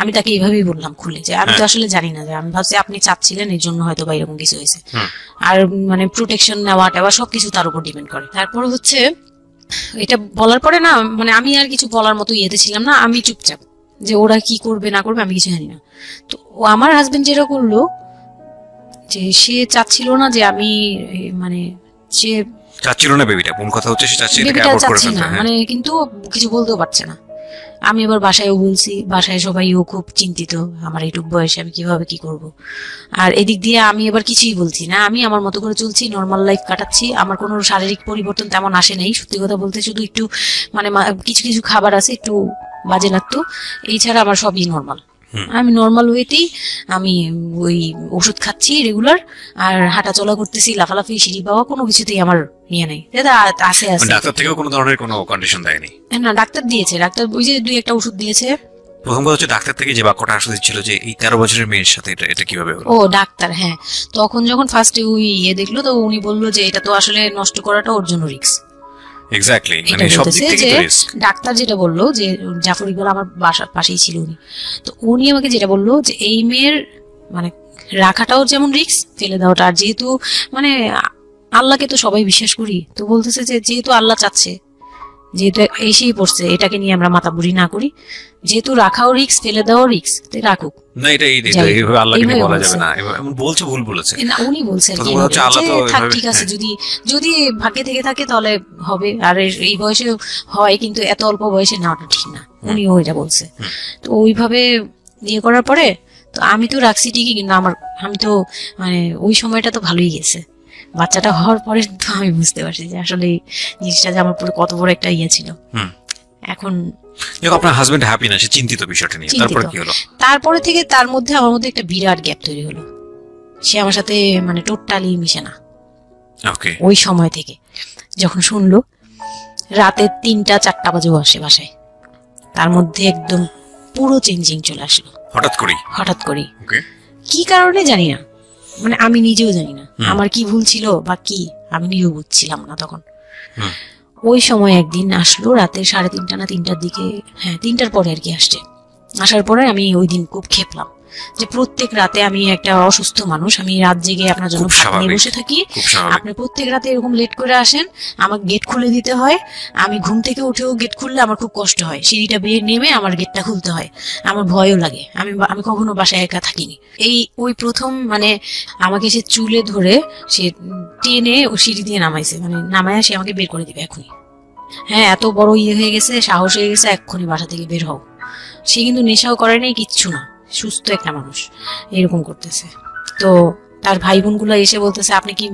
Speaker 1: আমি তাকে এইভাবেই বললাম খুলে, যে আমি তো আসলে জানি না, যে আমি ভাবছি আপনি চাচ্ছিলেন এই জন্য হয়তো বা এরকম কিছু হয়েছে। আর মানে প্রোটেকশন নেওয়াটা বা সবকিছু তার উপর ডিপেন্ড করে। তারপর হচ্ছে এটা বলার পরে না মানে আমি আর কিছু বলার মতো ইয়েতে ছিলাম না, আমি চুপচাপ, যে ওরা কি করবে না করবে আমি কিছু জানি না। তো আমার হাজবেন্ড যেটা করলো, যে সে চাচ্ছিল না যে আমি মানে সে
Speaker 3: চাচ্ছিল না বেবিটা, কোন কথা হচ্ছে, সে চাচ্ছে এটাকে
Speaker 1: বেবিটা
Speaker 3: অ্যাভয়েড করে
Speaker 1: চাচ্ছে না
Speaker 3: ফেলতে।
Speaker 1: মানে, কিন্তু কিছু বলতেও পারছে না। আমি এবার বাসায়ও বলছি, বাসায় সবাইও খুব চিন্তিত আমার এইটুকু বয়সে আমি কিভাবে কি করব। আর এদিক দিয়ে আমি এবার কিছুই বলছি না, আমি আমার মতো করে চলছি, নর্মাল লাইফ কাটাচ্ছি। আমার কোনো শারীরিক পরিবর্তন তেমন আসে নাই, সত্যি কথা বলতে। শুধু একটু মানে কিছু কিছু খাবার আছে একটু বাজে লাগতো, এছাড়া আমার সবই নর্মাল। আমি নর্মাল ওয়েতেই আমি ওই ওষুধ খাচ্ছি রেগুলার, আর হাঁটা চলা করতেছি, লাফালাফি সিঁড়ি পাওয়া কোনো কিছুতেই আমার নিয়ে নেই। দাদা আছে আছে,
Speaker 3: ডাক্তার থেকেও কোনো ধরনের কোনো কন্ডিশন দেয়নি?
Speaker 1: না ডাক্তার দিয়েছে, ডাক্তার ওই যে 2-1টা ওষুধ দিয়েছে।
Speaker 3: প্রথম কথা হচ্ছে ডাক্তার থেকে যে বাক্যটা আসলে ছিল যে এই 13 বছরের মেয়ের সাথে এটা কিভাবে হলো?
Speaker 1: ও ডাক্তার, হ্যাঁ। তখন যখন ফার্স্টে ওই দেখলো, তো উনি বললো যে এটা তো আসলে নষ্ট করাটা ওর জন্য রিস্ক।
Speaker 3: এক্স্যাক্টলি, মানে সব দিক থেকে তো রিস্ক।
Speaker 1: ডাক্তার যেটা বললো, যে জাফর ইকবাল আমার বাসার পাশেই ছিল উনি, তো উনি আমাকে যেটা বললো যে এই মেয়ের মানে রাখাটাও যেমন রিস্ক, ফেলে দেওয়াটা। আর যেহেতু মানে আল্লাহকে তো সবাই বিশ্বাস করি, তো বলতেছে যে যেহেতু আল্লাহ চাচ্ছে, যেহেতু এসেই পড়ছে, এটাকে নিয়ে আমরা মাথা বুড়ি না করি, যেহেতু রাখাও রিস্ক ফেলে দেওয়াও রিস্ক, তাই রাখুক।
Speaker 3: না এটা এইভাবে আল্লাহকে নিয়ে বলা যাবে না, এমন বলছে, ভুল বলেছে
Speaker 1: না। উনি বলছেন থাক ঠিক আছে, যদি ভাগ্যে থেকে থাকে তাহলে হবে। আর এই বয়সে হয়, কিন্তু এত অল্প বয়সে নেওয়াটা ঠিক না, উনিও ওইটা বলছে। তো ওইভাবে ইয়ে করার পরে তো আমি তো রাখছি ঠিকই, কিন্তু আমি তো মানে ওই সময়টা তো ভালোই গেছে। বাচ্চাটা হওয়ার পরে তো আমি বুঝতে পারছি যে আসলে জিনিসটা যে আমার পুরো কত বড় একটা ইয়ে ছিল। এখন
Speaker 3: আপনার হাজবেন্ড হ্যাপি না, সে চিন্তিত বিষয়টা নিয়ে। তারপর কি হলো?
Speaker 1: তারপরে থেকে তার মধ্যে আমার মধ্যে একটা বিরাট গ্যাপ তৈরি হলো। সে আমার সাথে মানে টোটালি মিশে না।
Speaker 3: ওকে।
Speaker 1: ওই সময় থেকে যখন শুনলো রাতে 3টা-4টা বাজেও আসে বাসায়, তার মধ্যে একদম পুরো চেঞ্জিং চলে আসলো হঠাৎ করে। কি কারণে জানি না, মানে আমি নিজেও জানি না আমার কি ভুল ছিল বা কি, আমি নিজেও বুঝছিলাম না তখন। ওই সময় একদিন আসলো রাতে 3:30 না 3টার দিকে, হ্যাঁ 3টার পরে আর কি আসছে। আসার পরে আমি ওই দিন খুব খেপলাম যে প্রত্যেক রাতে আমি একটা অসুস্থ মানুষ, আমি রাত জেগে আপনার জন্য ভাত নিয়ে বসে থাকি, আপনি প্রত্যেক রাতে এরকম লেট করে আসেন, আমাকে গেট খুলে দিতে হয়, আমি ঘুম থেকে উঠেও গেট খুললে আমার খুব কষ্ট হয়, সিঁড়িটা বেয়ে নেমে আমার গেটটা খুলতে হয়, আমার ভয়ও লাগে, আমি কখনো বাসায় একা থাকিনি। ওই প্রথম মানে আমাকে সে চুলে ধরে সে টেনে ও সিঁড়ি দিয়ে নামাইছে, মানে নামায় সে আমাকে বের করে দিবে এখনই। হ্যাঁ এত বড় ইয়ে হয়ে গেছে, সাহস হয়ে গেছে, এক্ষুনি বাসা থেকে বের হও। সে কিন্তু নেশাও করে নাই, কিচ্ছু না, সুস্থ একটা মানুষ, এরকম করতেছে। তো তার ভাই বোন গুলা এসে বলতেছে আপনি কি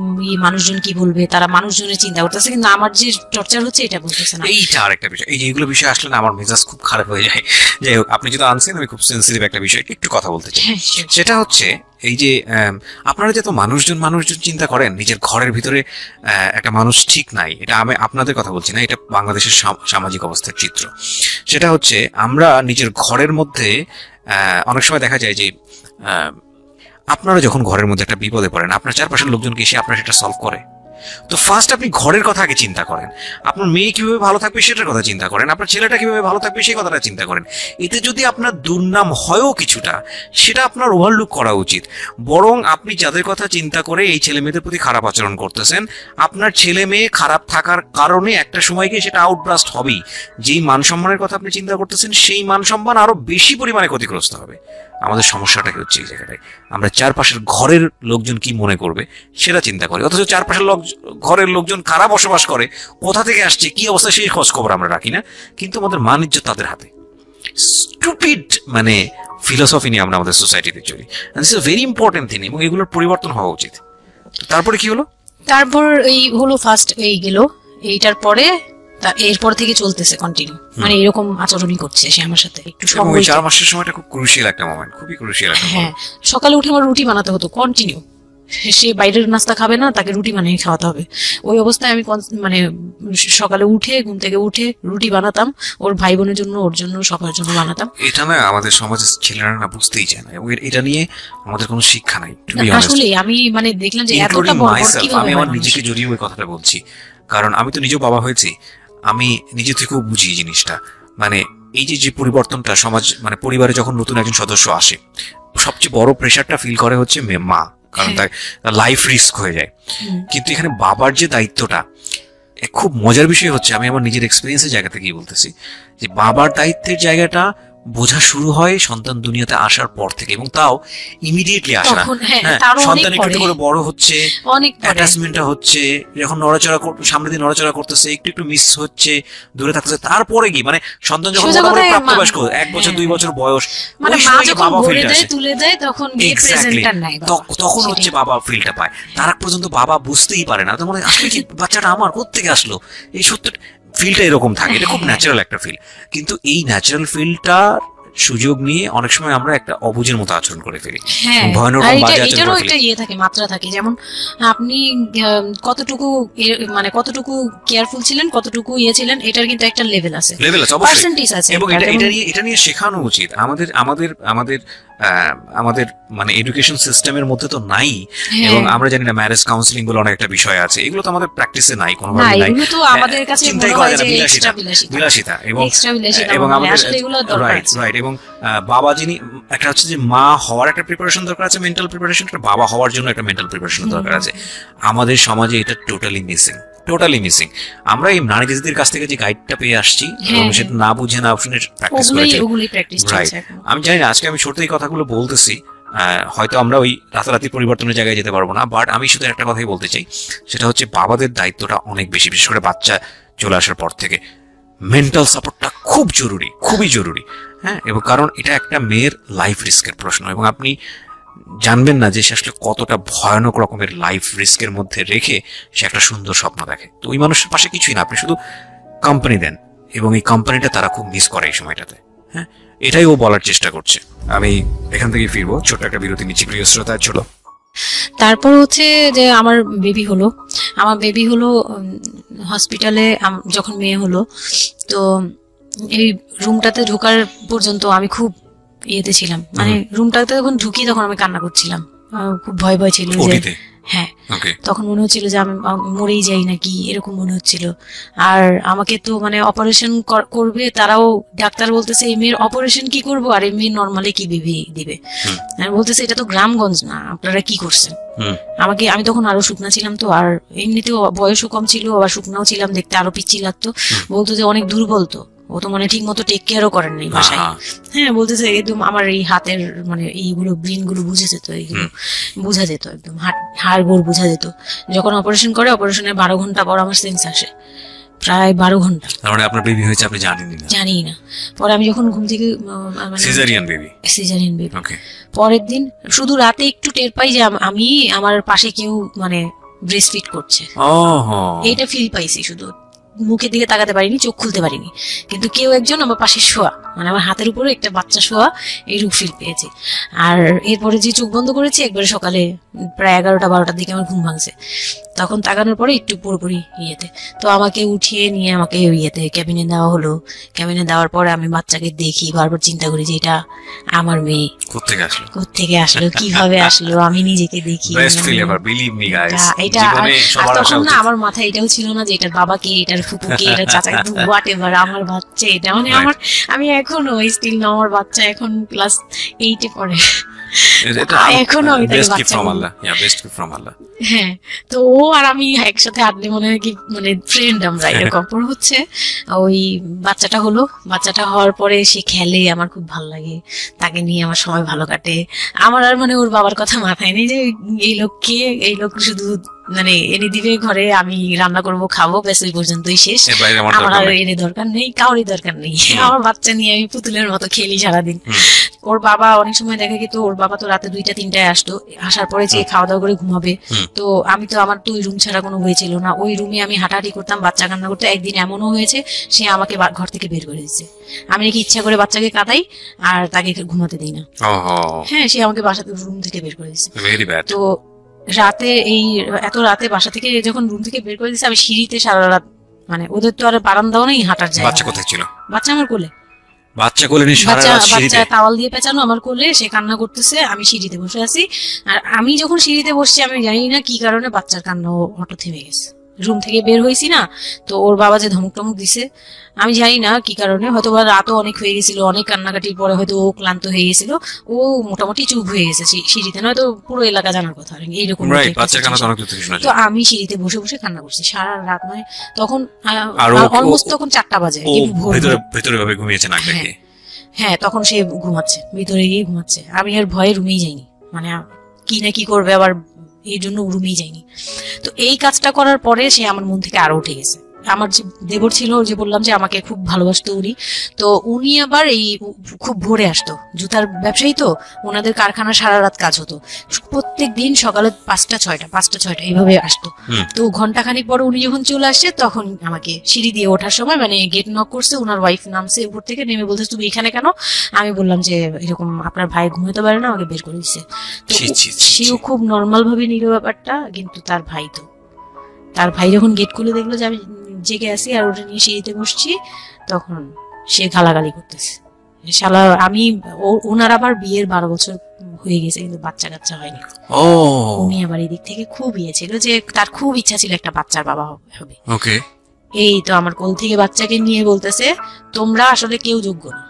Speaker 1: মানুষজন কি বলবে, তারা মানুষজনের চিন্তা করতেছে, কিন্তু আমার যে টর্চার হচ্ছে এটা বলতেছে না।
Speaker 3: এইটা আরেকটা বিষয়, এই যে এগুলো বিষয় আসলে না আমার মেজাজ খুব খারাপ হয়ে যায়। যাই হোক, আপনি যদি আনছেন, আমি খুব সেন্সিটিভ একটা বিষয় একটু কথা বলতে চাই। সেটা হচ্ছে এই যে আপনারা যে তো মানুষজন চিন্তা করেন, নিজের ঘরের ভিতরে একটা মানুষ ঠিক নাই, এটা আমি আপনাদের কথা বলছি না, এটা বাংলাদেশের সামাজিক অবস্থার চিত্র। সেটা হচ্ছে আমরা নিজের ঘরের মধ্যে অনেক সময় দেখা যায় যে আপনারা যখন ঘরের মধ্যে একটা বিপদে পড়েন, আপনার চারপাশের লোকজন কি এসে আপনার সেটা সলভ করে? তো ফার্স্ট আপনি ঘরের কথা আগে চিন্তা করেন, আপনার মেয়ে কিভাবে ভালো থাকবে সেটার কথা চিন্তা করেন, আপনার ছেলেটা কিভাবে ভালো থাকবে সেই কথাটা চিন্তা করেন। এতে যদি আপনার দুর্নাম হয়ও কিছুটা, সেটা আপনার ওভারলুক করা উচিত। বরং আপনি যাদের কথা চিন্তা করে এই ছেলে মেয়েদের প্রতি খারাপ আচরণ করতেছেন, আপনার ছেলে মেয়ে খারাপ থাকার কারণে একটা সময় গিয়ে সেটা আউটব্রাস্ট হবেই। যেই মান সম্মানের কথা আপনি চিন্তা করতেছেন সেই মান সম্মান আরো বেশি পরিমাণে ক্ষতিগ্রস্ত হবে। আমাদের সমস্যাটা কি হচ্ছে এই জায়গাটায়, আমরা চারপাশের ঘরের লোকজন কি মনে করবে সেটা চিন্তা করি, অথচ চারপাশের ঘরের লোকজন কারা বসবাস করে, কোথা থেকে আসছে, কি অবস্থা সেই খোঁজ খবর আমরা রাখি না, কিন্তু আমাদের মান ইজ্জত তাদের হাতে। স্টুপিড মানে ফিলোসফি নিয়ে আমরা আমাদের সোসাইটিতে চলি। This is very important thing, এবং এগুলোর পরিবর্তন হওয়া উচিত। তারপরে কি হলো?
Speaker 1: তারপর এই হলো ফার্স্ট এই গেল, এইটার পরে এরপর থেকে চলতেছে কন্টিনিউ, মানে এরকম আচরণই করছে সে আমার সাথে। একটু
Speaker 3: ওই 4 মাসের সময়টা খুব ক্রুশিয়াল একটা মোমেন্ট, খুবই ক্রুশিয়াল একটা
Speaker 1: হ্যাঁ, সকালে উঠে আমার রুটি বানাতে হতো কন্টিনিউ। সে বাইরের নাস্তা খাবে না, তাকে রুটি বানিয়ে খাওয়াতে হবে। ওই অবস্থায় আমি মানে সকালে উঠে ঘুম থেকে উঠে রুটি বানাতাম, ওর ভাই বোনের জন্য, ওর জন্য, সবার জন্য বানাতাম।
Speaker 3: এটা না আমাদের সমাজের ছেলেরা না বুঝতেই চায় না, এবং এটা নিয়ে আমাদের কোনো শিক্ষা নাই।
Speaker 1: আসলে আমি মানে দেখলাম যে এতটা বড়
Speaker 3: আমি আমার নিজেকে জড়িয়ে ওই কথাটা বলছি, কারণ আমি তো নিজেও বাবা হয়েছি, আমি নিজে থেকেও বুঝি এই জিনিসটা। মানে এই যে পরিবর্তনটা সমাজ, মানে পরিবারে যখন নতুন একজন সদস্য আসে, সবচেয়ে বড় প্রেশারটা ফিল করে হচ্ছে মা, কারণ তার লাইফ রিস্ক হয়ে যায়। কিন্তু এখানে বাবার যে দায়িত্বটা, খুব মজার বিষয় হচ্ছে, আমি আমার নিজের এক্সপিরিয়েন্সের জায়গা থেকেই বলতেছি, যে বাবার দায়িত্বের জায়গাটা বোঝা শুরু হয় সন্তান দুনিয়াতে আসার পর থেকে, এবং তাও ইমিডিয়েটলি আসে না। সন্তান একটু করে বড় হচ্ছে, অ্যাটাচমেন্টটা হচ্ছে, যখন নড়াচড়া সামনে দিয়ে নড়াচড়া করতেছে, একটু একটু মিস হচ্ছে, দূরে থাকতেছে, তারপরে কি মানে সন্তান যখন প্রাপ্তবয়স্ক 1 বছর 2 বছর বয়স, বাবা ফিলটা তুলে দেয়, তখন তখন হচ্ছে বাবা ফিলটা পায়। তার আগ পর্যন্ত বাবা বুঝতেই পারে না, তো মানে আসলে কি বাচ্চাটা আমার কোত্থেকে আসলো, এই সত্য ফিলটা এরকম থাকে। এটা খুব ন্যাচারাল একটা ফিল, কিন্তু এই ন্যাচারাল ফিলটা সুযোগ নিয়ে অনেক সময় আমরা একটা অবুঝের মতো আচরণ করে ফেলি, ভয়ানক বাজে আচরণ করে ফেলি।
Speaker 1: ইয়ে থাকে, মাত্রা থাকে, যেমন আপনি কতটুকু মানে কতটুকু কেয়ারফুল ছিলেন, কতটুকু ছিলেন, এটার কিন্তু একটা লেভেল আছে, পার্সেন্টেজ আছে,
Speaker 3: এবং এটা নিয়ে শেখানো উচিত। আমাদের মানে এডুকেশন সিস্টেমের মধ্যে তো নাই, এবং আমরা জানি না ম্যারেজ কাউন্সিলিং বলে অনেক একটা বিষয় আছে, এগুলো তো আমাদের প্র্যাকটিসে নাই, কোনোভাবে নাই,
Speaker 1: এগুলো তো আমাদের কাছে
Speaker 3: চিন্তাই করা যায় না, বিলাসিতা। এবং আমাদের রাইট, এবং বাবা যিনি, একটা হচ্ছে যে মা হওয়ার একটা প্রিপারেশন দরকার আছে, মেন্টাল প্রিপারেশন, একটা বাবা হওয়ার জন্য একটা মেন্টাল প্রিপারেশন দরকার আছে। আমাদের সমাজে এটা টোটালি মিসিং। আমরা এই নারীদের কাছ থেকে যে গাইডটা পেয়ে আসছি, সেটা না বুঝে না শুনে প্র্যাকটিস করেছি। আমি জানি না, আজকে আমি ছোট এই কথাগুলো বলতেছি, হয়তো আমরা ওই রাতারাতি পরিবর্তনের জায়গায় যেতে পারবো না, বাট আমি শুধু একটা কথাই বলতে চাই, সেটা হচ্ছে বাবাদের দায়িত্বটা অনেক বেশি, বিশেষ করে বাচ্চা চলে আসার পর থেকে মেন্টাল সাপোর্টটা খুব জরুরি, খুবই জরুরি। হ্যাঁ, এবং কারণ এটা একটা মেয়ের লাইফ রিস্কের প্রশ্ন, এবং আপনি জানবেন না যে সে আসলে কতটা ভয়ানক রকমের লাইফ রিস্কের মধ্যে রেখে সে একটা সুন্দর স্বপ্ন দেখে। তো ওই মানুষের পাশে কিছুই না, আপনি শুধু কোম্পানি দেন, এবং এই কোম্পানিটা তারা খুব মিস করে এই সময়টাতে। হ্যাঁ, এটাই ও বলার চেষ্টা করছে। আমি এখান থেকে ফিরবো, ছোট একটা বিরতি নিচ্ছি প্রিয় শ্রোতা। চলো,
Speaker 1: তারপর হচ্ছে যে আমার বেবি হলো হসপিটালে, যখন মেয়ে হলো, তো এই রুমটাতে ঢোকার পর্যন্ত আমি খুব ইয়েতে ছিলাম, মানে রুমটাতে যখন ঢুকি তখন আমি কান্না করছিলাম, খুব ভয় ছিল যে হ্যাঁ, তখন মনে হচ্ছিল যে আমি মরেই যাই নাকি, এরকম মনে হচ্ছিল। আর আমাকে তো মানে অপারেশন করবে, তারাও ডাক্তার বলতেছে এই মেয়ের অপারেশন কি করবো, আর এই মেয়ে নর্মালি কি বেবি দিবে। বলতেছে এটা তো গ্রামগঞ্জ না, আপনারা কি করছেন। আমি তখন আরো শুকনা ছিলাম, তো আর এমনিতেও বয়সও কম ছিল, আবার শুকনাও ছিলাম, দেখতে আরো পিচ্ছি লাগতো। বলতো যে অনেক দুর্বল, তো ও তো মানে ঠিক মতো টেক কেয়ারও করেন নাই বাসায়। হ্যাঁ, বলতেছে একদম আমার এই হাতের মানে এইগুলো ব্রেন গুলো বুঝে যেত, এইগুলো বোঝা যেত, একদম হাড় গোড় বোঝা যেত। যখন অপারেশন করে, অপারেশনের 12 ঘন্টা পর আমার সেন্স আসে, প্রায় 12 ঘন্টা।
Speaker 3: মানে আপনার বেবি হয়েছে আপনি জানি না?
Speaker 1: পরে আমি যখন ঘুম থেকে, সিজারিয়ান বেবি, পরের দিন শুধু রাতে একটু টের পাই যে আমি আমার পাশে কেউ মানে ব্রেস্ট ফিড করছে, এইটা ফিল পাইছি। শুধু মুখের দিকে তাকাতে পারিনি, চোখ খুলতে পারিনি, কিন্তু কেউ একজন আমার পাশে শোয়া, মানে আমার হাতের উপরে একটা বাচ্চা শোয়া, এইরূপ ফিল পেয়েছি। আর এরপরে যে চোখ বন্ধ করেছি, একবারে সকালে প্রায় 11টা 12টার দিকে আমার ঘুম ভাঙছে। তখন তাকানোর পরে একটু পুরোপুরি ইয়েতে, তো আমাকে উঠিয়ে নিয়ে আমাকে ইয়েতে ক্যাবিনে দেওয়া হলো। ক্যাবিনে দেওয়ার পরে আমি বাচ্চাকে দেখি, বারবার চিন্তা করি যে এটা আমার মেয়ে, কোত্থেকে আসলো, কিভাবে আসলো, আমি নিজেকে দেখি। এটা তখন না আমার মাথায় এটাও ছিল না যে এটার বাবাকে, এটার ফুপুকে, এটার চাচাকে, হোয়াট এভার, আমার বাচ্চা এটা, মানে আমার, আমি এখনো স্টিল না, আমার বাচ্চা এখন ক্লাস 8-এ পড়ে, এখনো আমি তাকে বাচ্চা বলি। হ্যাঁ, তো ও আর আমি একসাথে আড্ডে মনে হয় কি মানে ফ্রেন্ড আমরা এরকম। পরে হচ্ছে ওই বাচ্চাটা হলো, বাচ্চাটা হওয়ার পরে সে খেলে, আমার খুব ভালো লাগে, তাকে নিয়ে আমার সময় ভালো কাটে। আমার আর মানে ওর বাবার কথা মাথায় নেই যে এই লোককে, এই লোক শুধু মানে এনে দিবে ঘরে, আমি রান্না করবো খাবো, ব্যাস ওই পর্যন্তই শেষ, আমার আর এনে দরকার নেই, কাউরই দরকার নেই। আমার বাচ্চা নিয়ে আমি পুতুলের মতো খেলি সারাদিন। ওর বাবা অনেক সময় দেখা গেত ওর বাবা তো রাতে 2টা-3টায় আসতো, আসার পরে যে খাওয়া দাওয়া করে ঘুমাবে, তো আমি তো, আমার তো ওই রুম ছাড়া কোনো ওয়ে ছিল না, ওই রুমে আমি হাঁটাহাঁটি করতাম, বাচ্চা কান্না করতে। একদিন এমনও হয়েছে সে আমাকে ঘর থেকে বের করে দিচ্ছে, আমি নাকি ইচ্ছা করে বাচ্চাকে কাঁদাই আর তাকে ঘুমাতে দিই না। হ্যাঁ, সে আমাকে বাসা রুম থেকে বের করে দিচ্ছে। তো রাতে এত রাতে বাসা থেকে যখন রুম থেকে বের করে দিচ্ছে, আমি সিঁড়িতে সারা রাত, মানে ওদের তো আর বারান্দাও নেই হাঁটার জায়গা।
Speaker 3: বাচ্চা কোথায় ছিল?
Speaker 1: বাচ্চা আমার কোলে,
Speaker 3: বাচ্চা
Speaker 1: তাওয়াল দিয়ে পেঁচানো আমার কোলে, সে কান্না করতেছে, আমি সিঁড়িতে বসে আছি। আর আমি যখন সিঁড়িতে বসছি, আমি জানি না কি কারণে বাচ্চার কান্না হঠাৎ থেমে গেছে। রুম থেকে বের হয়েছি না, তো ওর বাবা যে ধমক টমক দিছে, আমি জানি না কি কারণে, হয়তো বা রাতও অনেক হয়ে গেছিল, অনেক কান্নাকাটির পরে হয়তো ও ক্লান্ত হয়ে গেছিল, ও মোটামুটি চুপ হয়ে গেছে সিঁড়িতে, নয়তো পুরো এলাকা জানার কথা এইরকম। তো আমি সিঁড়িতে বসে বসে কান্না করছি সারা রাত, মানে তখন অলমোস্ট তখন 4টা বাজে, হ্যাঁ, তখন সে ঘুমাচ্ছে, ভিতরে গিয়ে ঘুমাচ্ছে। আমি আর ভয়ে রুমেই যাইনি, মানে কি না কি করবে আবার, এই জন্য রুমেই যাইনি। তো এই কাজটা করার পরে সে আমার মন থেকে আরো উঠে গেছে। আমার যে দেবর ছিল, যে বললাম যে আমাকে খুব ভালোবাসতো উনি, তো উনি আবার এই খুব ভোরে আসতো, জুতার ব্যবসায়ী তো, ওনাদের কারখানা সারা রাত কাজ হতো, প্রত্যেক দিন সকালে 5টা-6টা এইভাবে আসতো। তো ঘন্টাখানিক পরে উনি যখন চলে আসছে, তখন আমাকে সিঁড়ি দিয়ে ওঠার সময় মানে গেট নক করছে, ওনার ওয়াইফ নামছে উপর থেকে, নেমে বলছে তুমি এখানে কেন? আমি বললাম যে এরকম আপনার ভাই ঘুমাতে পারে না, আমাকে বের করে দিচ্ছে। তো সেও খুব নর্মাল ভাবে নিল ব্যাপারটা, কিন্তু তার ভাই যখন গেট খুলে দেখলো যে আমি জেগে আছি আর ওটা নিয়ে সিঁড়িতে বসছি, তখন সে গালাগালি করতেছে, শালা আমি, ওনার আবার বিয়ের 12 বছর হয়ে গেছে, কিন্তু বাচ্চা কাচ্চা হয়নি। উনি আবার এই দিক থেকে খুব ইয়ে ছিল যে তার খুব ইচ্ছা ছিল একটা বাচ্চার বাবা হবে। এই তো আমার কোল থেকে বাচ্চাকে নিয়ে বলতেছে, তোমরা আসলে কেউ যোগ্য না,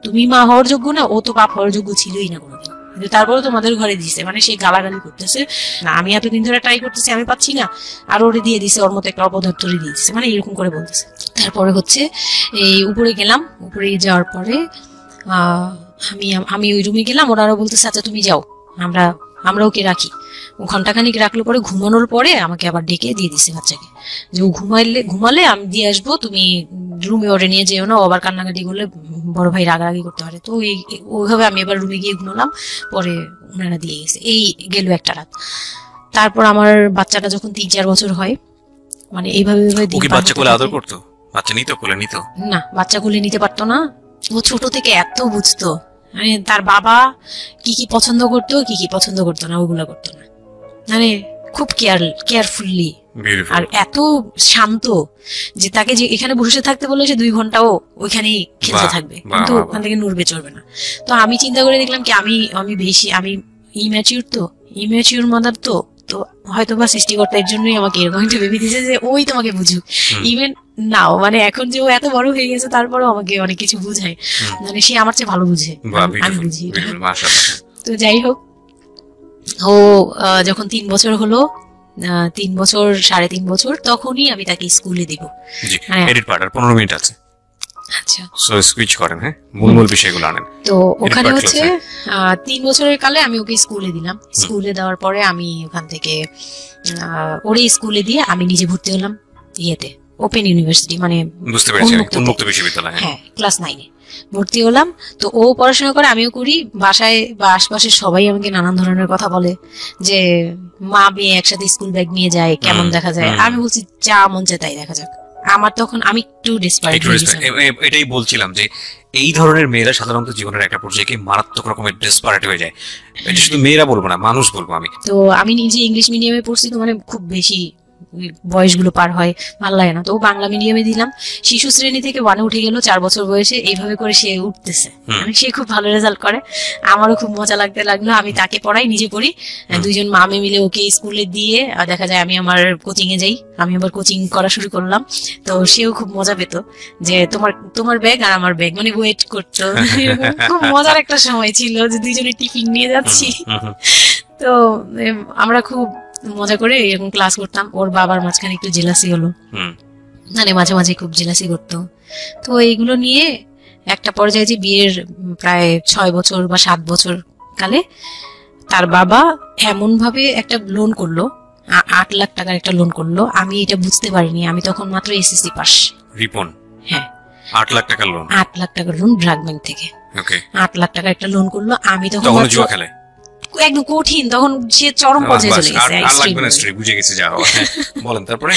Speaker 1: তুমি মা হওয়ার যোগ্য না, ও তো বাপ হওয়ার যোগ্য ছিলই না কোনোদিন, কিন্তু তারপরে তোমাদের ঘরে দিছে, মানে সে গালাগালি করতেছে না, আমি এতদিন ধরে ট্রাই করতেছি, আমি পাচ্ছি না, আর ওরে দিয়ে দিছে, ওর মতো একটা অপদার্থ দিয়ে দিচ্ছে, মানে এরকম করে বলতেছে। তারপরে হচ্ছে এই উপরে গেলাম, উপরে যাওয়ার পরে আমি ওই রুমে গেলাম, ওরা আরো বলতেছে আচ্ছা তুমি যাও, আমরা ওকে রাখি। ও ঘন্টাখানিক রাখলো, পরে ঘুমানোর পরে আমাকে আবার ডেকে দিয়ে দিছে বাচ্চাকে, যে ও ঘুমালে আমি দিয়ে আসবো, তুমি রুমে ওরে নিয়ে যেও না, ও আবার কান্নাকাটি করলে বড় ভাই রাগারাগি করতে পারে। তো ওইভাবে আমি এবার রুমে গিয়ে ঘুমালাম, পরে ওনারা দিয়ে গেছে। এই গেল একটা রাত। তারপর আমার বাচ্চাটা যখন 3-4 বছর হয়, মানে এইভাবে
Speaker 3: বাচ্চা কোলে আদর করতো, বাচ্চা নিত কোলে? নিত
Speaker 1: না, বাচ্চা কোলে নিতে পারতো না। ও ছোট থেকে এত বুঝতো, মানে তার বাবা কি কি পছন্দ করতো, কি কি পছন্দ করতো না, ওগুলো করতো না, মানে খুব কেয়ারফুলি, আর এত শান্ত যে তাকে যে এখানে বসে থাকতে বলে সে 2 ঘন্টাও ওইখানেই খেলতে থাকবে, কিন্তু ওখান থেকে নড়বে চড়বে না। তো আমি চিন্তা করে দেখলাম কি আমি ইম্যাচিউর মাদার, তো হয়তো বা সৃষ্টিকর্তার জন্যই আমাকে এরকম একটা ভেবে দিয়েছে যে ওই তোমাকে বুঝুক। ইভেন নাও, মানে এখন যে ও এত বড় হয়ে গেছে, তারপরেও আমাকে অনেক কিছু বুঝায়, মানে সে আমার চেয়ে ভালো বুঝে, আমি বুঝি। তো যাই হোক, ও যখন 3 বছর হলো, 3 বছর 3.5 বছর, তখনই আমি তাকে স্কুলে দিব।
Speaker 3: 15 মিনিট আছে, আচ্ছা, সো সুইচ করেন, হ্যাঁ, মূল বিষয়গুলো আনেন।
Speaker 1: তো ওখানে হচ্ছে 3 বছরের কালে আমি ওকে স্কুলে দিলাম। স্কুলে দেওয়ার পরে আমি ওখান থেকে ওরে স্কুলে দিয়ে আমি নিজে ভর্তি হলাম ইয়েতে, ওপেন ইউনিভার্সিটি, মানে
Speaker 3: বুঝতে পেরেছি, উন্মুক্ত বিশ্ববিদ্যালয়,
Speaker 1: হ্যাঁ, ক্লাস 9-এ ভর্তি হলাম। তো ও পড়াশোনা করে, আমিও করি। বাসায় বা আশপাশের সবাই আমাকে নানান ধরনের কথা বলে যে মা মেয়ে একসাথে স্কুল ব্যাগ নিয়ে যায়, কেমন দেখা যায়। আমি বলছি যা মন চায় তাই দেখা যাক। আমার তখন আমি একটু ডেসপারেট,
Speaker 3: এটাই বলছিলাম যে এই ধরনের মেয়েরা সাধারণত জীবনের একটা পর্যায়ে মারাত্মক রকমের ডেসপারেট হয়ে যায়। এটা শুধু মেয়েরা বলবো না, মানুষ বলবো আমি।
Speaker 1: তো আমি নিজে ইংলিশ মিডিয়ামে পড়ছি, তো মানে খুব বেশি বয়সগুলো পার হয়, ভালো লাগে না। তো বাংলা মিডিয়ামে দিলাম, শিশু শ্রেণী থেকে 1-এ উঠে গেল 4 বছর বয়সে, এইভাবে করে সে উঠতেছে। সে খুব ভালো রেজাল্ট করে, আমারও খুব মজা লাগতে লাগলো। আমি তাকে পড়াই, নিজে পড়ি, দুইজন মামে মিলে ওকে স্কুলে দিয়ে দেখা যায় আমি আমার কোচিং এ যাই, আমি আবার কোচিং করা শুরু করলাম। তো সেও খুব মজা পেত যে তোমার ব্যাগ আর আমার ব্যাগ, মানে ওয়েট করতো। খুব মজার একটা সময় ছিল যে দুইজনে টিফিন নিয়ে যাচ্ছি। তো আমরা খুব মজা করে এরকম ক্লাস করতাম। ওর বাবার মাঝখানে একটু জেলাসি হলো, মানে মাঝে মাঝে খুব জেলাসি করতো। তো এইগুলো নিয়ে একটা পর্যায়ে যে বিয়ের প্রায় 6 বছর বা 7 বছর কালে তার বাবা এমন ভাবে একটা লোন করলো, 8 লাখ টাকার একটা লোন করলো। আমি এটা বুঝতে পারিনি, আমি তখন মাত্র এসএসসি পাস।
Speaker 3: রিপন?
Speaker 1: হ্যাঁ,
Speaker 3: 8 লাখ টাকার লোন।
Speaker 1: 8 লাখ টাকার লোন ব্র্যাক ব্যাংক থেকে।
Speaker 3: ওকে,
Speaker 1: 8 লাখ টাকা একটা লোন করলো। আমি তখন
Speaker 3: জুয়া খেলে
Speaker 1: একদম কঠিন, তখন সে চরম পর্যায়ে চলে গেছে।
Speaker 3: বুঝে গেছে যা বলেন। তারপরে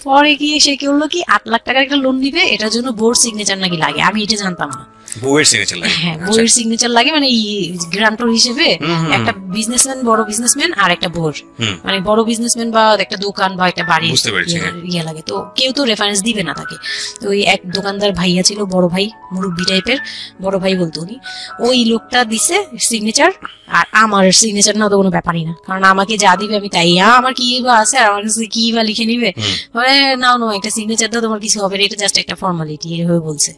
Speaker 1: পরে গিয়ে সে কি হলো কি, 8 লাখ টাকার একটা লোন নিবে, এটার জন্য বোর্ড সিগনেচার নাকি লাগে, আমি এটা জানতাম না।
Speaker 3: বউয়ের সিগনেচার লাগে?
Speaker 1: হ্যাঁ, বউয়ের সিগনেচার লাগে, মানে গ্রান্টর হিসেবে একটা বিজনেসম্যান, বড় বিজনেসম্যান আর একটা বউর, মানে বড় বিজনেসম্যান বা একটা দোকান বা একটা বাড়ি ইয়ে লাগে। তো কেউ তো রেফারেন্স দিবে না তাকে। তো ওই এক দোকানদার ভাইয়া ছিল, বড় ভাই, মুরব্বি টাইপের, বড় ভাই বলতো উনি, ওই লোকটা দিছে সিগনেচার। আর আমার সিগনেচার না তো কোনো ব্যাপারই না, কারণ আমাকে যা দিবে আমি তাই, আমার কি বা আছে আর আমার কাছে কি বা লিখে নিবে, মানে নাও একটা সিগনেচার দাও, তোমার কিছু হবে না, এটা জাস্ট একটা ফর্মালিটি এভাবে বলছে।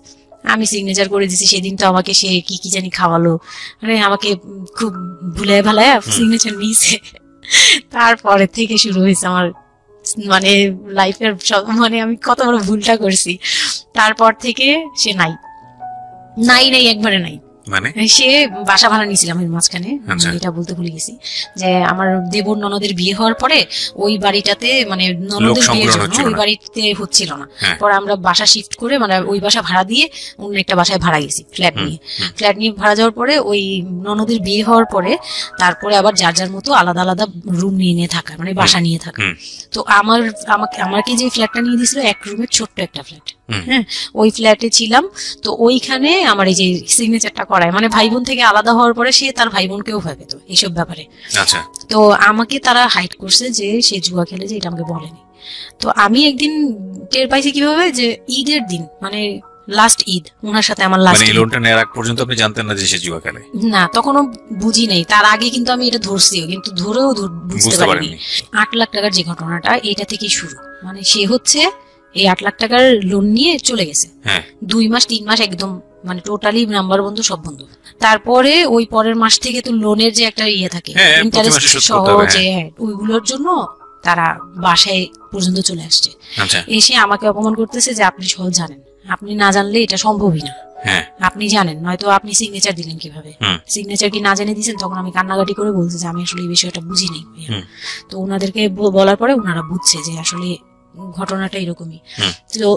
Speaker 1: আমি সিগনেচার করে দিছি। সেদিন তো আমাকে সে কি জানি খাওয়ালো, মানে আমাকে খুব ভুলায় ভালায় সিগনেচার নিয়েছে। তারপরে থেকে শুরু হয়েছে আমার মানে লাইফের সব, মানে আমি কত বড় ভুলটা করছি। তারপর থেকে সে নাই, একবারে নাই।
Speaker 3: মানে
Speaker 1: সে বাসা ভাড়া নিয়েছিলাম এর মাঝখানে, এটা বলতে ভুলে গেছি যে আমার দেবর ননদের বিয়ে হওয়ার পরে ওই বাড়িটাতে, মানে ননদের বিয়ের জন্য ওই বাড়িতে হচ্ছিল না। পরে আমরা বাসা শিফট করে, মানে ওই বাসা ভাড়া দিয়ে অন্য একটা বাসায় ভাড়া গেছি, ফ্ল্যাট নিয়ে ভাড়া যাওয়ার পরে ওই ননদের বিয়ে হওয়ার পরে তারপরে আবার যার যার মতো আলাদা আলাদা রুম নিয়ে থাকা, মানে বাসা নিয়ে থাকা। তো আমাকে যে ফ্ল্যাটটা নিয়ে দিয়েছিল, 1 রুমের ছোট্ট একটা ফ্ল্যাট, হ্যাঁ, ওই ফ্ল্যাটে ছিলাম। তো ওইখানে আমার এই যে সিগনেচারটা করায়, মানে ভাই বোন থেকে আলাদা হওয়ার পরে সে তার ভাই বোনকেও ভয় পেত এইসব ব্যাপারে। তো আমাকে তারা হাইড করছে যে সে জুয়া খেলে, যে এটা আমাকে বলেনি। তো আমি একদিন টের পাইছি কিভাবে, যে ঈদের দিন, মানে লাস্ট ঈদ, ওনার সাথে আমার লাস্ট,
Speaker 3: মানে লোনটা নেওয়ার আগ পর্যন্ত আপনি জানতেন না যে সে জুয়া খেলে?
Speaker 1: না, তখনও বুঝি নাই। তার আগে কিন্তু আমি এটা ধরছিও, কিন্তু ধরেও বুঝতে পারিনি। 8 লাখ টাকার যে ঘটনাটা, এটা থেকেই শুরু। মানে সে হচ্ছে এই 8 লাখ টাকার লোন নিয়ে চলে গেছে, 2 মাস 3 মাস একদম, মানে টোটালি নাম্বার বন্ধ, সব বন্ধ। তারপরে ওই পরের মাস থেকে তো লোনের যে একটা ইয়ে থাকে, ইন্টারেস্ট সহ, যে ওইগুলোর জন্য তারা বাসায় পর্যন্ত চলে আসছে। এসে আমাকে অপমান করতেছে যে আপনি সব জানেন, আপনি না জানলে এটা সম্ভবই না, আপনি জানেন, নয়তো আপনি সিগনেচার দিলেন কিভাবে, সিগনেচার কি না জেনে দিয়েছেন? তখন আমি কান্নাকাটি করে বলছি যে আমি আসলে এই বিষয়টা বুঝি নাই। তো ওনাদেরকে বলার পরে ওনারা বুঝছে যে আসলে ঘটনাটা এরকমই। তো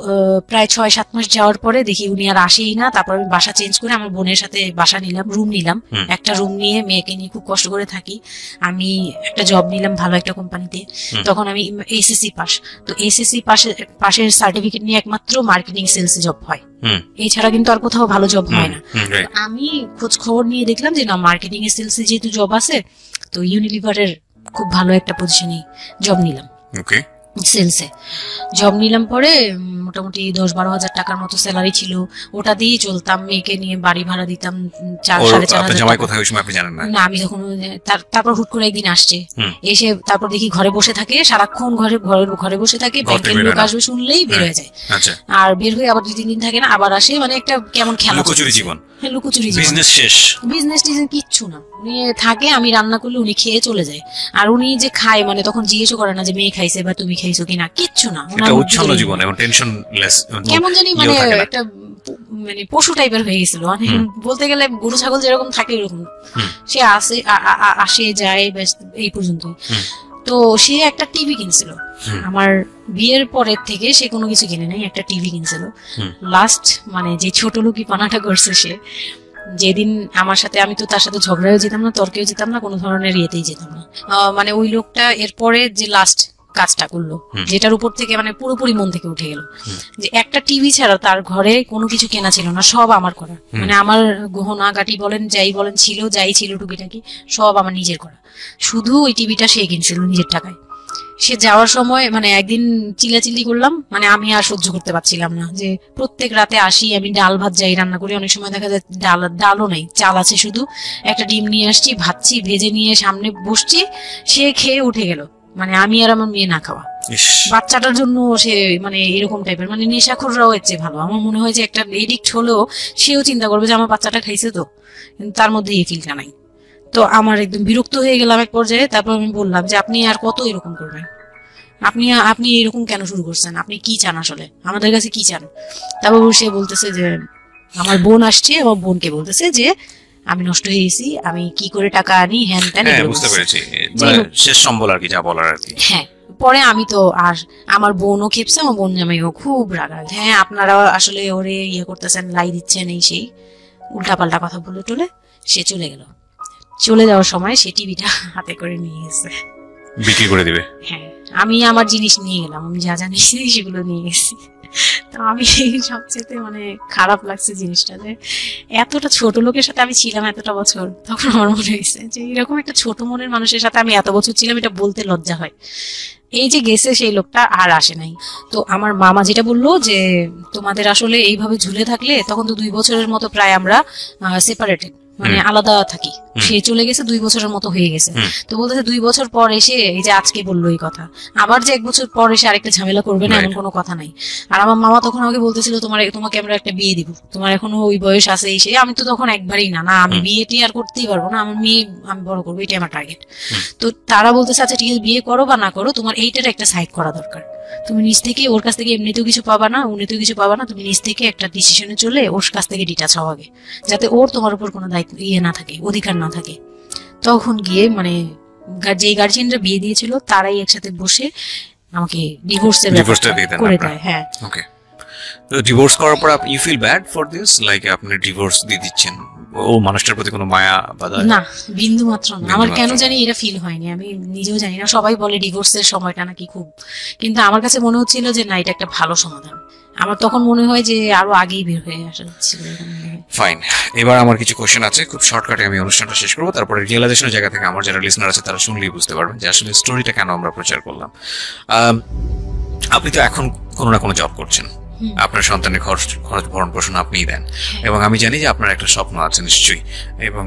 Speaker 1: প্রায় 6-7 মাস যাওয়ার পরে দেখি উনি আর আসেই না। তারপর আমি বাসা চেঞ্জ করে আমার বোনের সাথে বাসা নিলাম, রুম নিলাম। একটা রুম নিয়ে মেয়েকে নিয়ে খুব কষ্ট করে থাকি। আমি একটা জব নিলাম ভালো একটা কোম্পানিতে। তখন আমি এসএসসি পাস। তো এসএসসি পাশের সার্টিফিকেট নিয়ে একমাত্র মার্কেটিং সেলস জব হয়, এছাড়া কিন্তু আর কোথাও ভালো জব হয় না। আমি খোঁজ খবর নিয়ে দেখলাম যে না, মার্কেটিং এ সেলস যেহেতু জব আছে, তো ইউনিলিভারের খুব ভালো একটা পজিশনে জব নিলাম। সেলসে জব নিলাম। পরে মোটামুটি 10-12 হাজার টাকার মতো স্যালারি ছিল, ওটা দিয়ে চলতাম। মেয়েকে নিয়ে বাড়ি ভাড়া দিতাম 4-4.5 হাজার না। আমি যখন তারপর হুট করে একদিন আসছে, এসে তারপর দেখি ঘরে বসে থাকে, সারাক্ষণ ঘরে বসে থাকে। ব্যাংকের লোক আসবে শুনলেই বের হয়ে যায়, আর বের হয়ে আবার 2-3 দিন থাকে না, আবার আসে। মানে একটা কেমন খেলা, লুকোচুরি জীবন। বিজনেস কিচ্ছু না, উনি থাকে, আমি রান্না করলে উনি খেয়ে চলে যায়। আর উনি যে খায়, মানে তখন জিজ্ঞেসও করে না যে মেয়ে খাইছে বা তুমি খাইছো কিনা, কিচ্ছু না। কেমন জানি মানে একটা মানে পশু টাইপের হয়ে গেছিল, মানে বলতে গেলে গরু ছাগল যেরকম থাকে এরকম। সে আসে যায়, এই পর্যন্তই। তো সে একটা টিভি কিনছিল আমার বিয়ের পরের থেকে, সে কোনো কিছু কিনে নাই, একটা টিভি কিনছিল। লাস্ট মানে যে ছোট লোকি পানাটা করছে সে, যেদিন আমার সাথে, আমি তো তার সাথে ঝগড়াও যেতাম না, তর্কেও যেতাম না, কোনো ধরনের ইয়েতেই যেতাম না। মানে ওই লোকটা এরপরে যে লাস্ট কাজটা করলো, যেটার উপর থেকে মানে পুরোপুরি মন থেকে উঠে গেল। যে একটা টিভি ছাড়া তার ঘরে কোনো কিছু কেনা ছিল না, সব আমার করা। মানে আমার গহনাগাটি বলেন যাই বলেন ছিল, যাই ছিল টুকিটাকি সব আমার নিজের করা। শুধু ওই টিভিটা সে কিনছিল নিজের টাকায়। সে যাওয়ার সময় মানে একদিন চিল্লাচিল্লি করলাম, মানে আমি আর সহ্য করতে পারছিলাম না। যে প্রত্যেক রাতে আসি, আমি ডাল ভাত যাই রান্না করি, অনেক সময় দেখা যায় ডালও নেই, চাল আছে শুধু, একটা ডিম নিয়ে আসছি, ভাজছি, ভেজে নিয়ে সামনে বসছি, সে খেয়ে উঠে গেল। মানে আমি আর আমার মেয়ে না খাওয়া। বাচ্চাটার জন্য সে মানে এরকম টাইপের, মানে নেশাখোররাও এর চেয়ে ভালো। আমার মনে হয় যে একটা এডিক্ট হলেও সেও চিন্তা করবে যে আমার বাচ্চাটা খাইছে তো, কিন্তু তার মধ্যে এই ফিলটা নাই। তো আমার একদম বিরক্ত হয়ে গেলাম এক পর্যায়ে। তারপর আমি বললাম যে আপনি আর কত এরকম করবেন, আপনি এরকম কেন শুরু করছেন, আপনি কি চান আসলে, আমাদের কাছে কি চান? তারপর সে বলতেছে যে আমার বোন আসছে, আমার বোনকে বলতেছে যে আমি নষ্ট হয়ে গেছি, আমি কি করে টাকা আনি, হ্যান ত্যান।
Speaker 3: বুঝতে পেরেছি, শেষ সম্বল আর কি, যা বলার আর কি।
Speaker 1: হ্যাঁ, পরে আমি তো আর আমার বোনও খেপছে, আমার বোন জামাইও খুব রাগাল। হ্যাঁ, আপনারা আসলে ওরে ইয়ে করতেছেন, লাই দিচ্ছেন, এই সেই উল্টাপাল্টা কথা বলে টলে সে চলে গেল। চলে যাওয়ার সময় সে টিভিটা হাতে করে নিয়ে গেছে,
Speaker 3: বিক্রি করে দিবে।
Speaker 1: হ্যাঁ, আমি আমার জিনিস নিয়ে গেলাম, আমি যা জানিস সেগুলো নিয়ে গেছি। তো আমি সবচেয়ে মানে খারাপ লাগছে জিনিসটা, যে এতটা ছোট লোকের সাথে আমি ছিলাম এতটা বছর। তখন আমার মনে হয়েছে যে এরকম একটা ছোট মনের মানুষের সাথে আমি এত বছর ছিলাম, এটা বলতে লজ্জা হয়। এই যে গেছে সেই লোকটা আর আসে নাই। তো আমার মামা যেটা বললো যে তোমাদের আসলে এইভাবে ঝুলে থাকলে, তখন তো 2 বছরের মতো প্রায় আমরা সেপারেটেড, মানে আলাদা থাকি। সে চলে গেছে 2 বছরের মতো হয়ে গেছে। তো বলতেছে 2 বছর পর এসে এই যে আজকে বললো এই কথা, আবার যে 1 বছর পর এসে আরেকটা ঝামেলা করবে না এমন কোনো কথা নাই। আর আমার মামা তখন আমাকে বলতেছিল তোমাকে আমরা একটা বিয়ে দিব, তোমার এখনো ওই বয়স আছে এই সেই। আমি তো তখন একবারই না আমি বিয়েটি আর করতেই পারবো না, আমার মেয়ে আমি বড় করবো, এটাই আমার টার্গেট। তো তারা বলতেছে আচ্ছা ঠিক আছে, বিয়ে করো বা না করো, তোমার এইটার একটা সাইড করা দরকার। তুমি নিজ থেকে ওর কাছ থেকে এমনিতেও কিছু পাবা না, উনিতেও কিছু পাবা না, তুমি নিজ থেকে একটা ডিসিশনে চলে ওর কাছ থেকে ডিটাচ হওয়া আগে, যাতে ওর তোমার উপর কোনো দায়িত্ব না থাকে, অধিকার না থাকে। তখন গিয়ে মানে যে গার্জিয়ানরা বিয়ে দিয়েছিল তারাই একসাথে বসে আমাকে ডিভোর্সের ব্যবস্থা করে দেয়। হ্যাঁ,
Speaker 3: ওকে। তো ডিভোর্স করার পর you feel bad for this, like আপনি ডিভোর্স দিয়ে দিচ্ছেন, ও মানুষটার প্রতি কোনো মায়া বা
Speaker 1: না, বিন্দু মাত্র না। আমার কেন জানি এটা ফিল হয়নি, আমি নিজেও জানি না। সবাই বলে ডিভোর্সের সময়টা নাকি খুব, কিন্তু আমার কাছে মনে হচ্ছিল যে না, এটা একটা ভালো সমাধান। আমার তখন মনে হয় যে আরো আগেই বের হয়ে আসা ছিল।
Speaker 3: ফাইন, এবার আমার কিছু কোশ্চেন আছে, খুব শর্টকাটে আমি অনুষ্ঠানটা শেষ করবো। তারপরে রিয়েলাইজেশনের জায়গা থেকে আমার যারা লিসনার আছে তারা শুনলেই বুঝতে পারবেন যে আসলে স্টোরিটা কেন আমরা প্রচার করলাম। আপনি তো এখন কোনো না কোনো জব করছেন, আপনার সন্তানের খরচ ভরণ পোষণ আপনিই দেন, এবং আমি জানি যে আপনার একটা স্বপ্ন আছে নিশ্চয়ই, এবং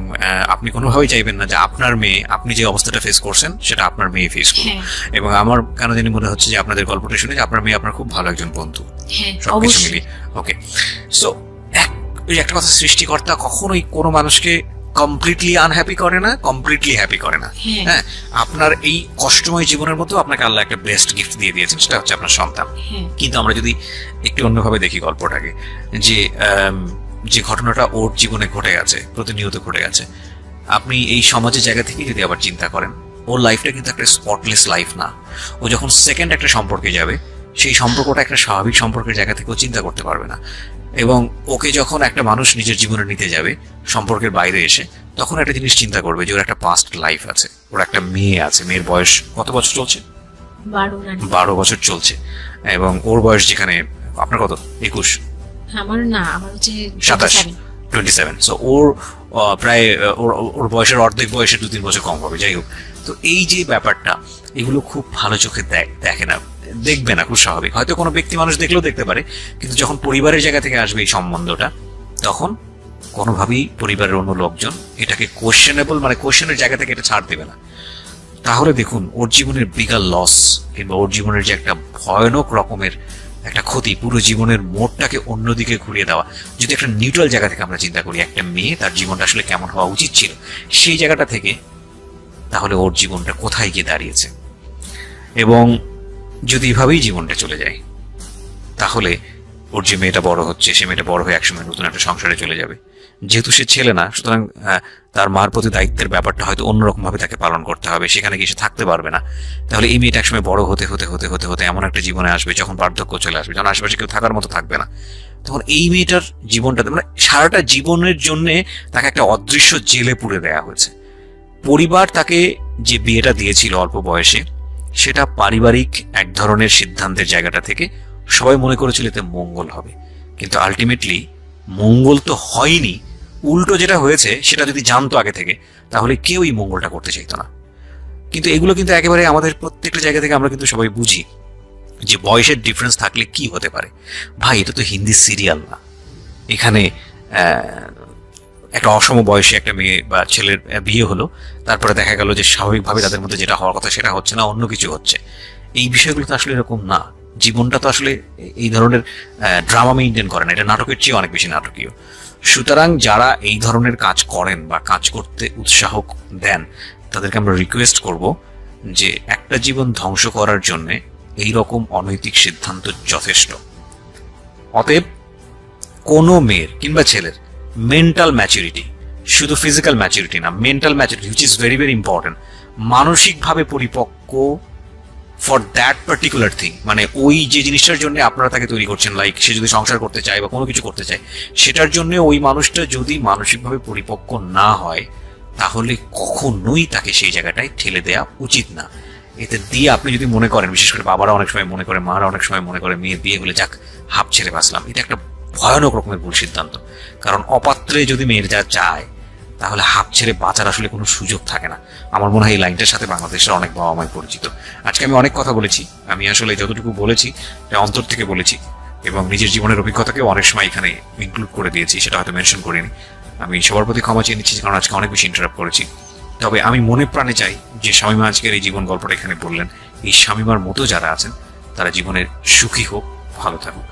Speaker 3: আপনি কোনোভাবেই চাইবেন না যে আপনার মেয়ে, আপনি যে অবস্থাটা ফেস করছেন সেটা আপনার মেয়ে ফেস করুন। এবং আমার কেন জানি মনে হচ্ছে যে আপনাদের গল্পটা শুনে যে আপনার মেয়ে আপনার খুব ভালো একজন বন্ধু, সবকিছু মিলিয়ে। ওকে, সো একটা কথা, সৃষ্টিকর্তা কখনোই কোনো মানুষকে কমপ্লিটলি আনহ্যাপি করে না, কমপ্লিটলি হ্যাপি করে না। হ্যাঁ, আপনার এই কষ্টময় জীবনের মধ্যে আপনাকে আল্লাহ একটা বেস্ট গিফট দিয়ে দিয়েছেন, সেটা হচ্ছে আপনার সন্তান। কিন্তু আমরা যদি একটু অন্যভাবে দেখি গল্পটাকে, যে ঘটনাটা ওর জীবনে ঘটে গেছে, প্রতিনিয়ত ঘটে গেছে, আপনি এই সমাজের জায়গা থেকে যদি আবার চিন্তা করেন, ওর লাইফটা কিন্তু একটা স্পটলেস লাইফ না। ও যখন সেকেন্ড একটা সম্পর্কে যাবে, সেই সম্পর্কটা একটা স্বাভাবিক সম্পর্কের জায়গা থেকে ও চিন্তা করতে পারবে না। এবং ওকে যখন একটা মানুষ নিজের জীবনে নিতে যাবে সম্পর্কের বাইরে এসে, তখন একটা জিনিস চিন্তা করবে যে ওর একটা পাস্ট লাইফ আছে, ওর একটা মেয়ে আছে, মেয়ের বয়স কত বছর চলছে? 12 বছর চলছে। এবং ওর বয়স যেখানে, আপনার কত? 21?
Speaker 1: আমার না, আমার হচ্ছে
Speaker 3: 27। সো ওর প্রায় ওর বয়সের অর্ধেক বয়সে 2-3 বছর কম হবে। যাই হোক, তো এই যে ব্যাপারটা, এগুলো খুব ভালো চোখে দেখে না, দেখবে না, খুব স্বাভাবিক। হয়তো কোনো ব্যক্তি মানুষ দেখলেও দেখতে পারে, কিন্তু যখন পরিবারের জায়গা থেকে আসবে এই সম্বন্ধটা, তখন কোনোভাবেই পরিবারের অন্য লোকজন এটাকে কোয়েশ্চেনেবল, মানে কোয়েশ্চেনের জায়গা থেকে এটা ছাড় দেবে না। তাহলে দেখুন, ওর জীবনের বিগার লস কিংবা ওর জীবনের যে একটা ভয়ানক রকমের একটা ক্ষতি, পুরো জীবনের মোড়টাকে অন্যদিকে ঘুরিয়ে দেওয়া। যদি একটা নিউট্রাল জায়গা থেকে আমরা চিন্তা করি, একটা মেয়ে তার জীবনটা আসলে কেমন হওয়া উচিত ছিল সেই জায়গাটা থেকে, তাহলে ওর জীবনটা কোথায় গিয়ে দাঁড়িয়েছে। এবং যদি এভাবেই জীবনটা চলে যায়, তাহলে ওর যে মেয়েটা বড় হচ্ছে, সে মেয়েটা বড় হয়ে একসময় নতুন একটা সংসারে চলে যাবে। যেহেতু সে ছেলে না, সুতরাং তার মার প্রতি দায়িত্বের ব্যাপারটা হয়তো অন্যরকম ভাবে তাকে পালন করতে হবে, সেখানে গিয়ে সে থাকতে পারবে না। তাহলে এই মেয়েটা একসময় বড় হতে হতে হতে হতে হতে এমন একটা জীবনে আসবে যখন বার্ধক্য চলে আসবে, যখন আশেপাশে কেউ থাকার মতো থাকবে না, তখন এই মেয়েটার জীবনটা, মানে সারাটা জীবনের জন্য তাকে একটা অদৃশ্য জেলে পুরে দেওয়া হয়েছে। পরিবার তাকে যে বিয়েটা দিয়েছিল অল্প বয়সে, সেটা পারিবারিক এক ধরনের সিদ্ধান্তের জায়গাটা থেকে সবাই মনে করেছিল এতে মঙ্গল হবে, কিন্তু আলটিমেটলি মঙ্গল তো হয়নি। উল্টো যেটা হয়েছে সেটা যদি জানতো আগে থেকে তাহলে কেউ এই মঙ্গলটা করতে চাইতো না। কিন্তু এগুলো কিন্তু একেবারে আমাদের প্রত্যেকটা জায়গা থেকে আমরা কিন্তু সবাই বুঝি যে বয়সের ডিফারেন্স থাকলে কি হতে পারে। ভাই, এটা তো হিন্দি সিরিয়াল না। এখানে একটা অসম বয়সী একটা মেয়ে বা ছেলের বিয়ে হলো, তারপরে দেখা গেল যে স্বাভাবিকভাবে তাদের মধ্যে যেটা হওয়ার কথা সেটা হচ্ছে না, অন্য কিছু হচ্ছে। এই বিষয়গুলো তো আসলে এরকম না। জীবনটা তো আসলে এই ধরনের ড্রামা মেনটেন করে না, এটা নাটকের চেয়ে অনেক বেশি নাটকীয়। সুতরাং যারা এই ধরনের কাজ করেন বা কাজ করতে উৎসাহ দেন তাদেরকে আমরা রিকোয়েস্ট করব যে একটা জীবন ধ্বংস করার জন্য এই রকম অনৈতিক সিদ্ধান্ত যথেষ্ট। অতএব কোনো মেয়ের কিংবা ছেলের মেন্টাল ম্যাচুরিটি, শুধু ফিজিক্যাল ম্যাচুরিটি না, mental maturity which is very very important, মানসিকভাবে পরিপক্ক ফর দ্যাট পার্টিকুলার থিং, মানে ওই যে জিনিসটার জন্য আপনারা তাকে তৈরি করছেন, লাইক সে যদি সংসার করতে চায় বা কোনো কিছু করতে চায়, সেটার জন্য ওই মানুষটা যদি মানসিকভাবে পরিপক্ক না হয় তাহলে কখনোই তাকে সেই জায়গাটায় ঠেলে দেওয়া উচিত না। এতে দিয়ে আপনি যদি মনে করেন, বিশেষ করে বাবারা অনেক সময় মনে করে, মারা অনেক সময় মনে করে মেয়ে বিয়ে হলে যাক হাফ ছেড়ে বাঁচলাম, এটা একটা ভয়ানক রকমের ভুল সিদ্ধান্ত। কারণ অপাত্রে যদি মেয়ের যা চায় তাহলে হাফ ছেড়ে বাঁচার আসলে কোনো সুযোগ থাকে না। আমার মনে হয় এই লাইনটার সাথে বাংলাদেশের অনেক বাবা মাই পরিচিত। আজকে আমি অনেক কথা বলেছি, আমি আসলে যতটুকু বলেছি এটা অন্তর থেকে বলেছি এবং নিজের জীবনের অভিজ্ঞতাকেও অনেক সময় এখানে ইনক্লুড করে দিয়েছি, সেটা হয়তো মেনশন করিনি। আমি সবার প্রতি ক্ষমা চেয়ে নিচ্ছি কারণ আজকে অনেক বেশি ইন্টারাপ্ট করেছি। তবে আমি মনে প্রাণে চাই যে শামীমা আজকের এই জীবন গল্পটা এখানে বললেন, এই শামীমার মতো যারা আছেন তারা জীবনের সুখী হোক, ভালো থাকুক।